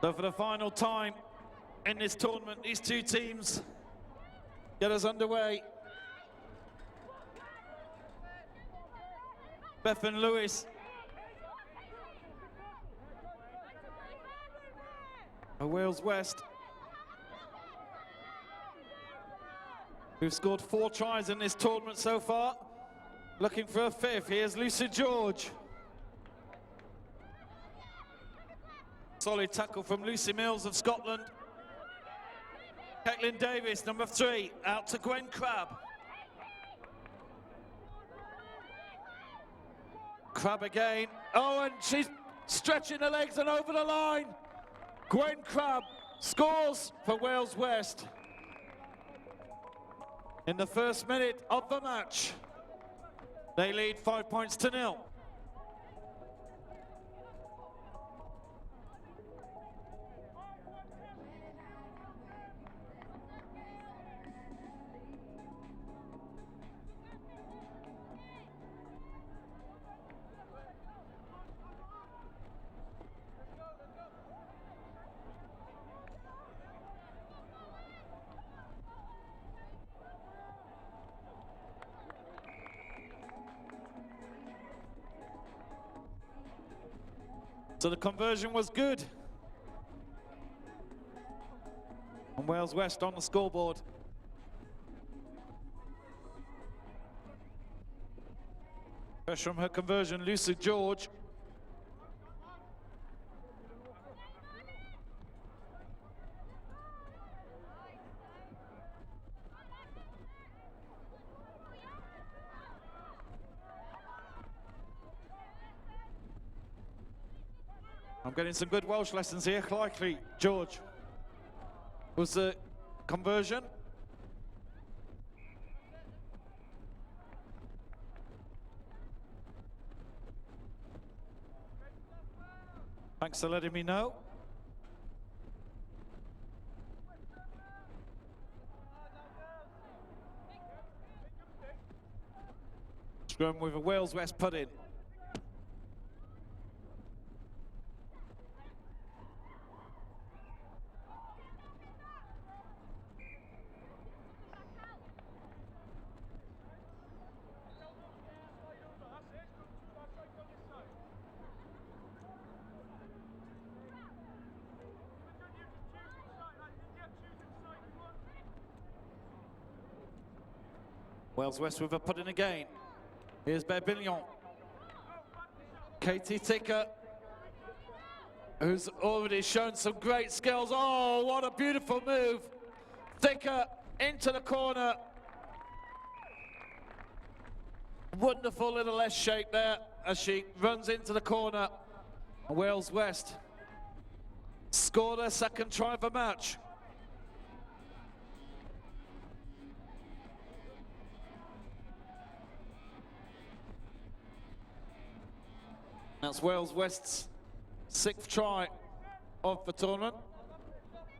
So for the final time in this tournament, these 2 teams get us underway. Bethan Lewis. Wales West, who've scored 4 tries in this tournament so far. Looking for a 5th. Here's Lucy George. Solid tackle from Lucy Mills of Scotland. Caitlin Davis, number 3, out to Gwen Crabb. Crabb again. Oh, and she's stretching the legs and over the line. Gwen Crabb scores for Wales West in the first minute of the match. They lead 5 points to 0. So the conversion was good. And Wales West on the scoreboard. Fresh from her conversion, Lucy George. I'm getting some good Welsh lessons here. Likely, George was the conversion. Thanks for letting me know. Scrum with a Wales West put in. Wales West with a put in again. Here's Berbillon. Katie Ticker, who's already shown some great skills. Oh, what a beautiful move. Ticker into the corner. Wonderful little S shape there as she runs into the corner. Wales West scored their second try of the match. That's Wales West's 6th try of the tournament.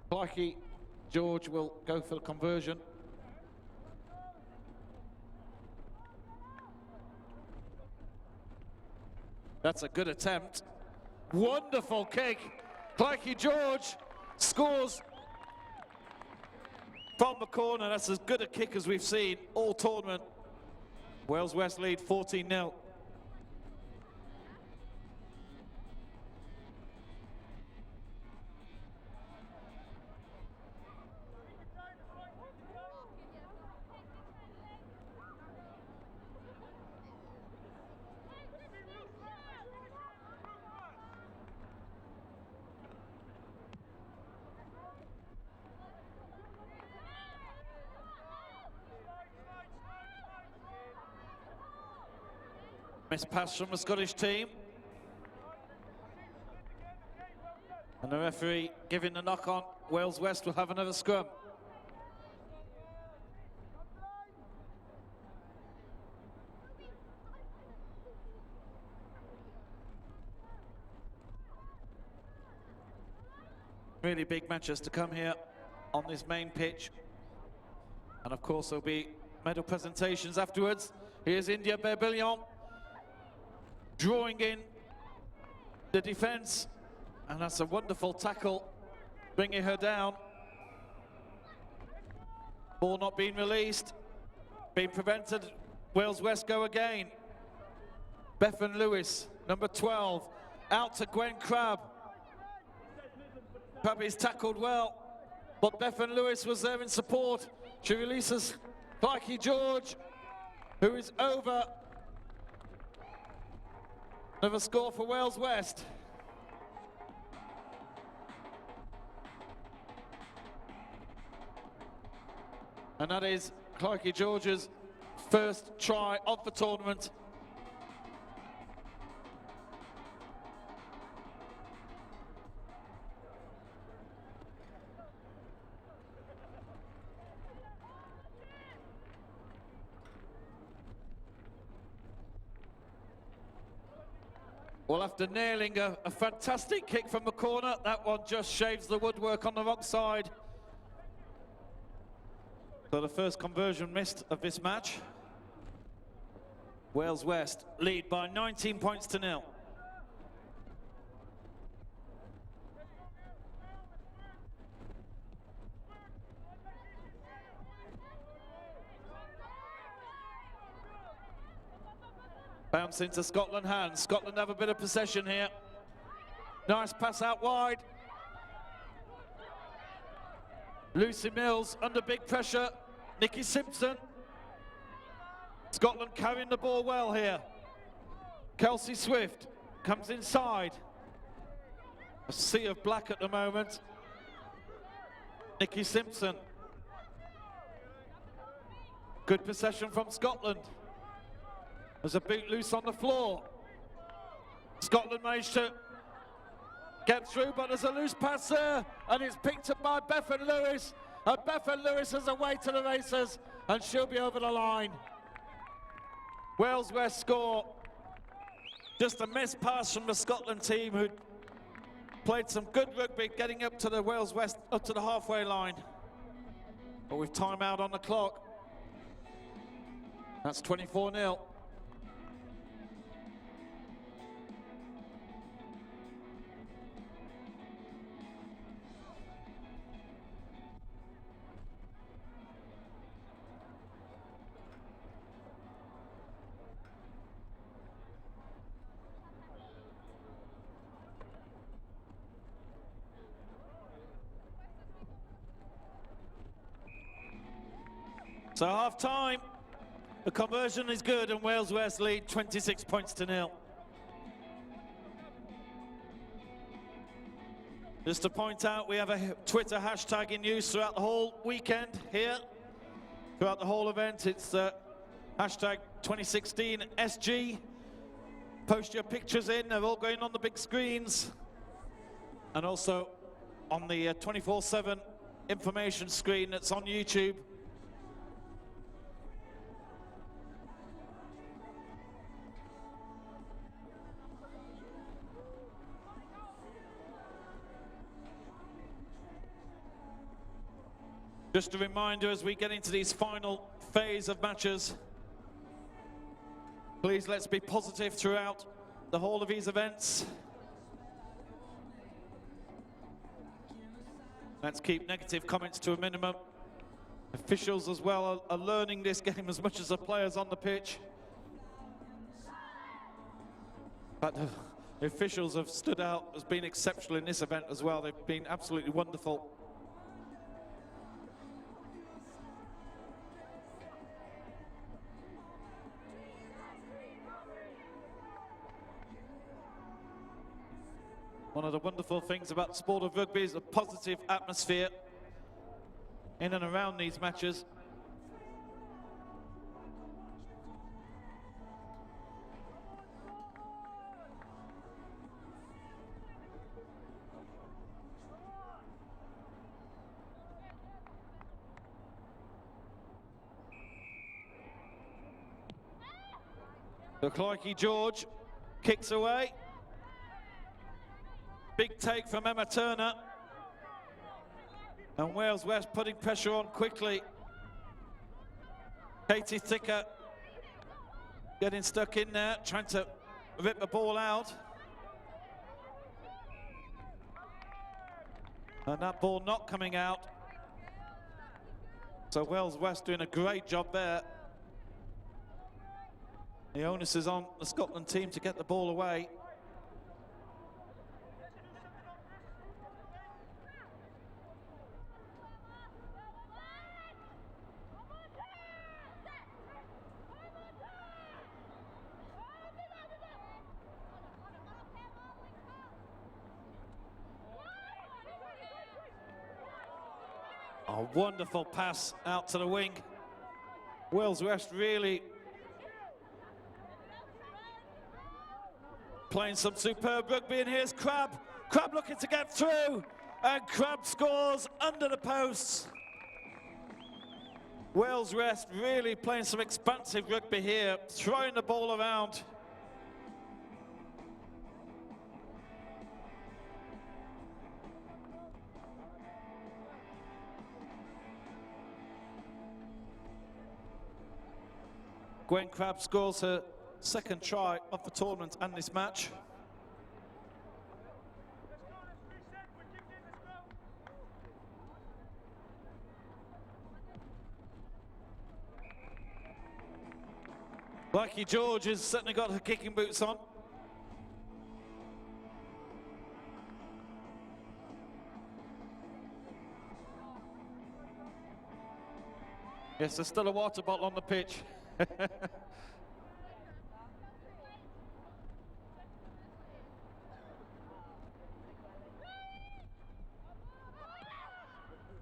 Blakey George will go for the conversion. That's a good attempt. Wonderful kick. Blakey George scores from the corner. That's as good a kick as we've seen all tournament. Wales West lead 14-0. Missed pass from the Scottish team. And the referee giving the knock on. Wales West will have another scrum. Really big matches to come here on this main pitch. And of course there'll be medal presentations afterwards. Here's India Berbillon drawing in the defence, and that's a wonderful tackle, bringing her down. Ball not being released, being prevented. Wales West go again. Bethan Lewis, number 12, out to Gwen Crabb. Crabb is tackled well, but Bethan Lewis was there in support. She releases Blakey George, who is over. Another score for Wales West. And that is Blakey George's 1st try of the tournament. Well, after nailing a fantastic kick from the corner, that one just shaves the woodwork on the wrong side. So the first conversion missed of this match. Wales West lead by 19 points to 0. Bounce into Scotland hands. Scotland have a bit of possession here. Nice pass out wide. Lucy Mills under big pressure. Nikki Simpson. Scotland carrying the ball well here. Kelsey Swift comes inside. A sea of black at the moment. Nikki Simpson. Good possession from Scotland. There's a boot loose on the floor. Scotland managed to get through, but there's a loose pass there, and it's picked up by Bethan Lewis. And Bethan Lewis has a way to the races, and she'll be over the line. Wales West score. Just a missed pass from the Scotland team, who played some good rugby, getting up to the Wales West, up to the halfway line. But with time out on the clock, that's 24-0. So half time, the conversion is good and Wales West lead 26 points to 0. Just to point out, we have a Twitter hashtag in use throughout the whole weekend here. Throughout the whole event, it's hashtag 2016 SG. Post your pictures in, they're all going on the big screens. And also on the 24/7 information screen that's on YouTube. Just a reminder as we get into these final phase of matches, please let's be positive throughout the whole of these events. Let's keep negative comments to a minimum. Officials as well are learning this game as much as the players on the pitch. But the officials have stood out as being exceptional in this event as well. They've been absolutely wonderful. One of the wonderful things about the sport of rugby is a positive atmosphere in and around these matches. The Cloakey George kicks away. Big take from Emma Turner. And Wales West putting pressure on quickly. Katie Thicker getting stuck in there, trying to rip the ball out. And that ball not coming out. So Wales West doing a great job there. The onus is on the Scotland team to get the ball away. A wonderful pass out to the wing. Wales West really playing some superb rugby, and here's Crabb. Crabb looking to get through, and Crabb scores under the posts. Wales West really playing some expansive rugby here, throwing the ball around. Gwen Crabb scores her second try of the tournament and this match. Blackie George has certainly got her kicking boots on. Yes, there's still a water bottle on the pitch.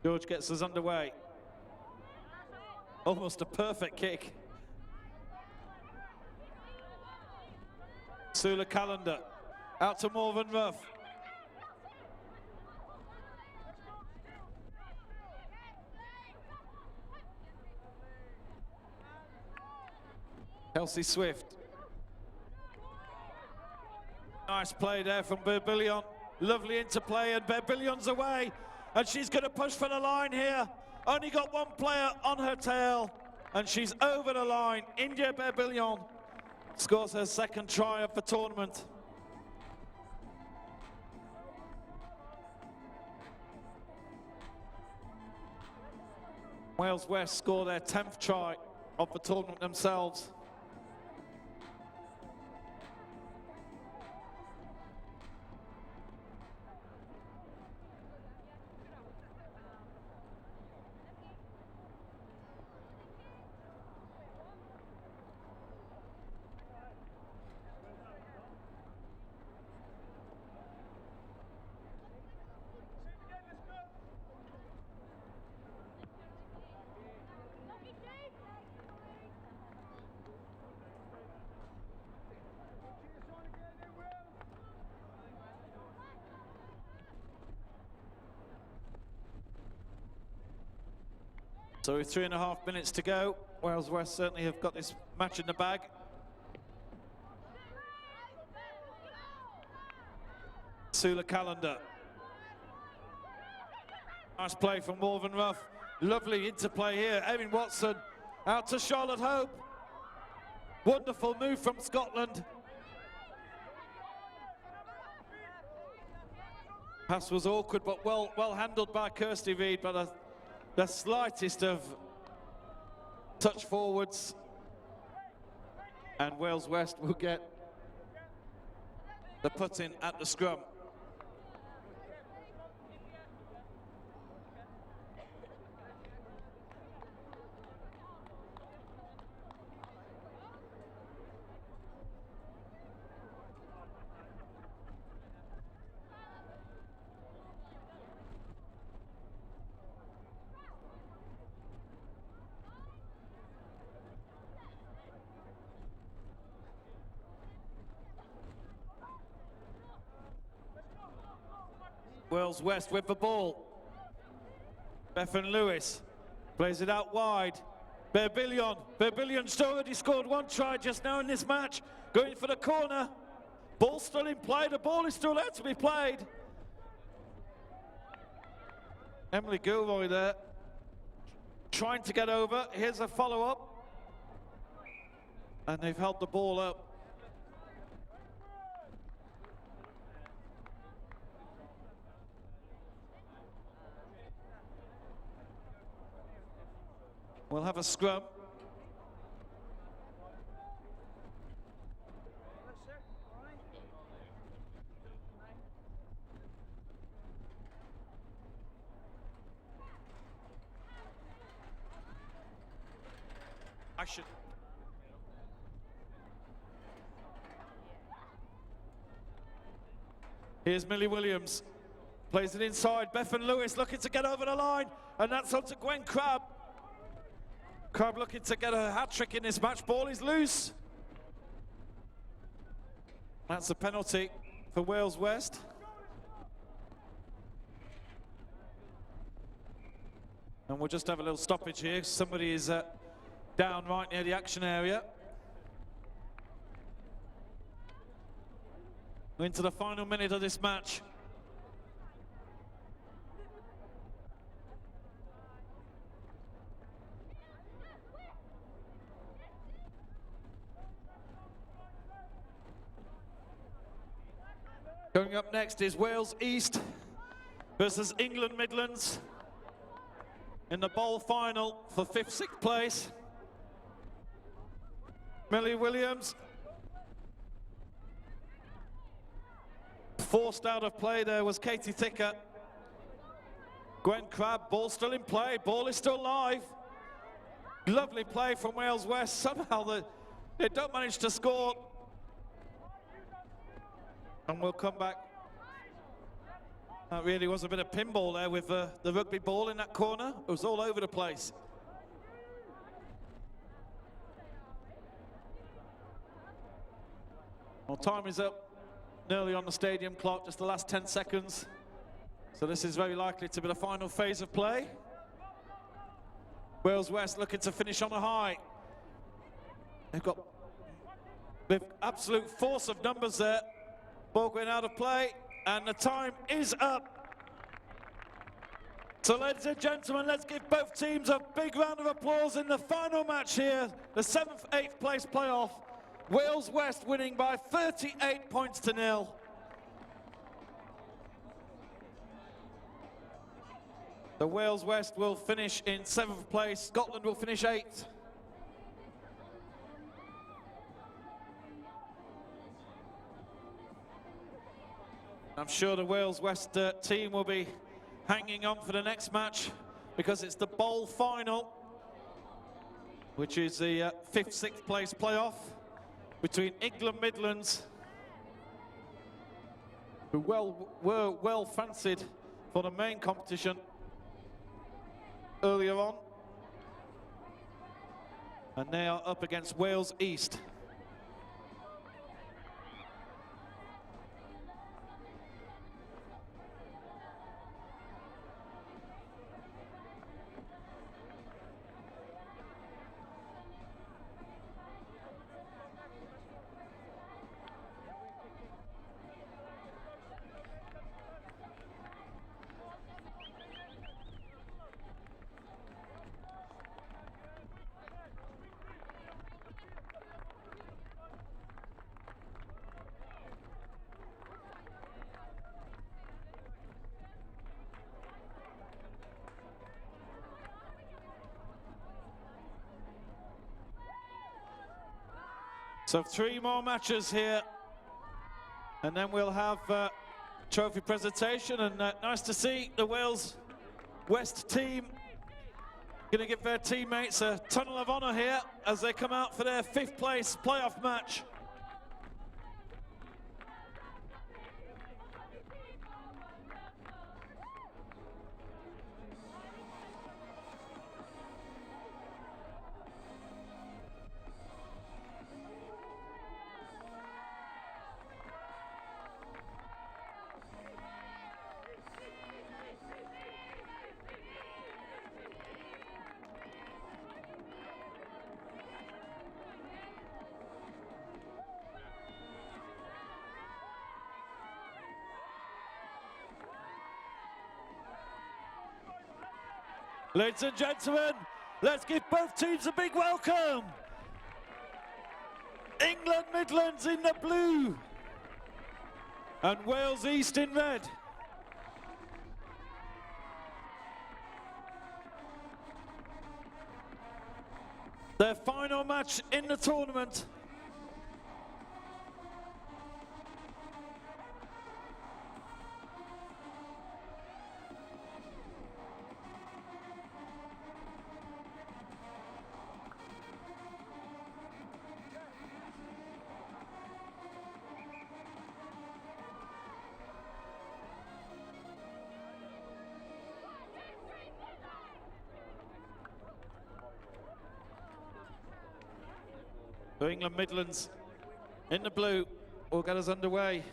George gets us underway. Almost a perfect kick. Sula Calendar out to Morven Ruff. Kelsey Swift. Nice play there from Berbillion. Lovely interplay, and Berbillion's away. And she's going to push for the line here. Only got one player on her tail, and she's over the line. India Berbillion scores her second try of the tournament. Wales West score their 10th try of the tournament themselves. So with 3.5 minutes to go, Wales West certainly have got this match in the bag. Sula Calendar. Nice play from Morven Ruff. Lovely interplay here. Erin Watson out to Charlotte Hope. Wonderful move from Scotland. Pass was awkward, but well handled by Kirsty Reid, but the slightest of touch forwards. And Wales West will get the put-in at the scrum. Wales West with the ball. Bethan Lewis plays it out wide. Berbillion's already scored one try just now in this match. Going for the corner. Ball still in play. The ball is still there to be played. Emily Gilroy there trying to get over. Here's a follow-up. And they've held the ball up. We'll have a scrum. Action. Here's Millie Williams. Plays it inside. Bethan Lewis looking to get over the line. And that's on to Gwen Crabb. Crabb looking to get a hat-trick in this match. Ball is loose. That's a penalty for Wales West. And we'll just have a little stoppage here. Somebody is down right near the action area. We're into the final minute of this match. Going up next is Wales East versus England Midlands in the bowl final for 5th, 6th place. Millie Williams forced out of play there was Katie Thicker. Gwen Crabb, ball still in play, ball is still live. Lovely play from Wales West. Somehow they don't manage to score. And we'll come back. That really was a bit of pinball there with the rugby ball in that corner. It was all over the place. Well, time is up nearly on the stadium clock, just the last 10 seconds. So this is very likely to be the final phase of play. Wales West looking to finish on a high. They've got with absolute force of numbers there. Ball going out of play, and the time is up. So ladies and gentlemen, let's give both teams a big round of applause in the final match here, the 7th, 8th place playoff. Wales West winning by 38 points to 0. The Wales West will finish in 7th place, Scotland will finish 8th. I'm sure the Wales West team will be hanging on for the next match because it's the bowl final, which is the 5th, 6th place playoff between England Midlands, who were well fancied for the main competition earlier on, and they are up against Wales East. So 3 more matches here, and then we'll have trophy presentation. And nice to see the Wales West team going to give their teammates a tunnel of honour here as they come out for their 5th place playoff match. Ladies and gentlemen, let's give both teams a big welcome. England Midlands in the blue and Wales East in red. Their final match in the tournament. So England Midlands in the blue will get us underway.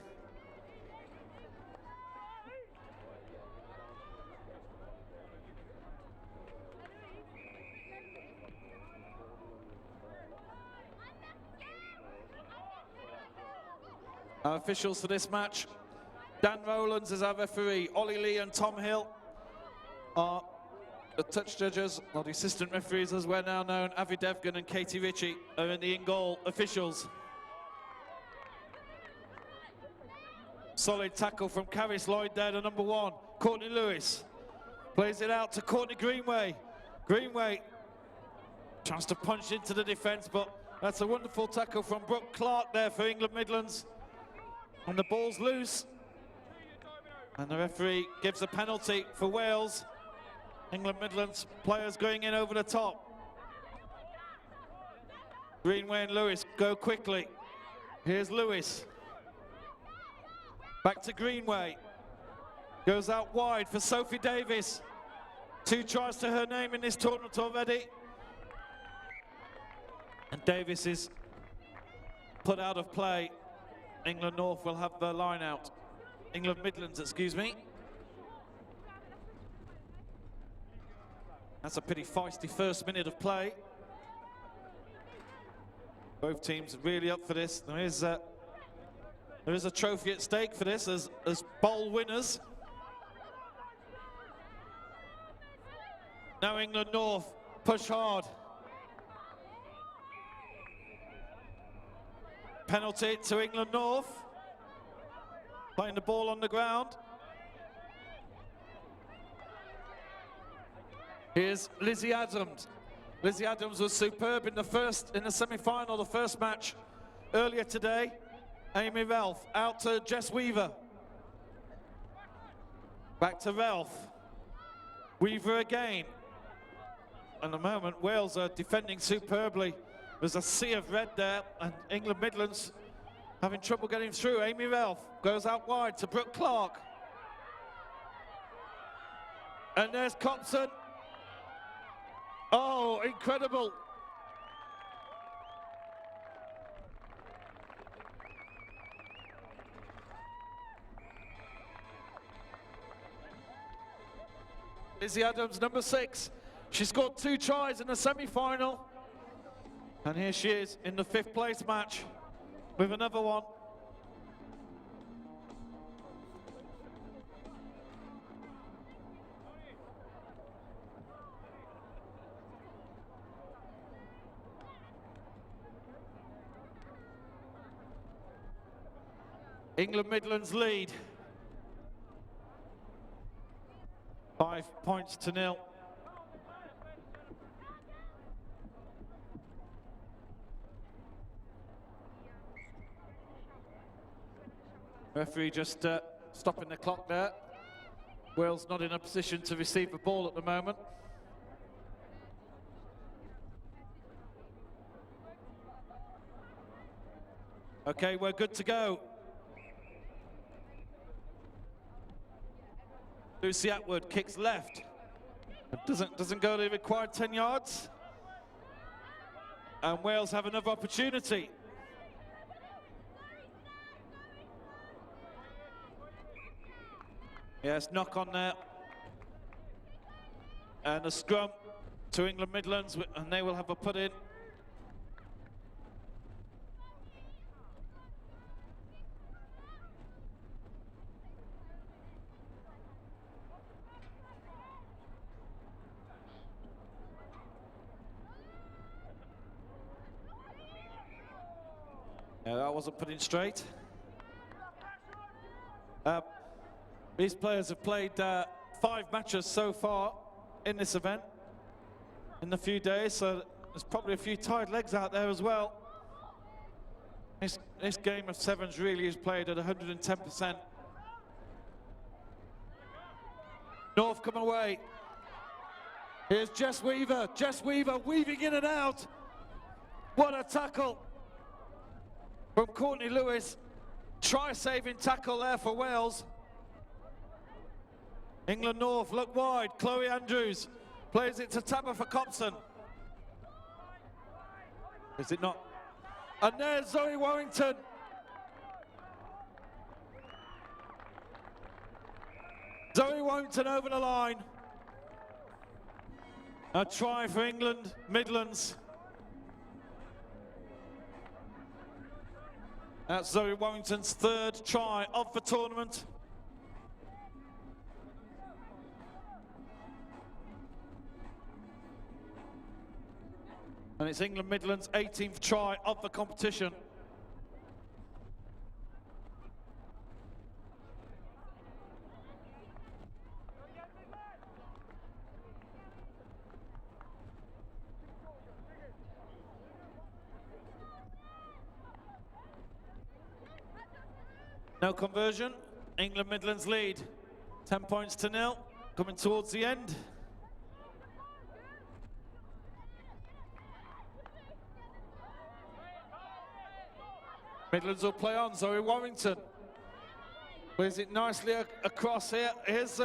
Our officials for this match: Dan Rowlands is our referee, Ollie Lee and Tom Hill are the touch judges, or the assistant referees as we're now known. Avi Devgan and Katie Ritchie are in the in-goal officials. Solid tackle from Caris Lloyd there, the number 1. Courtney Lewis plays it out to Courtney Greenway. Greenway tries to punch into the defence, but that's a wonderful tackle from Brooke Clark there for England Midlands. And the ball's loose. And the referee gives a penalty for Wales. England Midlands players going in over the top. Greenway and Lewis go quickly. Here's Lewis. Back to Greenway. Goes out wide for Sophie Davis. 2 tries to her name in this tournament already. And Davis is put out of play. England North will have the line out. England Midlands, excuse me. That's a pretty feisty first minute of play. Both teams really up for this. There is a trophy at stake for this as bowl winners. Now England North push hard. Penalty to England North. Playing the ball on the ground. Here's Lizzie Adams. Lizzie Adams was superb in the semi-final, the first match earlier today. Amy Ralph out to Jess Weaver. Back to Ralph. Weaver again. At the moment, Wales are defending superbly. There's a sea of red there, and England Midlands having trouble getting through. Amy Ralph goes out wide to Brooke Clark. And there's Copson. Oh, incredible. Lizzie Adams, number 6. She scored 2 tries in the semi-final. And here she is in the 5th place match with another one. England Midlands lead. 5 points to 0. Referee just stopping the clock there. Wales not in a position to receive the ball at the moment. Okay, we're good to go. Lucy Atwood kicks left. Doesn't go the required 10 yards. And Wales have another opportunity. Yes, knock on there. And a scrum to England Midlands, and they will have a put in. Yeah, that wasn't put in straight. These players have played 5 matches so far in this event in a few days, so there's probably a few tired legs out there as well. This game of sevens really is played at 110%. North come away. Here's Jess Weaver. Jess Weaver weaving in and out. What a tackle from Courtney Lewis. Try-saving tackle there for Wales. England North look wide. Chloe Andrews plays it to Tabitha Copson. Is it not? And there's Zoe Warrington. Zoe Warrington over the line. A try for England Midlands. That's Zoe Warrington's 3rd try of the tournament. And it's England Midlands' 18th try of the competition. No conversion. England Midlands lead. 10 points to 0. Coming towards the end. Midlands will play on. Zoe Warrington plays it nicely across here. Here's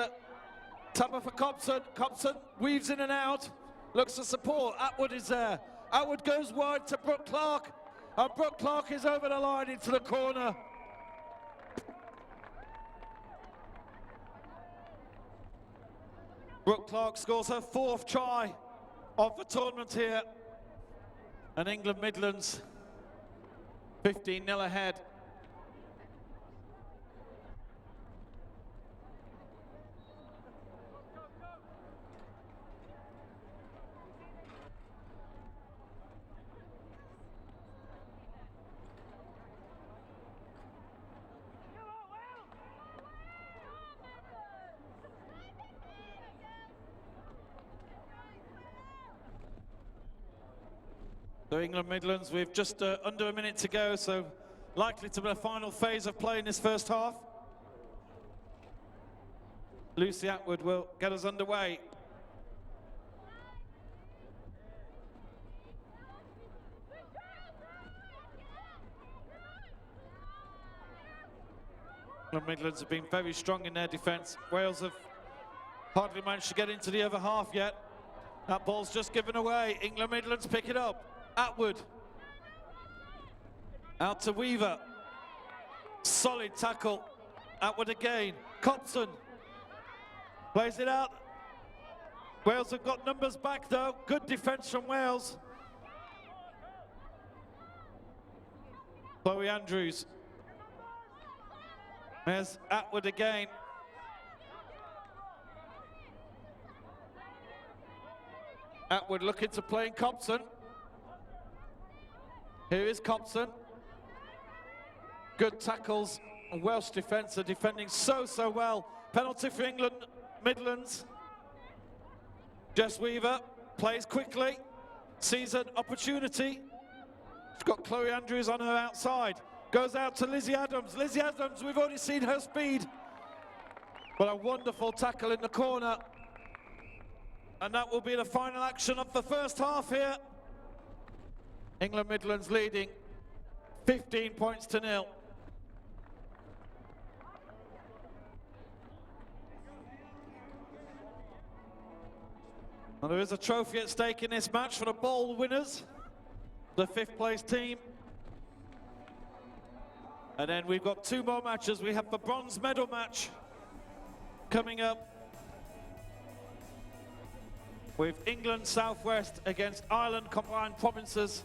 Tabitha Copson. Copson weaves in and out. Looks for support. Atwood is there. Atwood goes wide to Brooke Clark. And Brooke Clark is over the line into the corner. Brooke Clark scores her 4th try of the tournament here. And England Midlands 15-0 ahead. So England Midlands, we've just under a minute to go, so likely to be the final phase of play in this first half. Lucy Atwood will get us underway. England Midlands have been very strong in their defence. Wales have hardly managed to get into the other half yet. That ball's just given away. England Midlands pick it up. Atwood. Out to Weaver. Solid tackle. Atwood again. Copson. Plays it out. Wales have got numbers back though. Good defence from Wales. Chloe Andrews. There's Atwood again. Atwood looking to play in Copson. Here is Copson. Good tackles. And Welsh defence are defending so well. Penalty for England Midlands. Jess Weaver plays quickly. Sees an opportunity. She's got Chloe Andrews on her outside. goes out to Lizzie Adams. Lizzie Adams, we've already seen her speed. But a wonderful tackle in the corner. And that will be the final action of the first half here. England Midlands leading 15 points to 0. And there is a trophy at stake in this match for the bowl winners, the 5th place team. And then we've got 2 more matches. We have the bronze medal match coming up with England Southwest against Ireland Combined Provinces.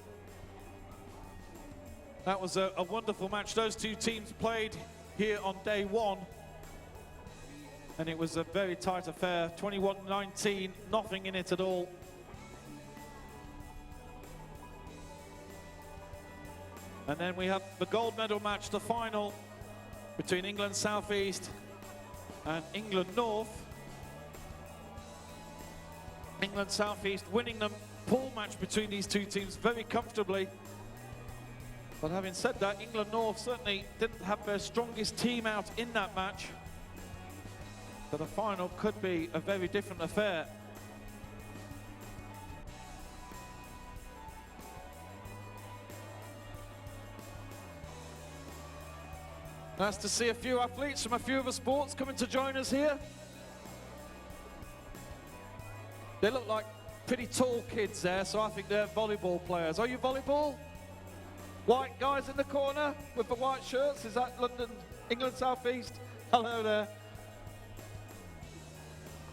That was a wonderful match. Those 2 teams played here on day 1. And it was a very tight affair, 21-19, nothing in it at all. And then we have the gold medal match, the final, between England South East and England North. England South East winning the pool match between these 2 teams very comfortably. But having said that, England North certainly didn't have their strongest team out in that match. So the final could be a very different affair. Nice to see a few athletes from a few of the sports coming to join us here. They look like pretty tall kids there, so I think they're volleyball players. Are you volleyball? White guys in the corner with the white shirts, is that London, England South East? Hello there.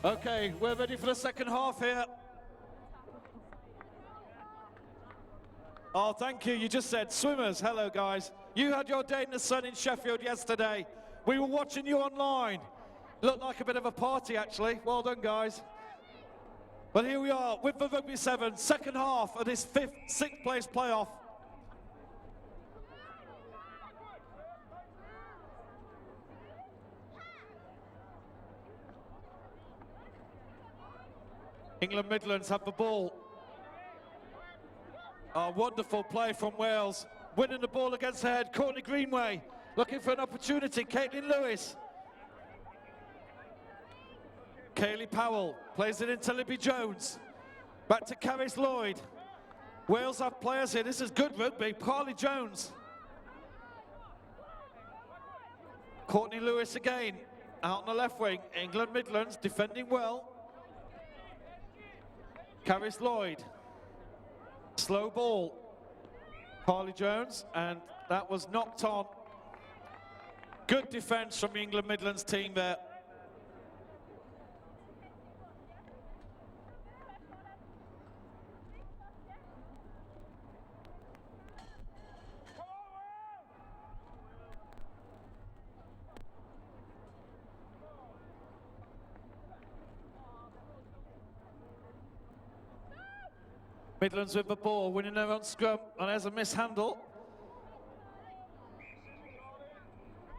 Okay, we're ready for the second half here. Oh, thank you. You just said swimmers. Hello, guys. You had your day in the sun in Sheffield yesterday. We were watching you online. Looked like a bit of a party, actually. Well done, guys. But here we are with the Rugby 7, second half of this 6th place playoff. England Midlands have the ball. A wonderful play from Wales. Winning the ball against her head. Courtney Greenway looking for an opportunity. Caitlin Lewis. Kaylee Powell plays it into Libby Jones. Back to Caris Lloyd. Wales have players here. This is good rugby. Carly Jones. Courtney Lewis again. Out on the left wing. England Midlands defending well. Caris Lloyd. Slow ball. Carly Jones, and that was knocked on. Good defence from the England Midlands team there. Midlands with the ball, winning their own scrum, and there's a mishandle.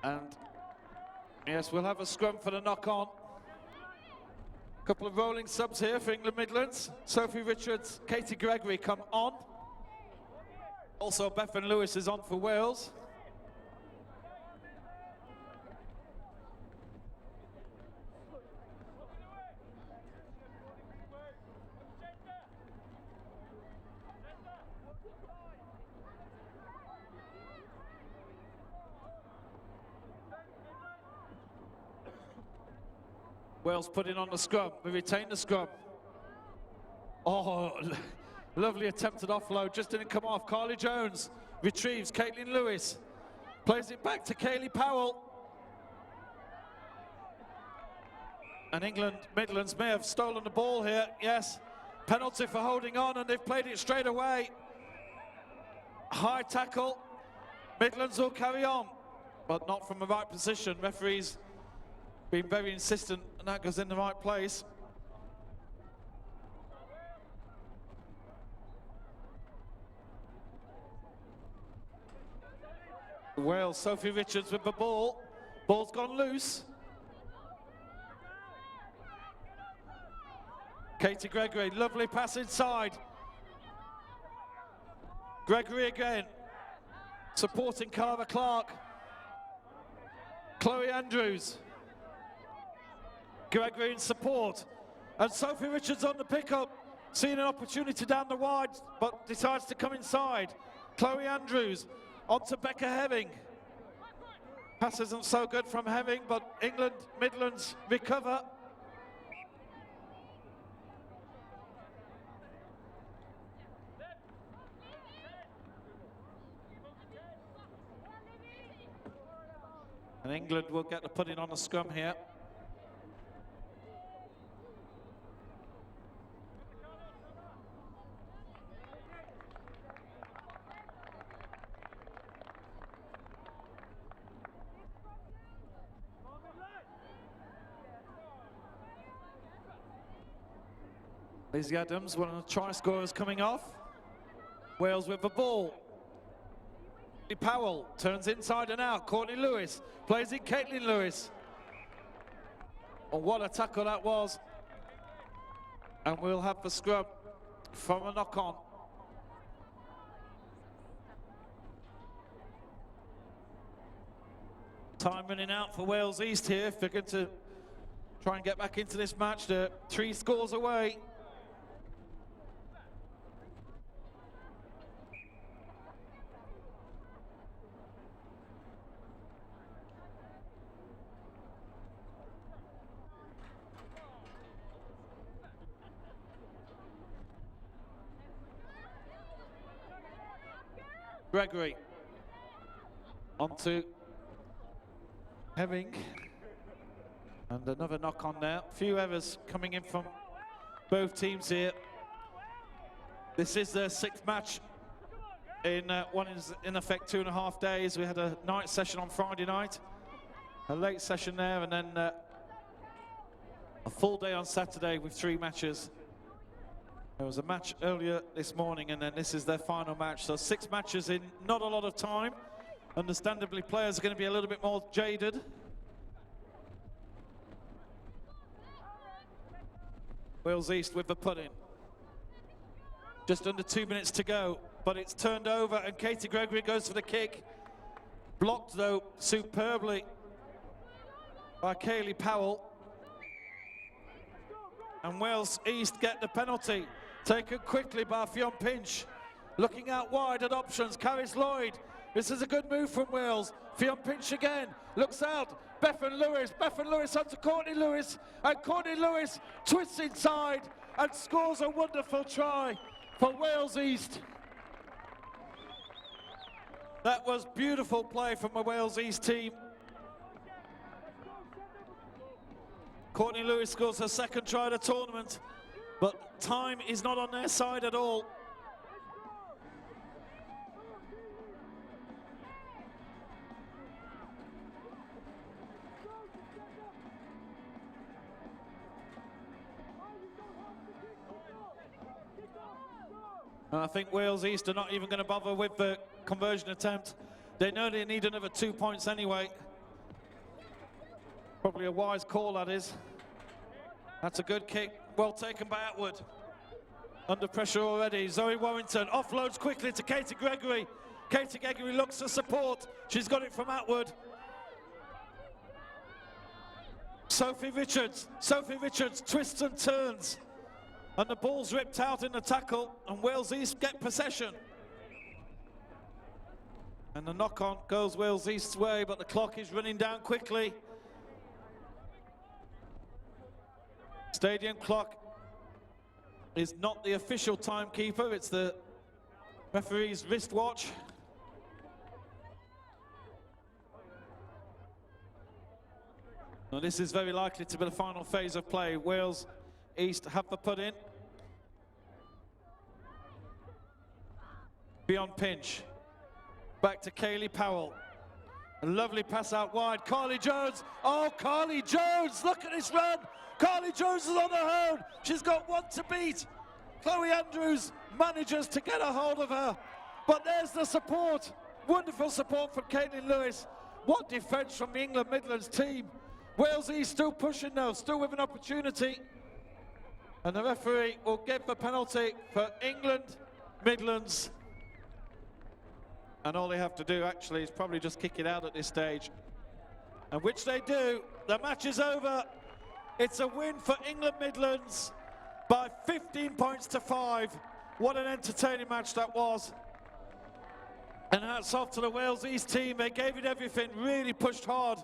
And yes, we'll have a scrum for the knock-on. Couple of rolling subs here for England Midlands. Sophie Richards, Katie Gregory come on. Also Bethan Lewis is on for Wales. Wales putting on the scrum. We retain the scrum. Oh, lovely attempted offload. Just didn't come off. Carly Jones retrieves. Caitlin Lewis plays it back to Kaylee Powell. And England Midlands may have stolen the ball here. Yes, penalty for holding on, and they've played it straight away. High tackle. Midlands will carry on, but not from the right position. Referees being very insistent, and that goes in the right place. Wales, Sophie Richards with the ball. Ball's gone loose. Katie Gregory, lovely pass inside. Gregory again. supporting Cara Clark. Chloe Andrews. Gregory in support. And Sophie Richards on the pickup, seeing an opportunity down the wide, but decides to come inside. Chloe Andrews onto Becca Heving. Pass isn't so good from Heving, but England Midlands recover. And England will get the pudding on the scrum here. Lizzie Adams, one of the try scorers, coming off. Wales with the ball. Powell turns inside and out. Courtney Lewis plays in Caitlin Lewis. Oh, what a tackle that was. And we'll have the scrub from a knock-on. Time running out for Wales East here. If they're going to try and get back into this match, they're 3 scores away. Gregory onto Heving, and another knock on there. A few errors coming in from both teams here. This is their 6th match in one is in effect 2.5 days. We had a night session on Friday night, a late session there, and then a full day on Saturday with 3 matches. There was a match earlier this morning, and then this is their final match. So 6 matches in not a lot of time. Understandably, players are going to be a little bit more jaded. Wales East with the pudding. Just under 2 minutes to go, but it's turned over, and Katie Gregory goes for the kick. Blocked, though, superbly by Kaylee Powell. And Wales East get the penalty. Taken quickly by Fionn Pinch. Looking out wide at options, Caris Lloyd. This is a good move from Wales. Fionn Pinch again, looks out. Bethan Lewis onto Courtney Lewis. And Courtney Lewis twists inside and scores a wonderful try for Wales East. That was beautiful play from the Wales East team. Courtney Lewis scores her 2nd try of the tournament, but time is not on their side at all. And I think Wales East are not even going to bother with the conversion attempt. They know they need another 2 points anyway. Probably a wise call, that is. That's a good kick, well taken by Atwood. Under pressure already, Zoe Warrington offloads quickly to Katie Gregory. Katie Gregory looks for support. She's got it from Atwood. Sophie Richards twists and turns. And the ball's ripped out in the tackle, and Wales East get possession. And the knock-on goes Wales East's way, but the clock is running down quickly. Stadium clock is not the official timekeeper, it's the referee's wristwatch. Now this is very likely to be the final phase of play. Wales East have the pudding. Beyond Pinch. Back to Kaylee Powell. A lovely pass out wide. Carly Jones. Oh, Carly Jones, look at this run. Carly Jones is on her own. She's got 1 to beat. Chloe Andrews manages to get a hold of her. But there's the support. Wonderful support from Caitlin Lewis. What defence from the England Midlands team. Wales East still pushing now, still with an opportunity. And the referee will give the penalty for England Midlands. And all they have to do actually is probably just kick it out at this stage. And which they do. The match is over. It's a win for England Midlands by 15 points to 5. What an entertaining match that was. And hats off to the Wales East team. They gave it everything, really pushed hard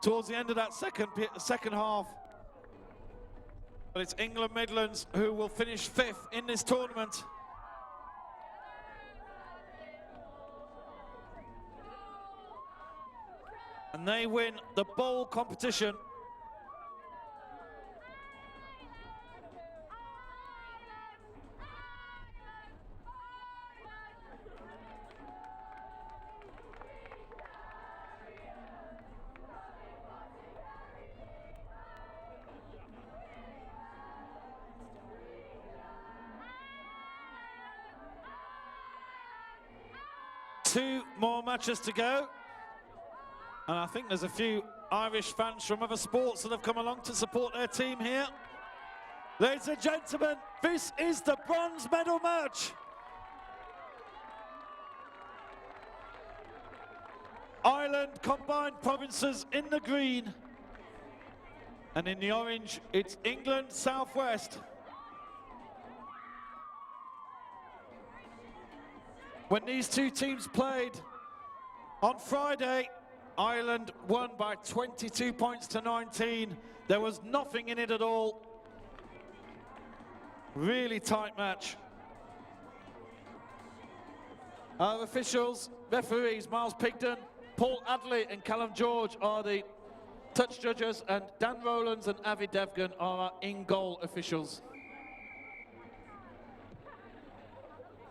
towards the end of that second half. But it's England Midlands who will finish 5th in this tournament. And they win the bowl competition. Two more matches to go. And I think there's a few Irish fans from other sports that have come along to support their team here. Ladies and gentlemen, this is the bronze medal match. Ireland combined provinces in the green. And in the orange, it's England Southwest. When these two teams played on Friday, Ireland won by 22 points to 19. There was nothing in it at all. Really tight match. Our officials, referees, Miles Pigden, Paul Adley and Callum George are the touch judges, and Dan Rowlands and Avi Devgan are our in-goal officials.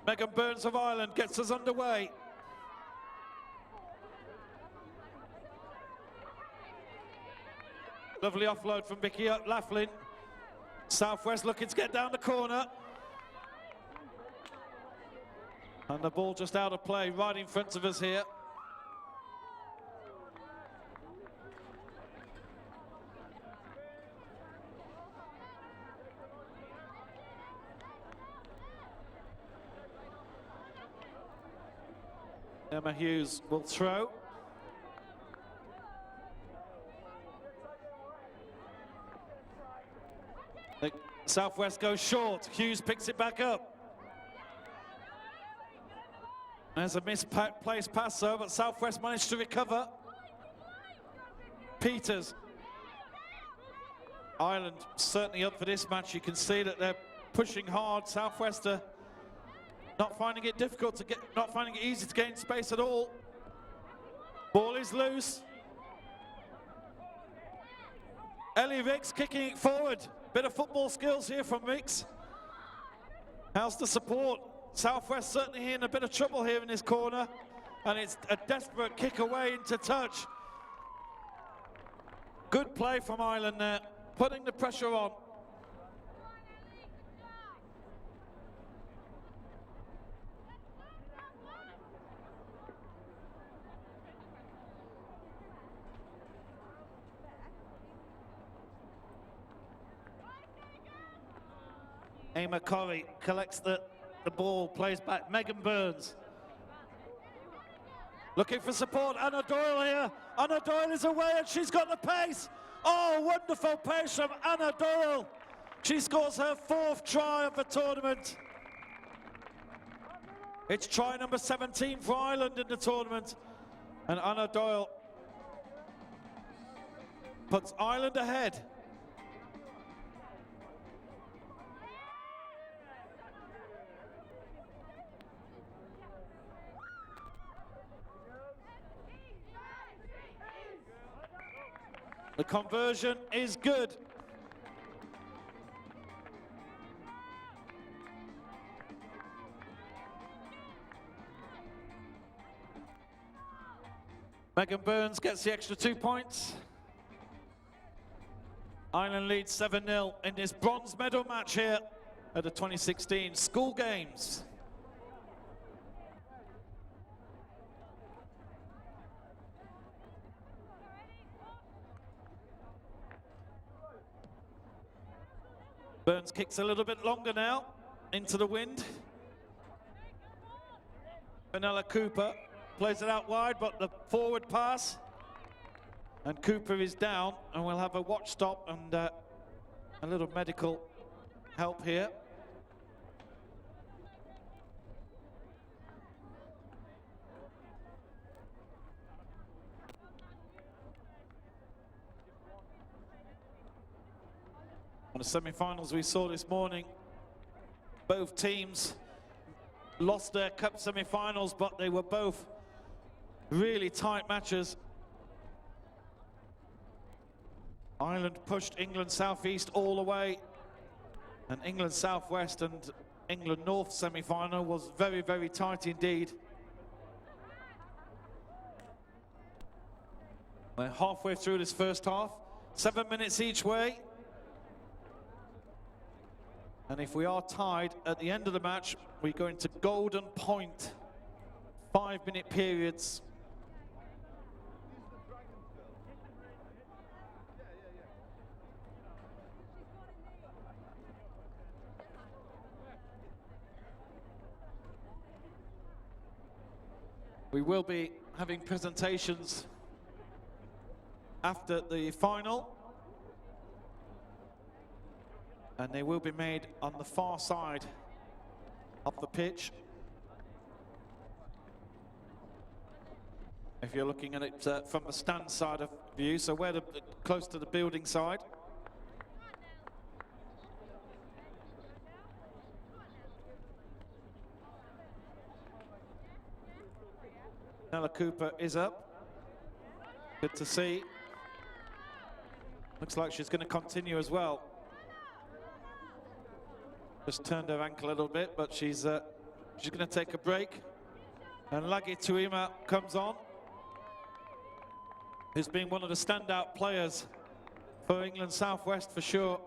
Megan Burns of Ireland gets us underway. Lovely offload from Vicky Laughlin. Southwest looking to get down the corner. And the ball just out of play, right in front of us here. Emma Hughes will throw. The Southwest goes short. Hughes picks it back up. There's a misplaced pass though, but Southwest managed to recover. Peters. Ireland certainly up for this match. You can see that they're pushing hard. Southwest are not finding it difficult to get, not finding it easy to gain space at all. Ball is loose. Ellie Ricks kicking it forward. Bit of football skills here from Ricks. How's the support? Southwest certainly in a bit of trouble here in this corner. And it's a desperate kick away into touch. Good play from Ireland there, putting the pressure on. Emma Corrie collects the ball, plays back. Megan Burns. Looking for support. Anna Doyle here. Anna Doyle is away and she's got the pace. Oh, wonderful pace from Anna Doyle. She scores her 4th try of the tournament. It's try number 17 for Ireland in the tournament. And Anna Doyle puts Ireland ahead. The conversion is good. Megan Burns gets the extra 2 points. Ireland leads 7-0 in this bronze medal match here at the 2016 School Games. Burns kicks a little bit longer now into the wind. Vanilla Cooper plays it out wide, but the forward pass. And Cooper is down, and we'll have a watch stop and a little medical help here. On the semi-finals we saw this morning, both teams lost their cup semi-finals, but they were both really tight matches. Ireland pushed England Southeast all the way, and England Southwest and England North semi-final was very, very tight indeed. We're halfway through this first half, 7 minutes each way. And if we are tied at the end of the match, we go into golden point, 5-minute periods. We will be having presentations after the final, and they will be made on the far side of the pitch. If you're looking at it from the stand side of view, so we're close to the building side. Nella Cooper is up. Good to see. Looks like she's going to continue as well. Just turned her ankle a little bit, but she's going to take a break. And Lagi Tuima comes on, who's been one of the standout players for England Southwest for sure.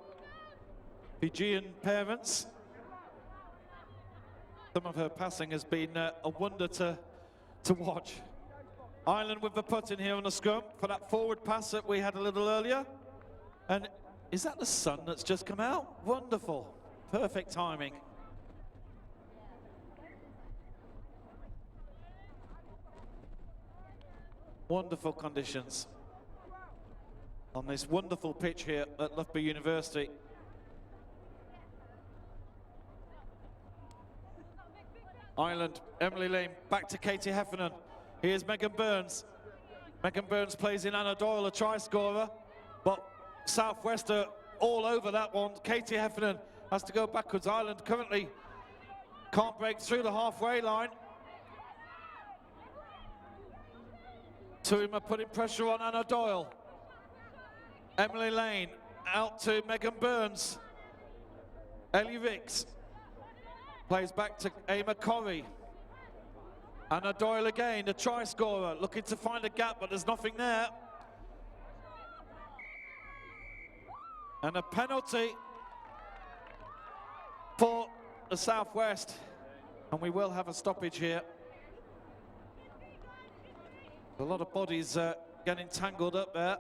Fijian parents. Some of her passing has been a wonder to watch. Ireland with the put in here on the scrum for that forward pass that we had a little earlier. And is that the sun that's just come out? Wonderful. Perfect timing. Wonderful conditions on this wonderful pitch here at Rugby University. Ireland, Emily Lane, back to Katie Heffernan. Here's Megan Burns. Megan Burns plays in Anna Doyle, a try scorer, but Southwest are all over that one. Katie Heffernan has to go backwards. Ireland currently can't break through the halfway line. Tuima putting pressure on Anna Doyle. Emily Lane out to Megan Burns. Ellie Ricks plays back to Emma Corrie. Anna Doyle again, the try scorer, looking to find a gap, but there's nothing there. And a penalty for the Southwest. And we will have a stoppage here. A lot of bodies getting tangled up there.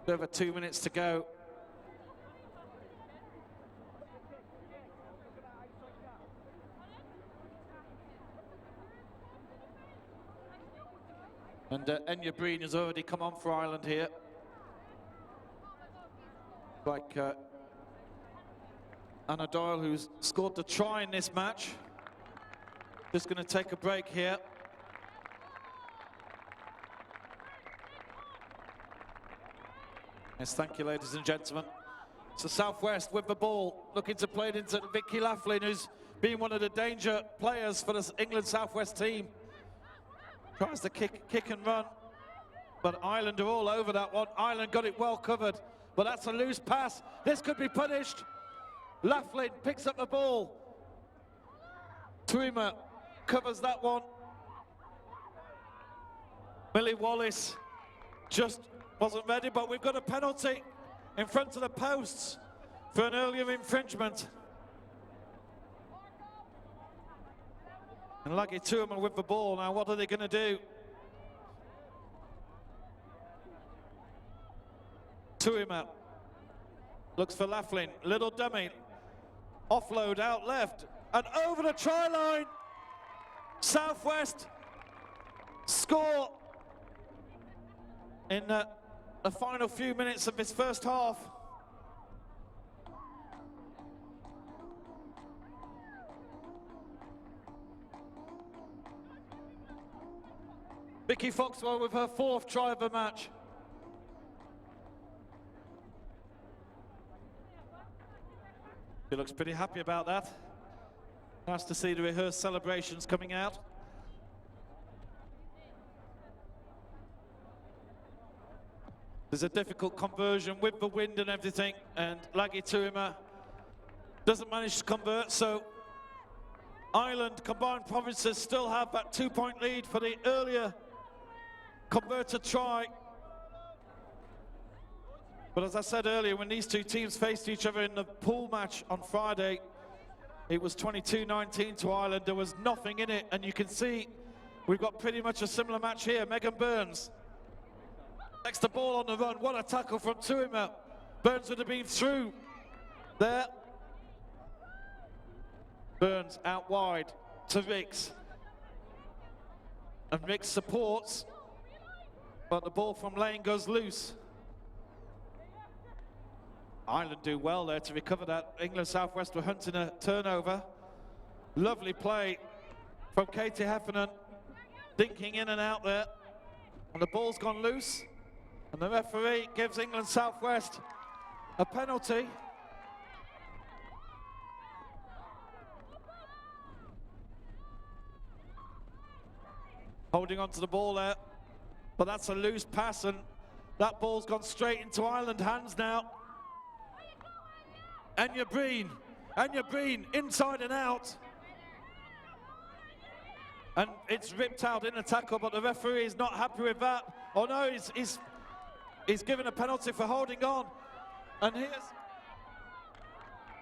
Over 2 minutes to go. And Enya Breen has already come on for Ireland here. Like Anna Doyle, who's scored the try in this match. Just going to take a break here. Yes, thank you, ladies and gentlemen. So Southwest with the ball, looking to play it into Vicky Laughlin, who's been one of the danger players for the England Southwest team. Tries to kick and run, but Ireland are all over that one. Ireland got it well covered, but that's a loose pass. This could be punished. Laughlin picks up the ball. Tuima covers that one. Millie Wallace just wasn't ready, but we've got a penalty in front of the posts for an earlier infringement. And Lagi Tuima with the ball. Now what are they going to do? Tuima looks for Laughlin, little dummy, offload out left, and over the try line. Southwest score in the final few minutes of this first half. Vicky Foxwell with her 4th try of the match. She looks pretty happy about that. Nice to see the rehearsed celebrations coming out. There's a difficult conversion with the wind and everything, and Lagi Tuima doesn't manage to convert, so Ireland combined provinces still have that 2-point lead for the earlier converted try. But as I said earlier, when these two teams faced each other in the pool match on Friday, it was 22-19 to Ireland. There was nothing in it, and you can see we've got pretty much a similar match here. Megan Burns next to ball on the run. What a tackle from Tuima. Burns would have been through there. Burns out wide to Ricks, and Ricks supports, but the ball from Lane goes loose. Ireland do well there to recover that. England Southwest were hunting a turnover. Lovely play from Katie Heffernan, dinking in and out there, and the ball's gone loose, and the referee gives England Southwest a penalty. Holding on to the ball there, but that's a loose pass, and that ball's gone straight into Ireland hands now. Anya Breen inside and out, and it's ripped out in a tackle, but the referee is not happy with that. Oh no, he's given a penalty for holding on, and here's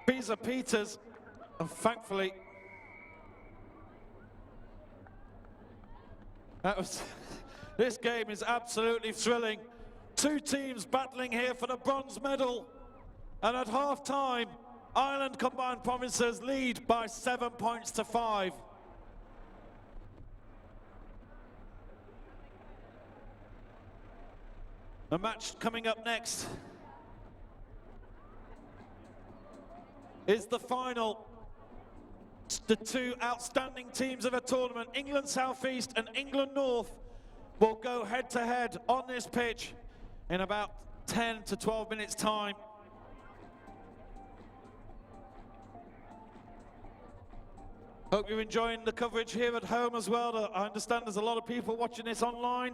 Pisa Peters, and thankfully this game is absolutely thrilling. Two teams battling here for the bronze medal. And at half-time, Ireland combined provinces lead by 7 points to 5. The match coming up next is the final. The two outstanding teams of a tournament, England South East and England North, will go head-to-head on this pitch in about 10 to 12 minutes' time. Hope you're enjoying the coverage here at home as well. I understand there's a lot of people watching this online,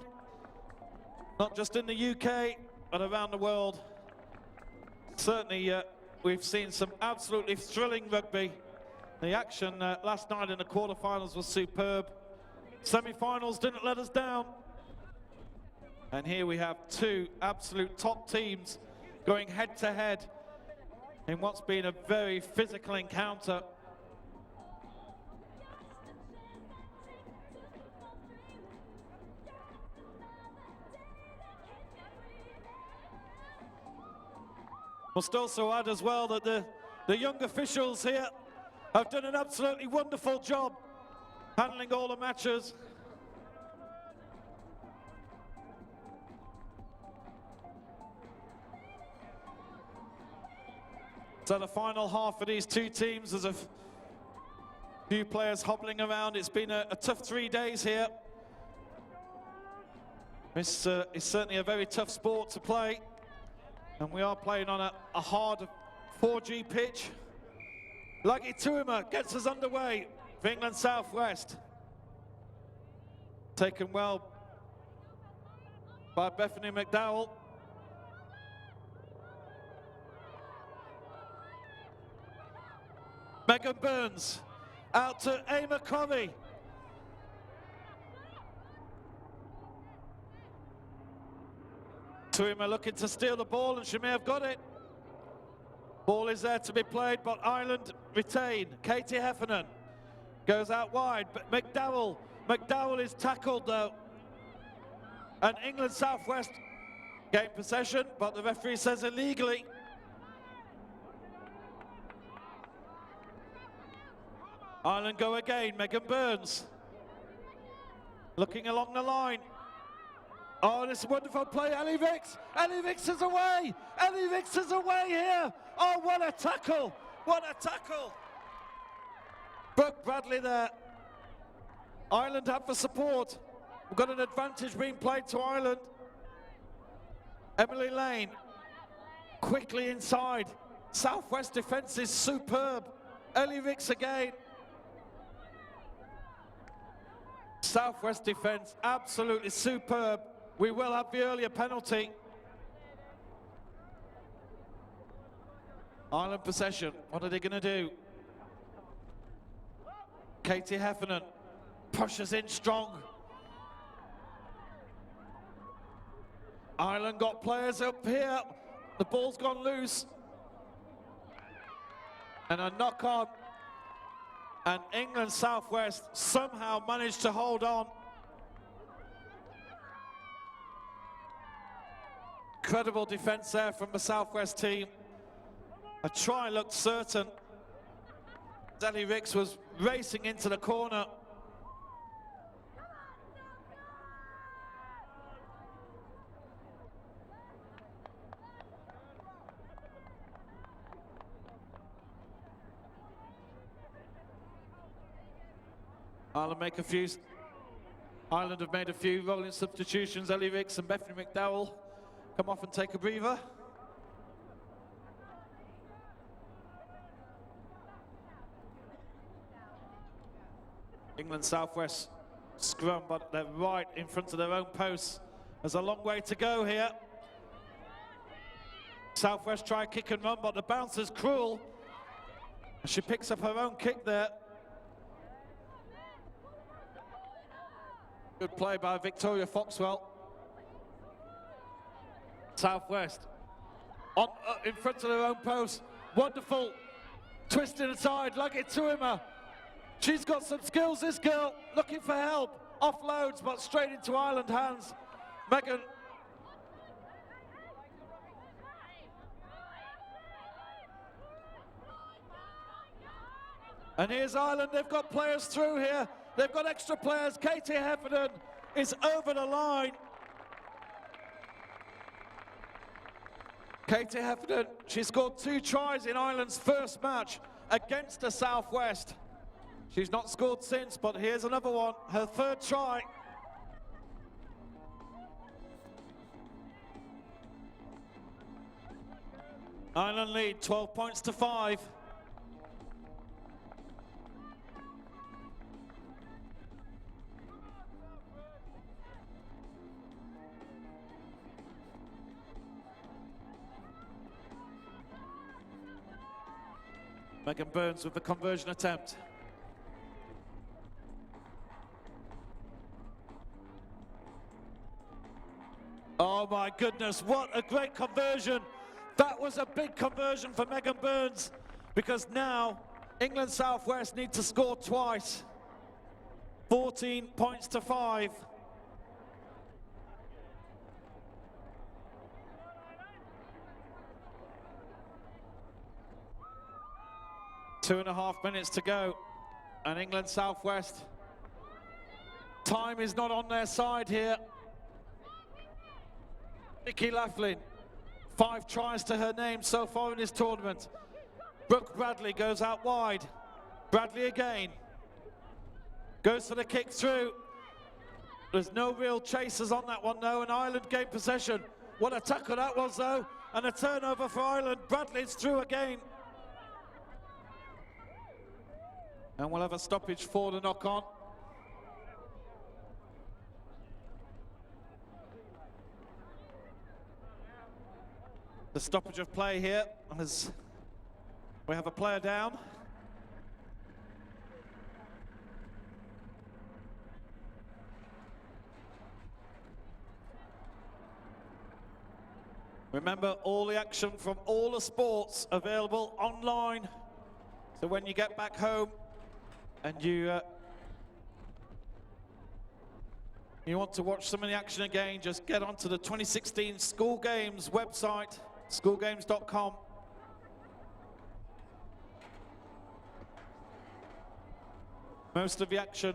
not just in the UK, but around the world. Certainly, we've seen some absolutely thrilling rugby. The action last night in the quarterfinals was superb. Semi-finals didn't let us down. And here we have two absolute top teams going head-to-head in what's been a very physical encounter. Must also add as well that the young officials here have done an absolutely wonderful job handling all the matches. So the final half for these two teams, there's a few players hobbling around. It's been a tough 3 days here. This is certainly a very tough sport to play. And we are playing on a hard 4G pitch. Lagi Tuima gets us underway for England Southwest. Taken well by Bethany McDowell. Megan Burns out to Emma Cromie. Tuima looking to steal the ball, and she may have got it. Ball is there to be played, but Ireland retain. Katie Heffernan goes out wide, but McDowell is tackled though. And England Southwest Gain possession, but the referee says illegally. Ireland go again, Megan Burns. Looking along the line. Oh, this wonderful play, Ellie Vicks. Ellie Vicks is away. Ellie Vicks is away here. Oh, what a tackle. What a tackle. Brooke Bradley there. Ireland have the support. We've got an advantage being played to Ireland. Emily Lane, quickly inside. Southwest defence is superb. Ellie Vicks again. Southwest defence, absolutely superb. We will have the earlier penalty. Ireland possession, what are they going to do? Katie Heffernan pushes in strong. Ireland got players up here. The ball's gone loose. And a knock on. And England Southwest somehow managed to hold on. Incredible defence there from the Southwest team. A try looked certain. Ellie Vicks was racing into the corner. Ireland have made a few rolling substitutions. Ellie Vicks and Bethany McDowell come off and take a breather. England Southwest scrum, but they're right in front of their own posts. There's a long way to go here. Southwest try kick and run, but the bounce is cruel. She picks up her own kick there. Good play by Victoria Foxwell. Southwest on in front of their own post. Wonderful twisting aside, lug it to him. She's got some skills, this girl, looking for help. Offloads, but straight into Ireland hands. Megan. And here's Ireland, they've got players through here. They've got extra players. Katie Heffernan is over the line. Katie Heffernan, she scored 2 tries in Ireland's first match against the Southwest. She's not scored since, but here's another one, her 3rd try. Ireland lead 12 points to 5. Megan Burns with the conversion attempt. Oh my goodness, what a great conversion. That was a big conversion for Megan Burns, because now England Southwest need to score twice. 14 points to 5. Two and a half minutes to go, and England Southwest, time is not on their side here. Nikki Laughlin, 5 tries to her name so far in this tournament. Brooke Bradley goes out wide. Bradley again. Goes for the kick through. There's no real chasers on that one though, and Ireland gain possession. What a tackle that was though, and a turnover for Ireland. Bradley's through again. And we'll have a stoppage for the knock-on. The stoppage of play here as we have a player down. Remember, all the action from all the sports available online. So when you get back home and you You want to watch some of the action again, just get onto the 2016 School Games website, schoolgames.com. Most of the action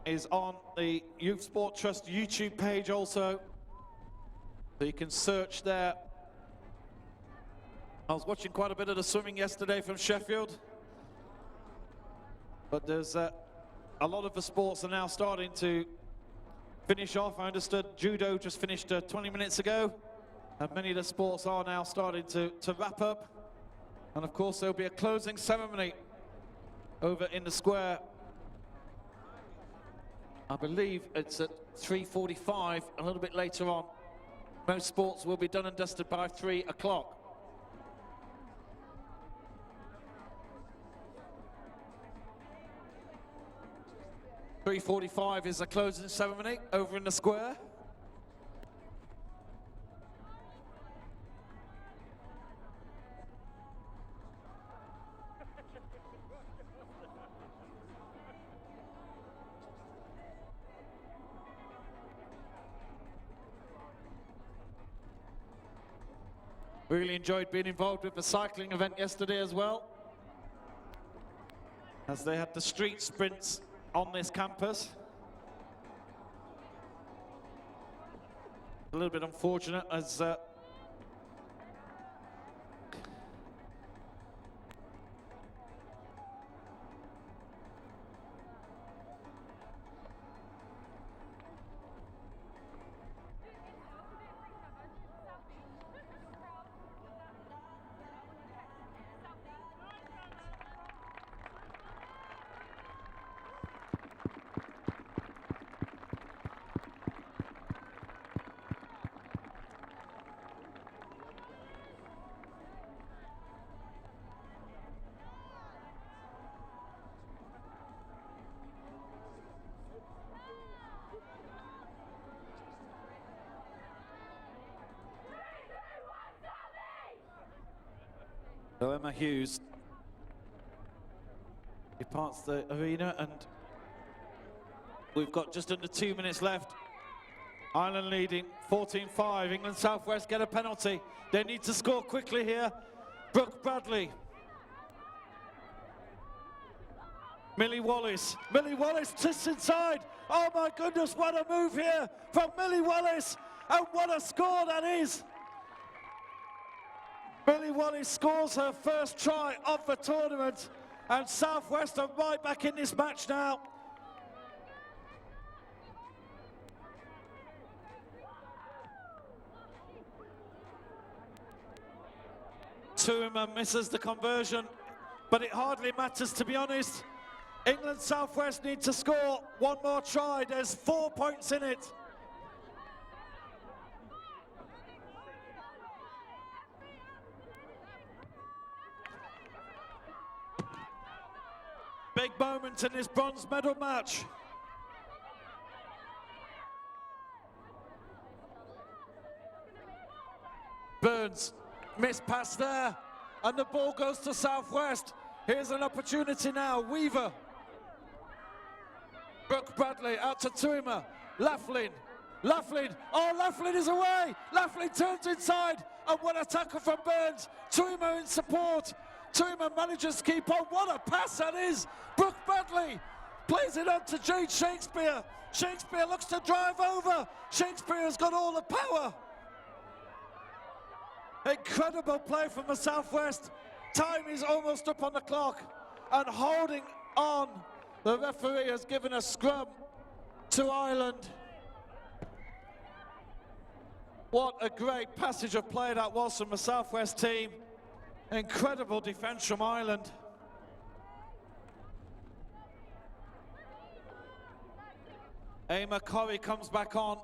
is on the Youth Sport Trust YouTube page also, so you can search there. I was watching quite a bit of the swimming yesterday from Sheffield, but there's a lot of the sports are now starting to finish off. I understood judo just finished 20 minutes ago, and many of the sports are now starting to wrap up. And of course there'll be a closing ceremony over in the square. I believe it's at 3:45, a little bit later on. Most sports will be done and dusted by 3 o'clock. .3:45 is the closing ceremony over in the square. Really enjoyed being involved with the cycling event yesterday as well, as they had the street sprints on this campus. A little bit unfortunate as so Emma Hughes departs the arena, and we've got just under 2 minutes left. Ireland leading 14-5. England Southwest get a penalty. They need to score quickly here. Brooke Bradley. Millie Wallace. Millie Wallace just inside. Oh my goodness, what a move here from Millie Wallace. And what a score that is. Millie Wallace scores her first try of the tournament, and Southwest are right back in this match now. Tuima misses the conversion, but it hardly matters, to be honest. England Southwest need to score one more try. There's 4 points in it. Big moment in this bronze medal match. Burns, missed pass there, and the ball goes to Southwest. Here's an opportunity now, Weaver. Brooke Bradley out to Tuima, Laughlin, oh Laughlin is away, Laughlin turns inside, and what a tackle from Burns. Tuima in support, Tuima manages to keep on. What a pass that is. Brooke Bradley plays it on to Jade Shakespeare. Shakespeare looks to drive over. Shakespeare's got all the power. Incredible play from the Southwest. Time is almost up on the clock, and holding on, the referee has given a scrum to Ireland. What a great passage of play that was from the Southwest team. Incredible defence from Ireland. Emma Corrie comes back on.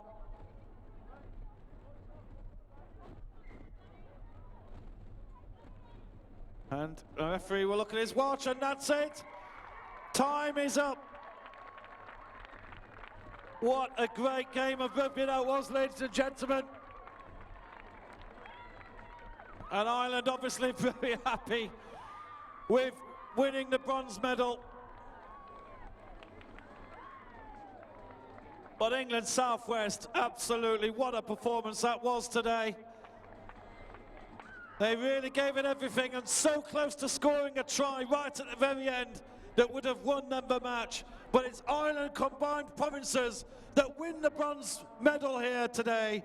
And the referee will look at his watch, and that's it. Time is up. What a great game of rugby that was, ladies and gentlemen. And Ireland obviously very happy with winning the bronze medal. But England Southwest, absolutely, what a performance that was today. They really gave it everything and so close to scoring a try right at the very end that would have won them the match. But it's Ireland combined provinces that win the bronze medal here today.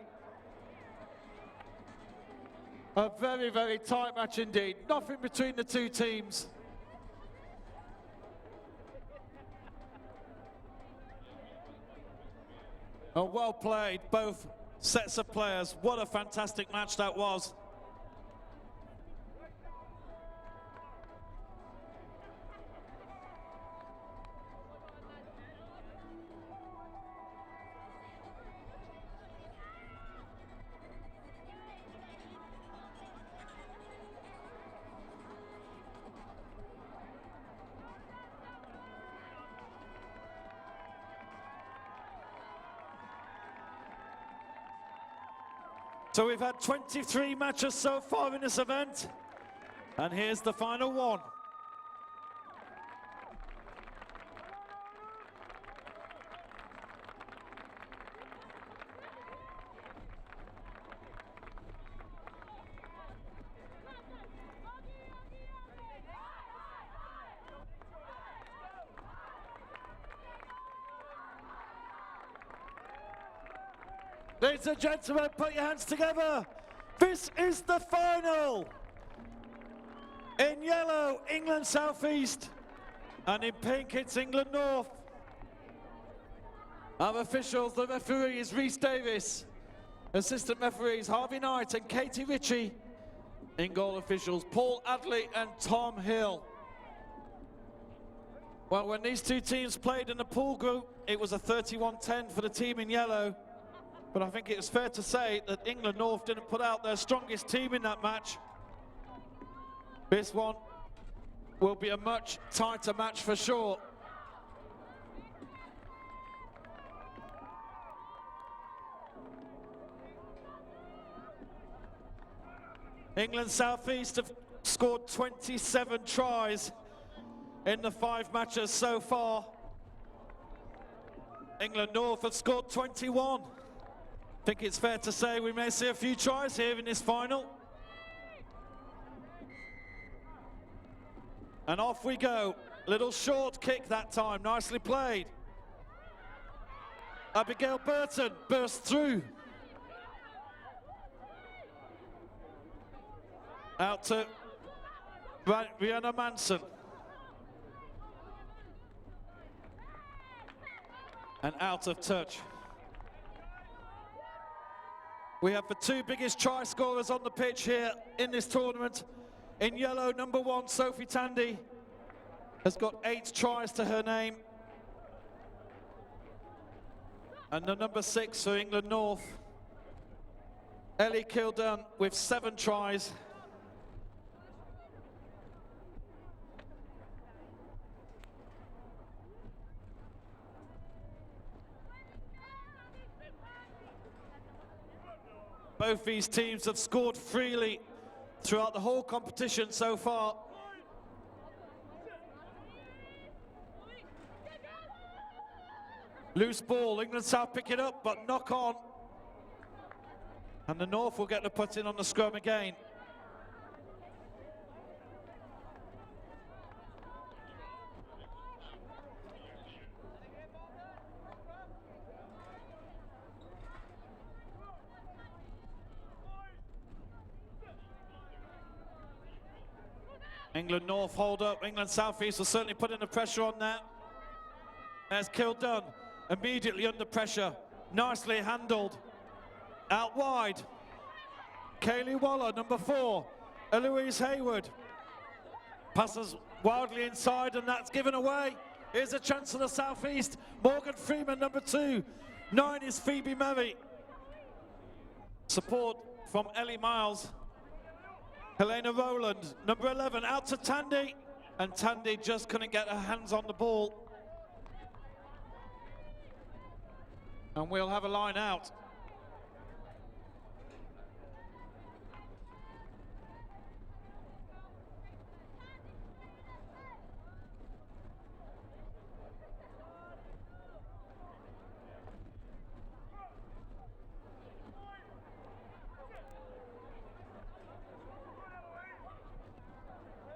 A very, very tight match indeed. Nothing between the two teams. Oh, well played, both sets of players. What a fantastic match that was. So we've had 23 matches so far in this event, and here's the final one. Ladies and gentlemen, put your hands together. This is the final. In yellow, England South East, and in pink, it's England North. Our officials, the referees, Rhys Davis. Assistant referees, Harvey Knight and Katie Ritchie. In goal officials, Paul Adley and Tom Hill. Well, when these two teams played in the pool group, it was a 31-10 for the team in yellow. But I think it's fair to say that England North didn't put out their strongest team in that match. This one will be a much tighter match for sure. England South East have scored 27 tries in the 5 matches so far. England North have scored 21. I think it's fair to say we may see a few tries here in this final. And off we go. Little short kick that time, nicely played. Abigail Burton bursts through. Out to Rihanna Manson. And out of touch. We have the 2 biggest try scorers on the pitch here in this tournament. In yellow, number 1, Sophie Tandy, has got 8 tries to her name. And the number 6 for England North, Ellie Kildun, with 7 tries. Both these teams have scored freely throughout the whole competition so far. Loose ball, England South pick it up, but knock on. And the North will get the put in on the scrum again. England North hold up, England South East will certainly put in the pressure on that. There's Kildun, immediately under pressure, nicely handled. Out wide, Kaylee Waller, number 4, Eloise Hayward. Passes wildly inside and that's given away. Here's a chance for the South East, Morgan Freeman, number 2. 9 is Phoebe Murray. Support from Ellie Miles. Helena Rowland, number 11, out to Tandy, and Tandy just couldn't get her hands on the ball. And we'll have a line out.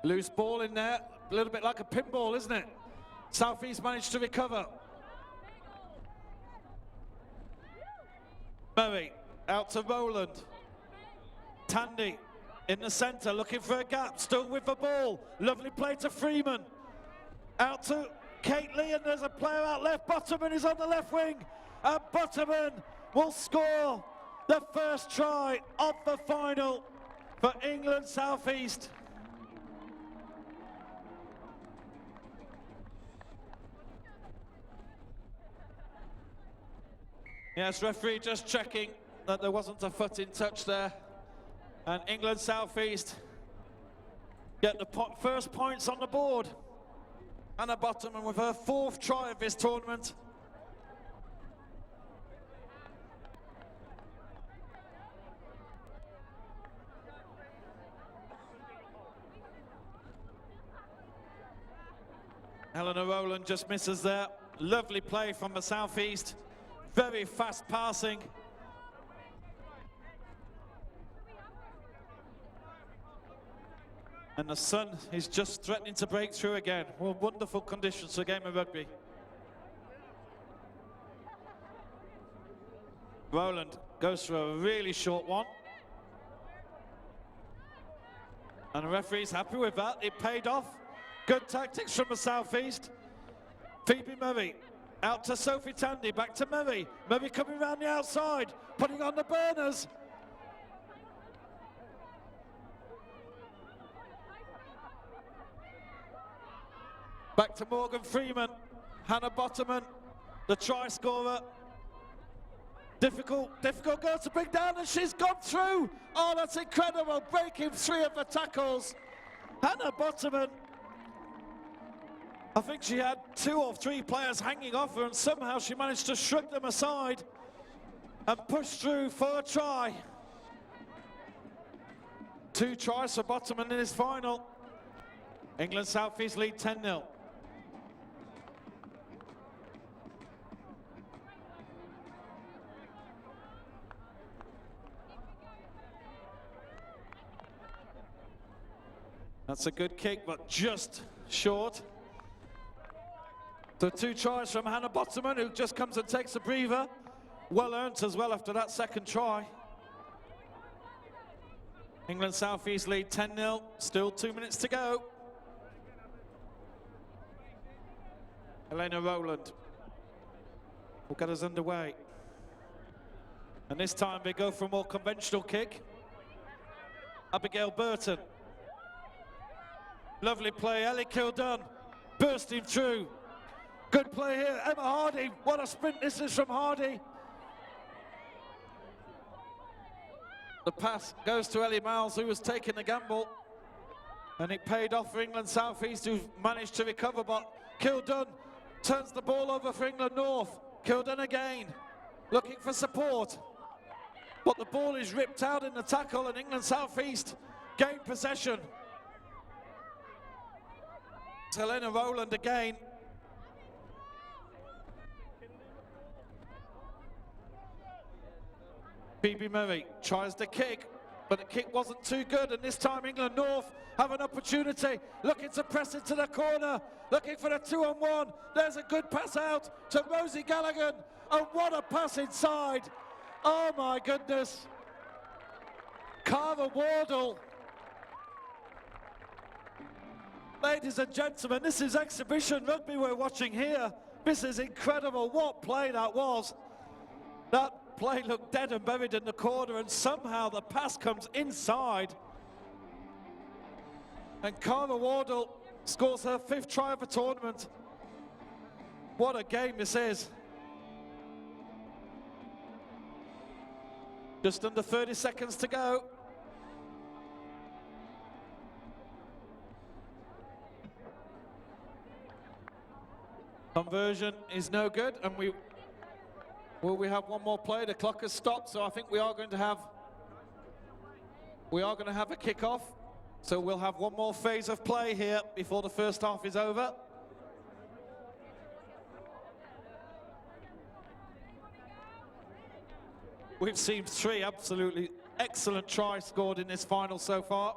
Loose ball in there, a little bit like a pinball, isn't it? South East managed to recover. Murray out to Rowland. Tandy in the centre, looking for a gap, still with the ball. Lovely play to Freeman. Out to Kate Lee, and there's a player out left. Butterman is on the left wing, and Butterman will score the first try of the final for England South East. Yes, referee just checking that there wasn't a foot in touch there. And England South East get the first points on the board. Hannah Bottoman with her 4th try of this tournament. Eleanor Rowland just misses there. Lovely play from the South East. Very fast passing. And the sun is just threatening to break through again. Well, wonderful conditions for a game of rugby. Rowland goes for a really short one. And the referee's happy with that. It paid off. Good tactics from the South East. Phoebe Murray out to Sophie Tandy, back to Murray. Murray coming around the outside, putting on the burners. Back to Morgan Freeman, Hannah Bottoman, the try scorer. Difficult girl to bring down, and she's gone through. Oh, that's incredible, breaking 3 of the tackles. Hannah Bottoman, I think she had 2 or 3 players hanging off her, and somehow she managed to shrug them aside and push through for a try. 2 tries for Bottoman in his final. England South East lead 10-0. That's a good kick, but just short. So 2 tries from Hannah Bottoman, who just comes and takes a breather. Well earned as well after that 2nd try. England South East lead 10-0, still 2 minutes to go. Elena Rowland will get us underway. And this time they go for a more conventional kick. Abigail Burton. Lovely play, Ellie Kildunn bursting through. Good play here, Emma Hardy. What a sprint this is from Hardy. The pass goes to Ellie Miles, who was taking the gamble. And it paid off for England South East, who managed to recover, but Kildunn turns the ball over for England North. Kildunn again, looking for support. But the ball is ripped out in the tackle, and England South East gain possession. It's Helena Rowland again. Phoebe Murray tries the kick, but the kick wasn't too good, and this time England North have an opportunity, looking to press into the corner, looking for the 2-on-1. There's a good pass out to Rosie Gallagher, and what a pass inside. Oh my goodness. Cara Wardle. Ladies and gentlemen, this is exhibition rugby we're watching here. This is incredible. What play that was. That play looked dead and buried in the corner, and somehow the pass comes inside. And Cara Wardle scores her 5th try of the tournament. What a game this is. Just under 30 seconds to go. Conversion is no good, and we have one more play. The clock has stopped, so I think we are going to have a kick-off. So we'll have one more phase of play here before the first half is over. We've seen 3 absolutely excellent tries scored in this final so far.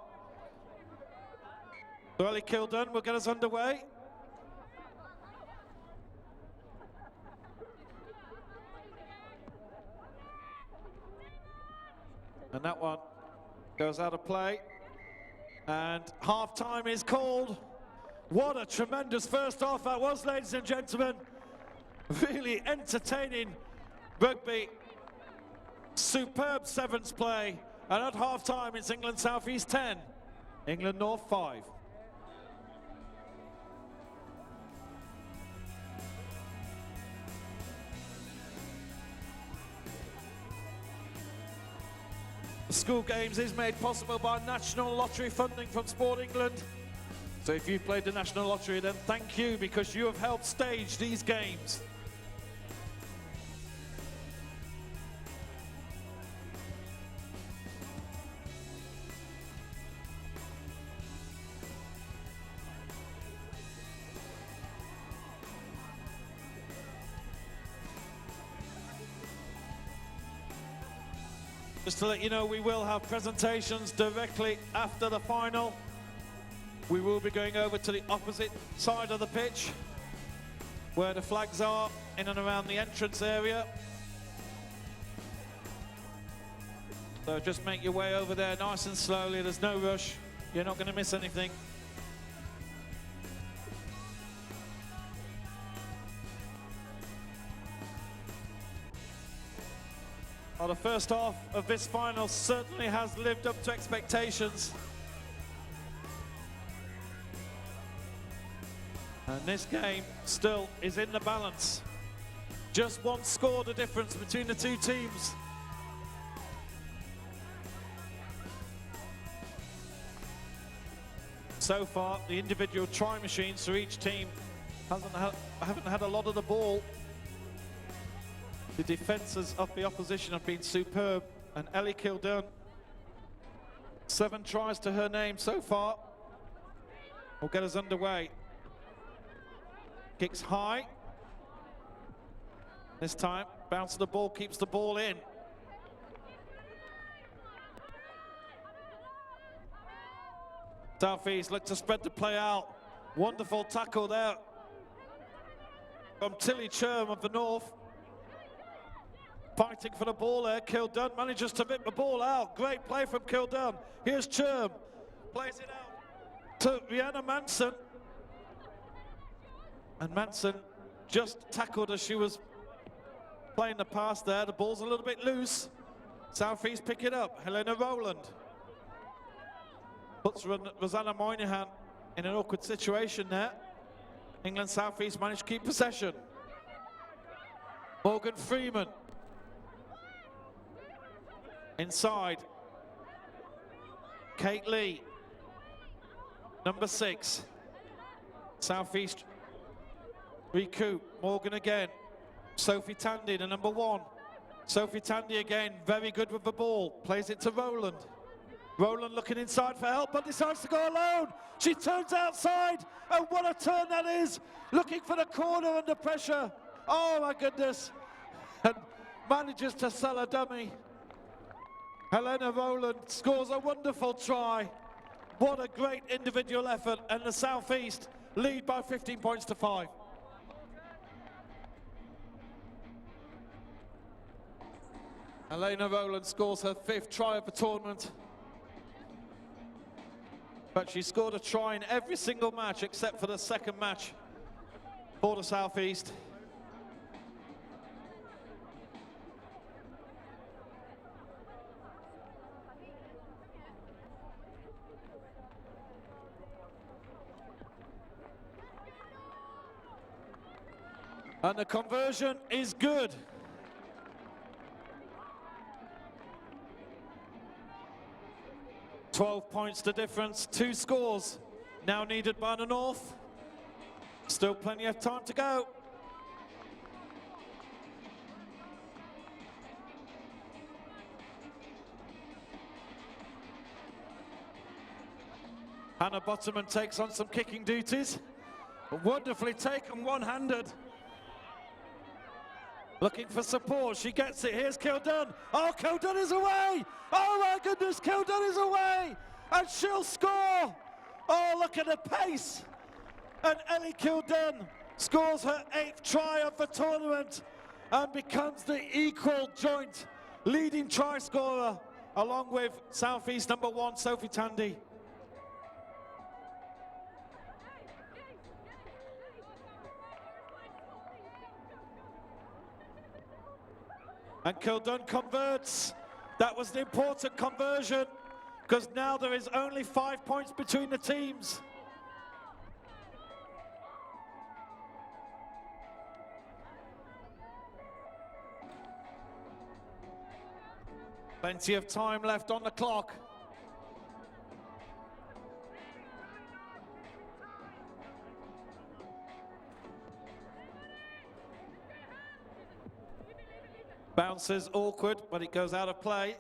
Ellie Kildun will get us underway. And that one goes out of play. And half-time is called. What a tremendous first half that was, ladies and gentlemen. Really entertaining rugby. Superb sevens play. And at half-time, it's England South East 10, England North 5. The School Games is made possible by National Lottery funding from Sport England. So if you've played the National Lottery, then thank you, because you have helped stage these games. Just to let you know, we will have presentations directly after the final. We will be going over to the opposite side of the pitch, where the flags are, in and around the entrance area. So just make your way over there nice and slowly. There's no rush. You're not going to miss anything. Well, the first half of this final certainly has lived up to expectations. And this game still is in the balance. Just one score the difference between the two teams. So far, the individual try machines for each team haven't had a lot of the ball. The defences of the opposition have been superb, and Ellie Kildun, 7 tries to her name so far, will get us underway. Kicks high. This time, bounce of the ball, keeps the ball in. South East look to spread the play out. Wonderful tackle there from Tilly Churm of the North. Fighting for the ball there. Kildun manages to rip the ball out. Great play from Kildun. Here's Churm. Plays it out to Rihanna Manson. And Manson just tackled as she was playing the pass there. The ball's a little bit loose. South East pick it up. Helena Rowland puts Rosanna Moynihan in an awkward situation there. England South East managed to keep possession. Morgan Freeman inside. Kate Lee, number 6. South East recoup. Morgan again. Sophie Tandy, the number 1. Sophie Tandy again, very good with the ball. Plays it to Rowland. Rowland looking inside for help, but decides to go alone. She turns outside, and what a turn that is. Looking for the corner under pressure. Oh my goodness. And manages to sell a dummy. Helena Rowland scores a wonderful try. What a great individual effort, and the South East lead by 15 points to 5. Helena Rowland scores her 5th try of the tournament. But she scored a try in every single match except for the second match for the South East. And the conversion is good. $12 points the difference, 2 scores now needed by the North. Still plenty of time to go. Hannah Bottoman takes on some kicking duties. Wonderfully taken one-handed. Looking for support, she gets it. Here's Kildun. Oh, Kildun is away! Oh my goodness, Kildun is away! And she'll score! Oh, look at the pace. And Ellie Kildun scores her 8th try of the tournament and becomes the equal joint leading try scorer, along with Southeast number 1, Sophie Tandy. And Kildun converts. That was an important conversion, because now there is only 5 points between the teams. Plenty of time left on the clock. Bounces awkward, but it goes out of play.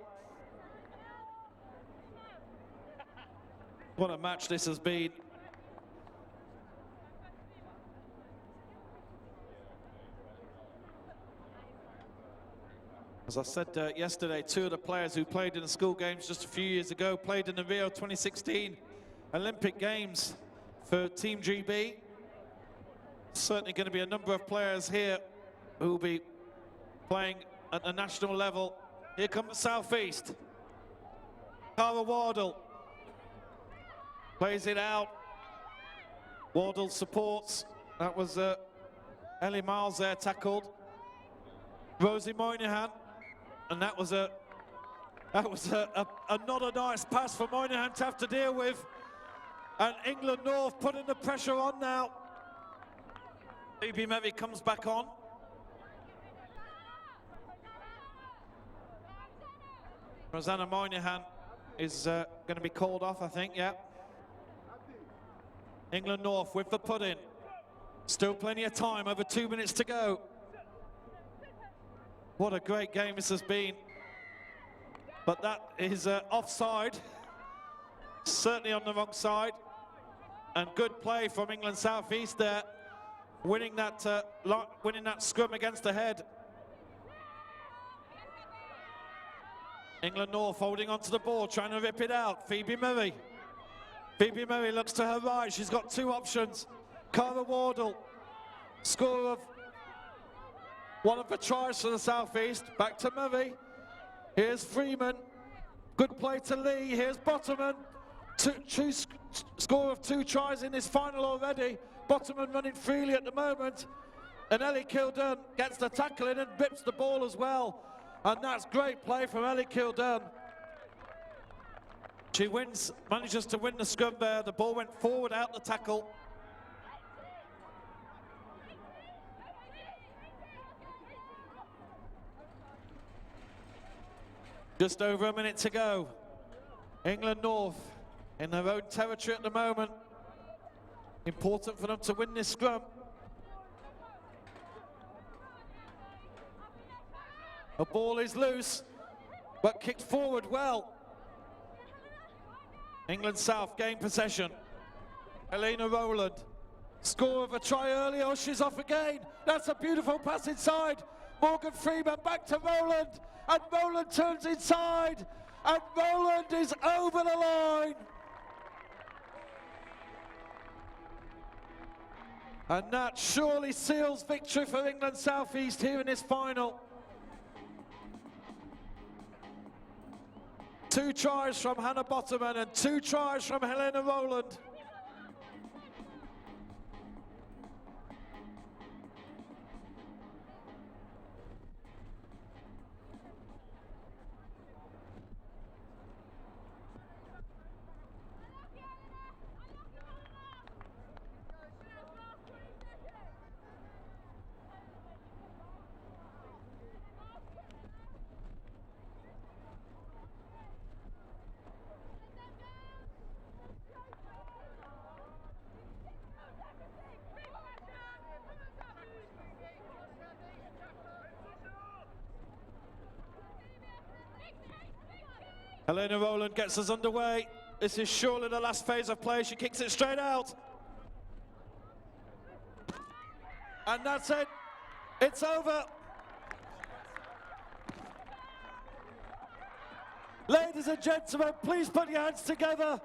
What a match this has been. As I said yesterday, 2 of the players who played in the school games just a few years ago played in the Rio 2016 Olympic Games for Team GB. Certainly going to be a number of players here who will be playing at the national level. Here comes the Southeast. Cara Wardle plays it out. Wardle supports. That was Ellie Miles there tackled. Rosie Moynihan. And that was a not a nice pass for Moynihan to have to deal with. And England North putting the pressure on now. Phoebe Mevey comes back on. Rosanna Moynihan is going to be called off, I think, yeah. England North with the put-in. Still plenty of time, over 2 minutes to go. What a great game this has been. But that is offside. Certainly on the wrong side. And good play from England Southeast there. Winning that scrum against the head. England North holding onto the ball, trying to rip it out. Phoebe Murray. Phoebe Murray looks to her right. She's got 2 options. Cara Wardle, scorer of one of the tries for the Southeast. Back to Murray. Here's Freeman. Good play to Lee. Here's Bottoman. Score of 2 tries in this final already. Bottoman running freely at the moment. And Ellie Kildun gets the tackle in and rips the ball as well. And that's great play from Ellie Kildun. She manages to win the scrum there. The ball went forward out the tackle. Just over a minute to go. England North in their own territory at the moment. Important for them to win this scrum. The ball is loose, but kicked forward well. England South gain possession. Helena Rowland, score of a try early. Oh, she's off again. That's a beautiful pass inside. Morgan Freeman back to Rowland, and Rowland turns inside, and Rowland is over the line. And that surely seals victory for England Southeast here in this final. 2 tries from Hannah Bottoman and 2 tries from Helena Rowland. Helena Rowland gets us underway. This is surely the last phase of play. She kicks it straight out. And that's it. It's over. Ladies and gentlemen, please put your hands together.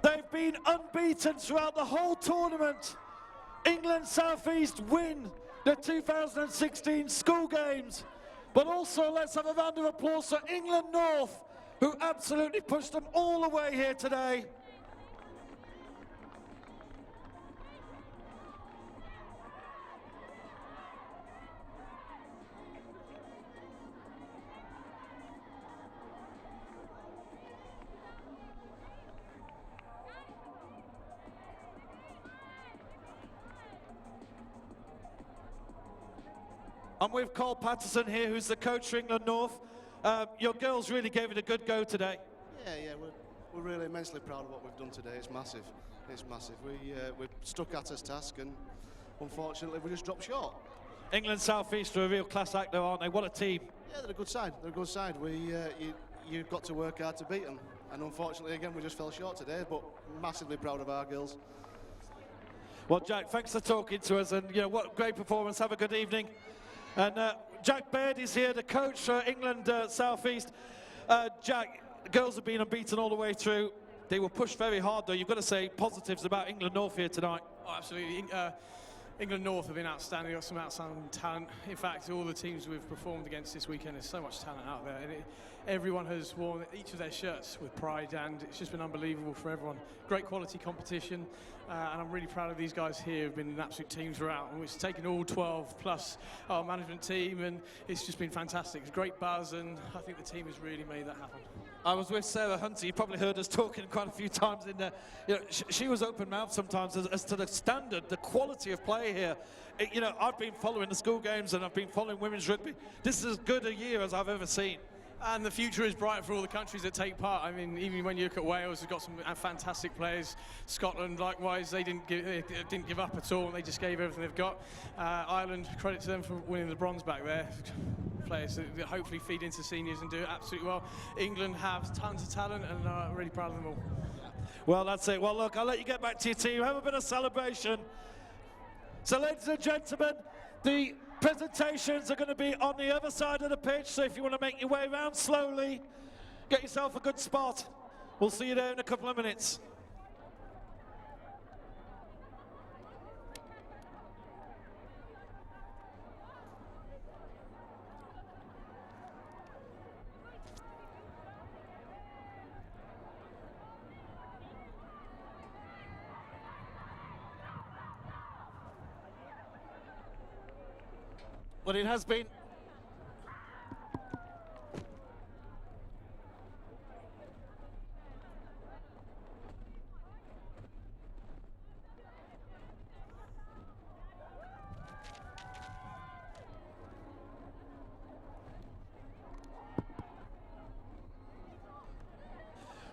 They They've been unbeaten throughout the whole tournament. England South East win the 2016 school games. But also let's have a round of applause for England North, who absolutely pushed them all the way here today. I'm with Cole Patterson here, who's the coach for England North. Your girls really gave it a good go today. Yeah, we're really immensely proud of what we've done today. It's massive. It's massive. We stuck at us task, and unfortunately we just dropped short. England South East are a real class act, though, aren't they? What a team. Yeah, they're a good side. They're a good side. You've got to work hard to beat them, and unfortunately again we just fell short today. But massively proud of our girls. Well, Jack, thanks for talking to us, and what a great performance. Have a good evening. And Jack Baird is here, the coach for England South East. Jack, the girls have been unbeaten all the way through. They were pushed very hard, though. You've got to say positives about England North here tonight. Oh, absolutely. England North have been outstanding. They've got some outstanding talent. In fact, all the teams we've performed against this weekend, there's so much talent out there. And everyone has worn each of their shirts with pride, and it's just been unbelievable for everyone. Great quality competition, and I'm really proud of these guys here who've been an absolute team throughout, and it's taken all 12 plus our management team, and it's just been fantastic. It's great buzz, and I think the team has really made that happen. I was with Sarah Hunter. You probably heard us talking quite a few times in there. She was open mouthed sometimes as to the standard, the quality of play here. I've been following the school games and I've been following women's rugby. This is as good a year as I've ever seen. And the future is bright for all the countries that take part. I mean, even when you look at Wales, they've got some fantastic players. Scotland, likewise, they didn't give up at all. They just gave everything they've got. Ireland, credit to them for winning the bronze back there. Players that hopefully feed into seniors and do it absolutely well. England have tons of talent, and I'm really proud of them all. Well, that's it. Well, look, I'll let you get back to your team. Have a bit of celebration. So, ladies and gentlemen, the presentations are going to be on the other side of the pitch, so if you want to make your way around slowly, get yourself a good spot. We'll see you there in a couple of minutes.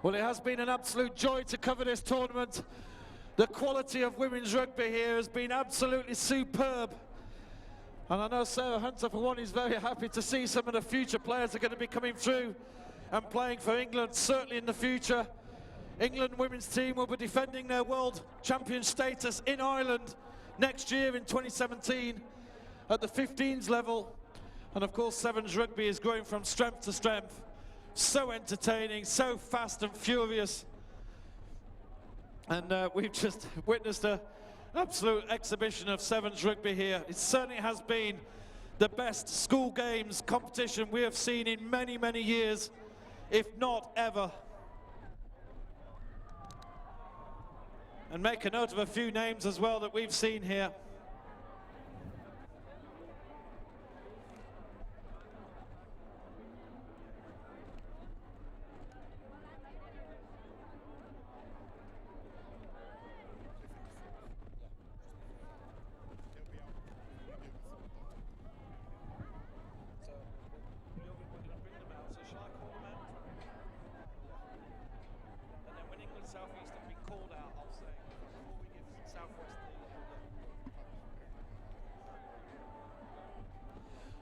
Well, it has been an absolute joy to cover this tournament. The quality of women's rugby here has been absolutely superb. And I know Sarah Hunter, for one, is very happy to see some of the future players are going to be coming through and playing for England, certainly in the future. England women's team will be defending their world champion status in Ireland next year in 2017 at the 15s level. And of course, Sevens rugby is growing from strength to strength. So entertaining, so fast and furious. And we've just witnessed an absolute exhibition of Sevens rugby here. It certainly has been the best school games competition we have seen in many, many years, if not ever. And make a note of a few names as well that we've seen here.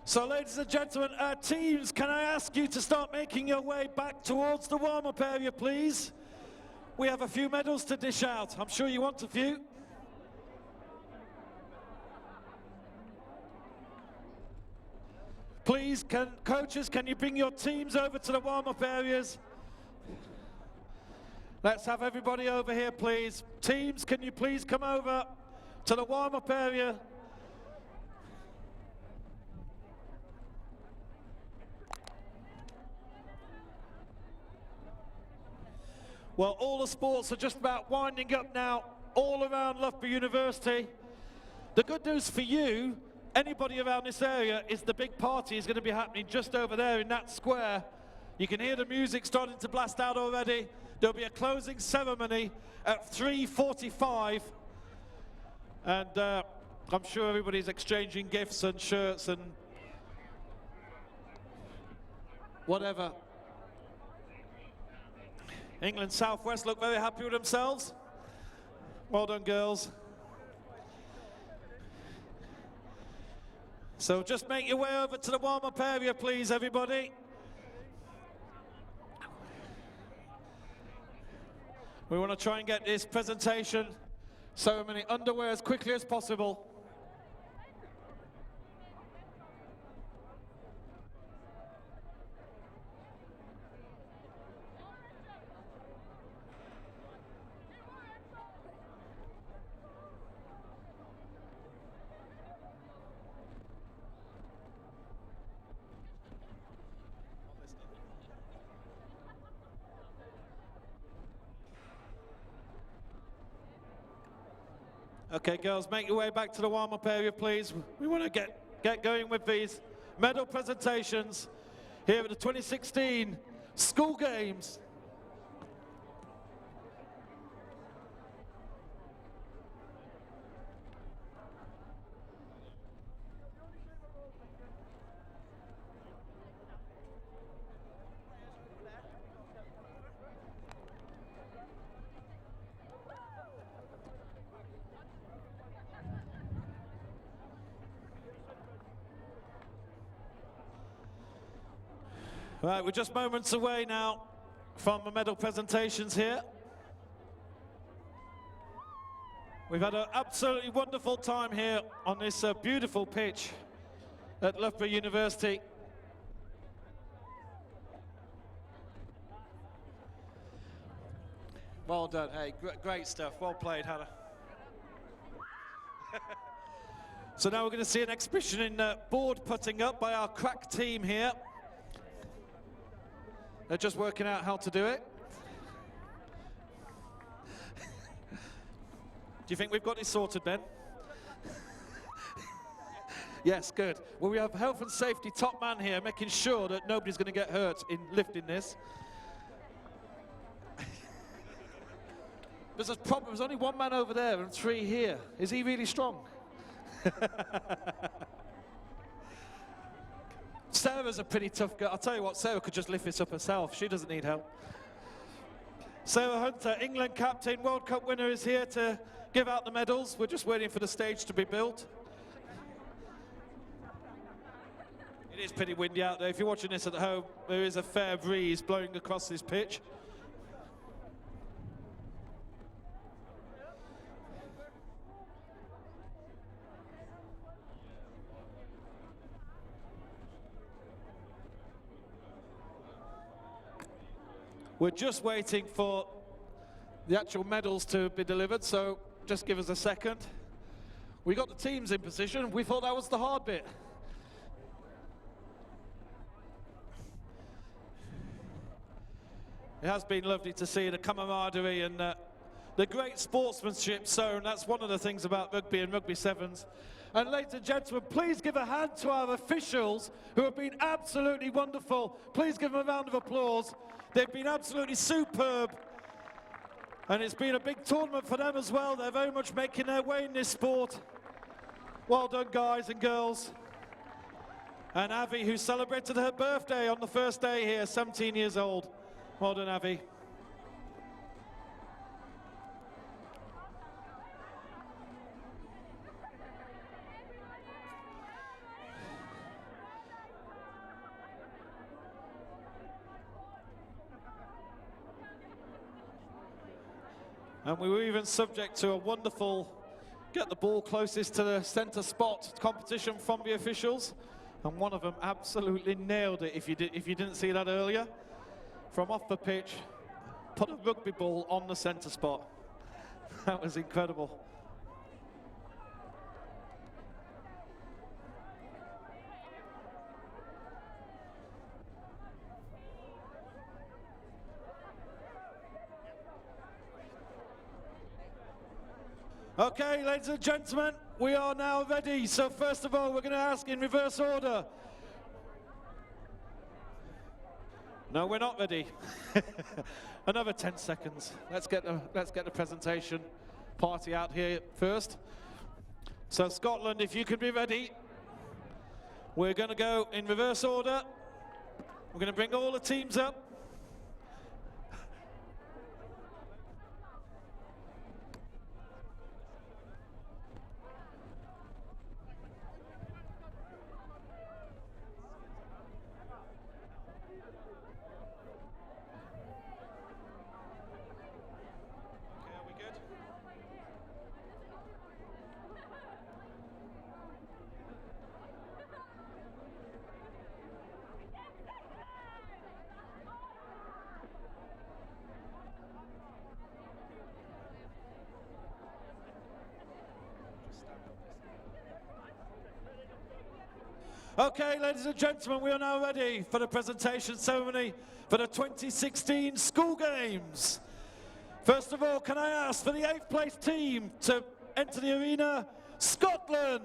So, ladies and gentlemen, teams, can I ask you to start making your way back towards the warm-up area, please? We have a few medals to dish out. I'm sure you want a few. Please, coaches, can you bring your teams over to the warm-up areas? Let's have everybody over here, please. Teams, can you please come over to the warm-up area? Well, all the sports are just about winding up now, all around Loughborough University. The good news for you, anybody around this area, is the big party is going to be happening just over there in that square. You can hear the music starting to blast out already. There'll be a closing ceremony at 3:45. And I'm sure everybody's exchanging gifts and shirts and whatever. England Southwest look very happy with themselves. Well done, girls. So just make your way over to the warm-up area, please, everybody. We want to try and get this presentation ceremony underway as quickly as possible. Okay, girls, make your way back to the warm-up area, please. We want to get going with these medal presentations here at the 2016 School Games. Right, we're just moments away now from the medal presentations here. We've had an absolutely wonderful time here on this beautiful pitch at Loughborough University. Well done, hey, great stuff, well played, Hannah. So now we're going to see an exhibition in board putting up by our crack team here. They're just working out how to do it. Do you think we've got this sorted, Ben? Yes, good. Well, we have health and safety top man here, making sure that nobody's going to get hurt in lifting this. There's a problem, there's only one man over there and three here. Is he really strong? Sarah's a pretty tough girl. I'll tell you what, Sarah could just lift this up herself. She doesn't need help. Sarah Hunter, England captain, World Cup winner, is here to give out the medals. We're just waiting for the stage to be built. It is pretty windy out there. If you're watching this at home, there is a fair breeze blowing across this pitch. We're just waiting for the actual medals to be delivered, so just give us a second. We got the teams in position. We thought that was the hard bit. It has been lovely to see the camaraderie and the great sportsmanship shown. That's one of the things about rugby and rugby sevens. And ladies and gentlemen, please give a hand to our officials who have been absolutely wonderful. Please give them a round of applause. They've been absolutely superb. And it's been a big tournament for them as well. They're very much making their way in this sport. Well done, guys and girls. And Avi, who celebrated her birthday on the first day here, 17 years old. Well done, Avi. And we were even subject to a wonderful get the ball closest to the centre spot competition from the officials. And one of them absolutely nailed it, if you didn't see that earlier. From off the pitch, put a rugby ball on the centre spot. That was incredible. Okay, ladies and gentlemen, we are now ready. So first of all, we're going to ask in reverse order. No, we're not ready. Another 10 seconds. Let's get the presentation party out here first. So Scotland, if you could be ready. We're going to go in reverse order. We're going to bring all the teams up. Okay, ladies and gentlemen, we are now ready for the presentation ceremony for the 2016 School Games. First of all, can I ask for the 8th place team to enter the arena, Scotland.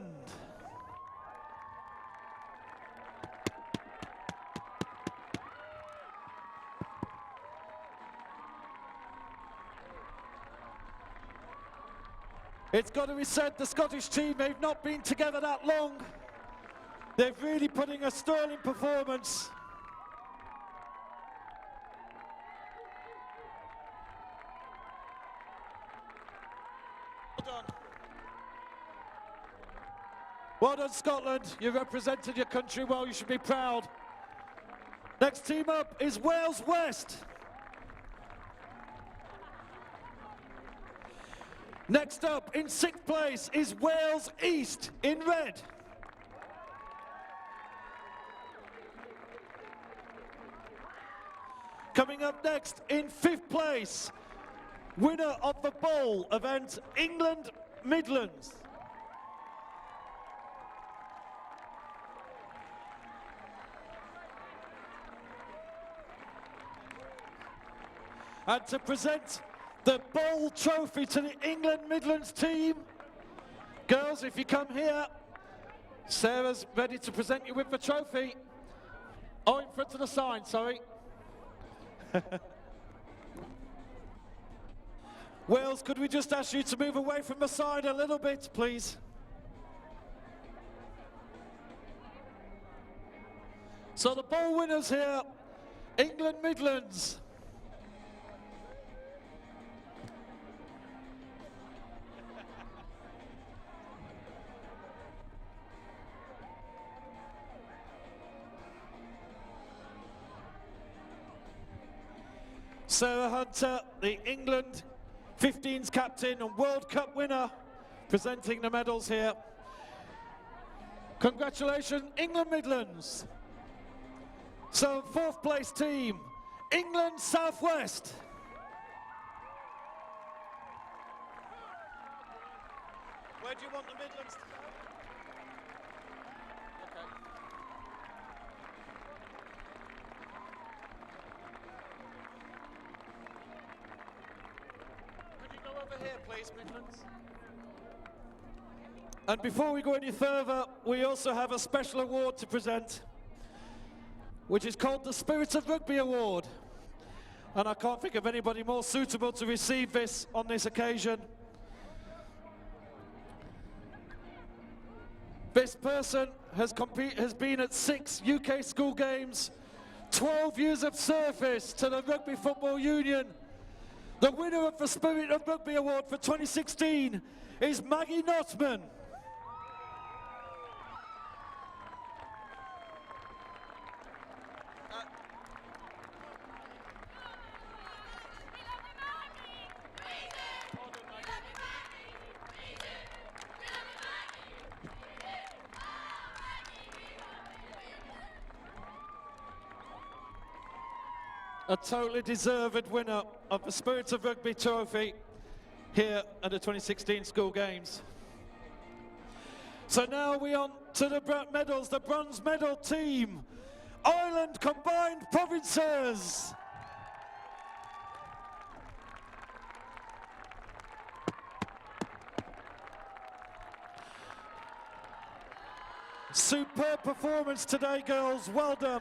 It's got to be said, the Scottish team, they've not been together that long. They're really putting a sterling performance. Well done. Well done, Scotland. You represented your country well. You should be proud. Next team up is Wales West. Next up, in 6th place, is Wales East in red. Coming up next, in 5th place, winner of the bowl event, England Midlands. And to present the bowl trophy to the England Midlands team, girls, if you come here, Sarah's ready to present you with the trophy. Oh, in front of the sign, sorry. Wales, could we just ask you to move away from the side a little bit, please? So the bowl winners here, England Midlands. Sarah Hunter, the England 15s captain and World Cup winner, presenting the medals here. Congratulations, England Midlands. So 4th place team, England Southwest. Where do you want the Midlands to go? Okay. Over here, please, Midlands. And before we go any further, we also have a special award to present, which is called the Spirit of Rugby Award. And I can't think of anybody more suitable to receive this on this occasion. This person has been at 6 UK school games, 12 years of service to the Rugby Football Union. The winner of the Spirit of Rugby Award for 2016 is Maggie Notman. a totally deserved winner of the Spirit of Rugby trophy here at the 2016 School Games. So now we on to the medals, the bronze medal team, Ireland Combined Provinces. Superb performance today, girls, well done.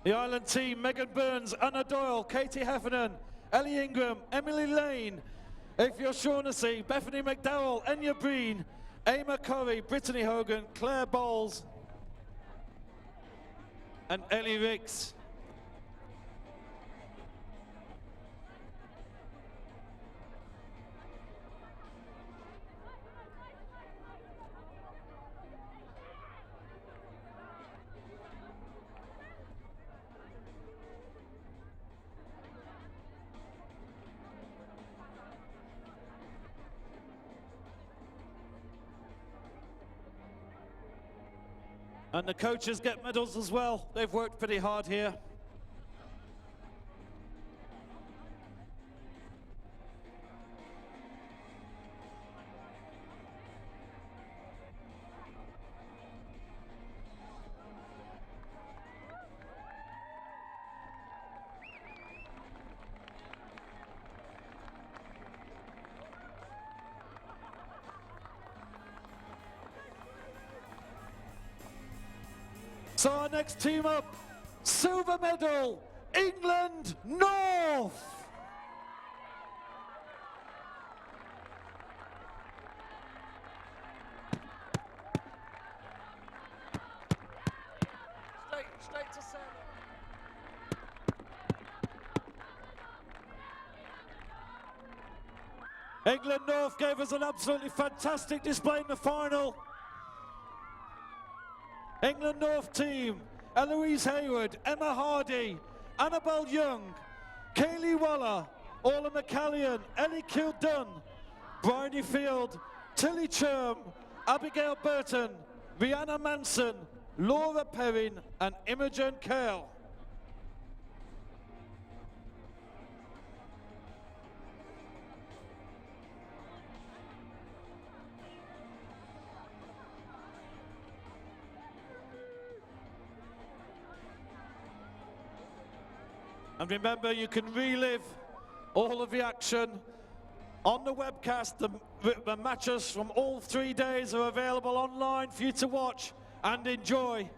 The Ireland team, Megan Burns, Anna Doyle, Katie Heffernan, Ellie Ingram, Emily Lane, Afia Shaughnessy, Bethany McDowell, Enya Breen, Emma Curry, Brittany Hogan, Claire Bowles, and Ellie Ricks. And the coaches get medals as well. They've worked pretty hard here. So our next team up, silver medal, England North. Straight to center. England North gave us an absolutely fantastic display in the final. England North team, Eloise Hayward, Emma Hardy, Annabelle Young, Kaylee Waller, Orla McCallion, Ellie Kildunn, Bryony Field, Tilly Churm, Abigail Burton, Rihanna Manson, Laura Perrin, and Imogen Kale. And remember, you can relive all of the action on the webcast. The matches from all 3 days are available online for you to watch and enjoy.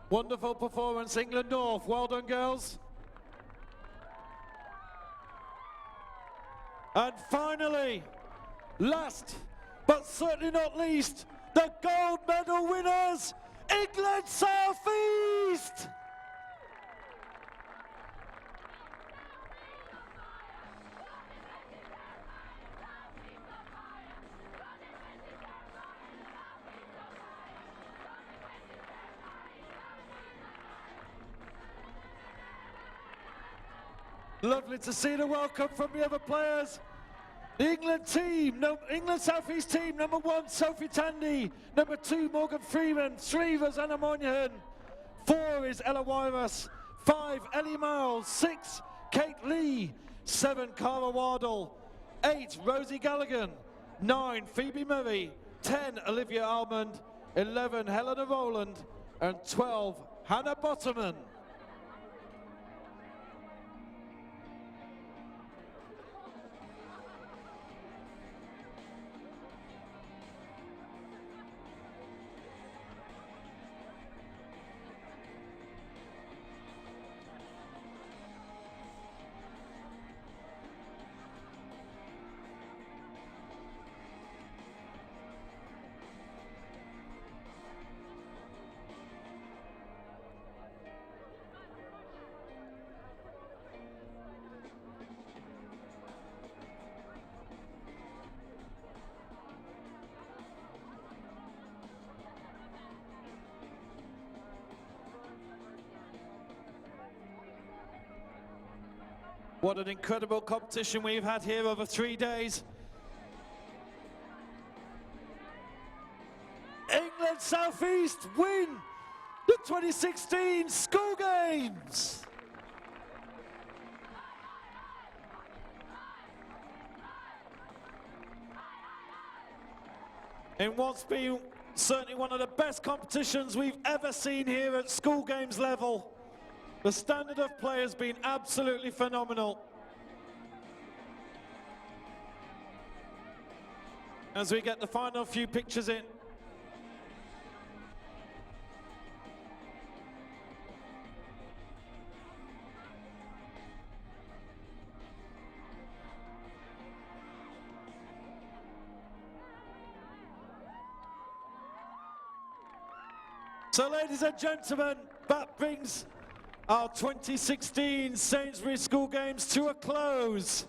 Wonderful performance, England North. Well done, girls. And finally, last but certainly not least, the gold medal winners, England South East. Lovely to see the welcome from the other players. The England team, England South East team, number 1, Sophie Tandy, number 2, Morgan Freeman, 3, Rosanna Moynihan, 4 is Ella Wyras, 5, Ellie Miles, 6, Kate Lee, 7, Cara Wardle, 8, Rosie Gallagher, 9, Phoebe Murray, 10, Olivia Almond, 11, Helena Rowland, and 12, Hannah Bottoman. What an incredible competition we've had here over 3 days. England South East win the 2016 School Games. In what's been certainly one of the best competitions we've ever seen here at School Games level. The standard of play has been absolutely phenomenal. As we get the final few pictures in. So ladies and gentlemen, that brings our 2016 Sainsbury School Games to a close.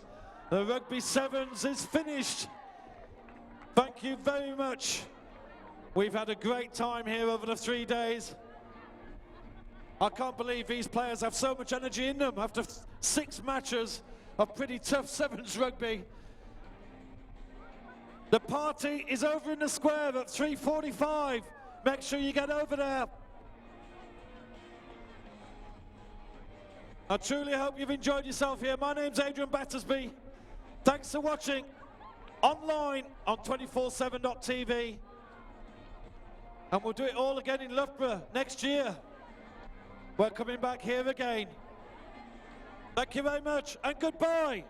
The Rugby Sevens is finished. Thank you very much. We've had a great time here over the 3 days. I can't believe these players have so much energy in them after 6 matches of pretty tough sevens rugby. The party is over in the square at 3:45. Make sure you get over there. I truly hope you've enjoyed yourself here. My name's Adrian Battersby. Thanks for watching online on 247.tv. And we'll do it all again in Loughborough next year. We're coming back here again. Thank you very much and goodbye.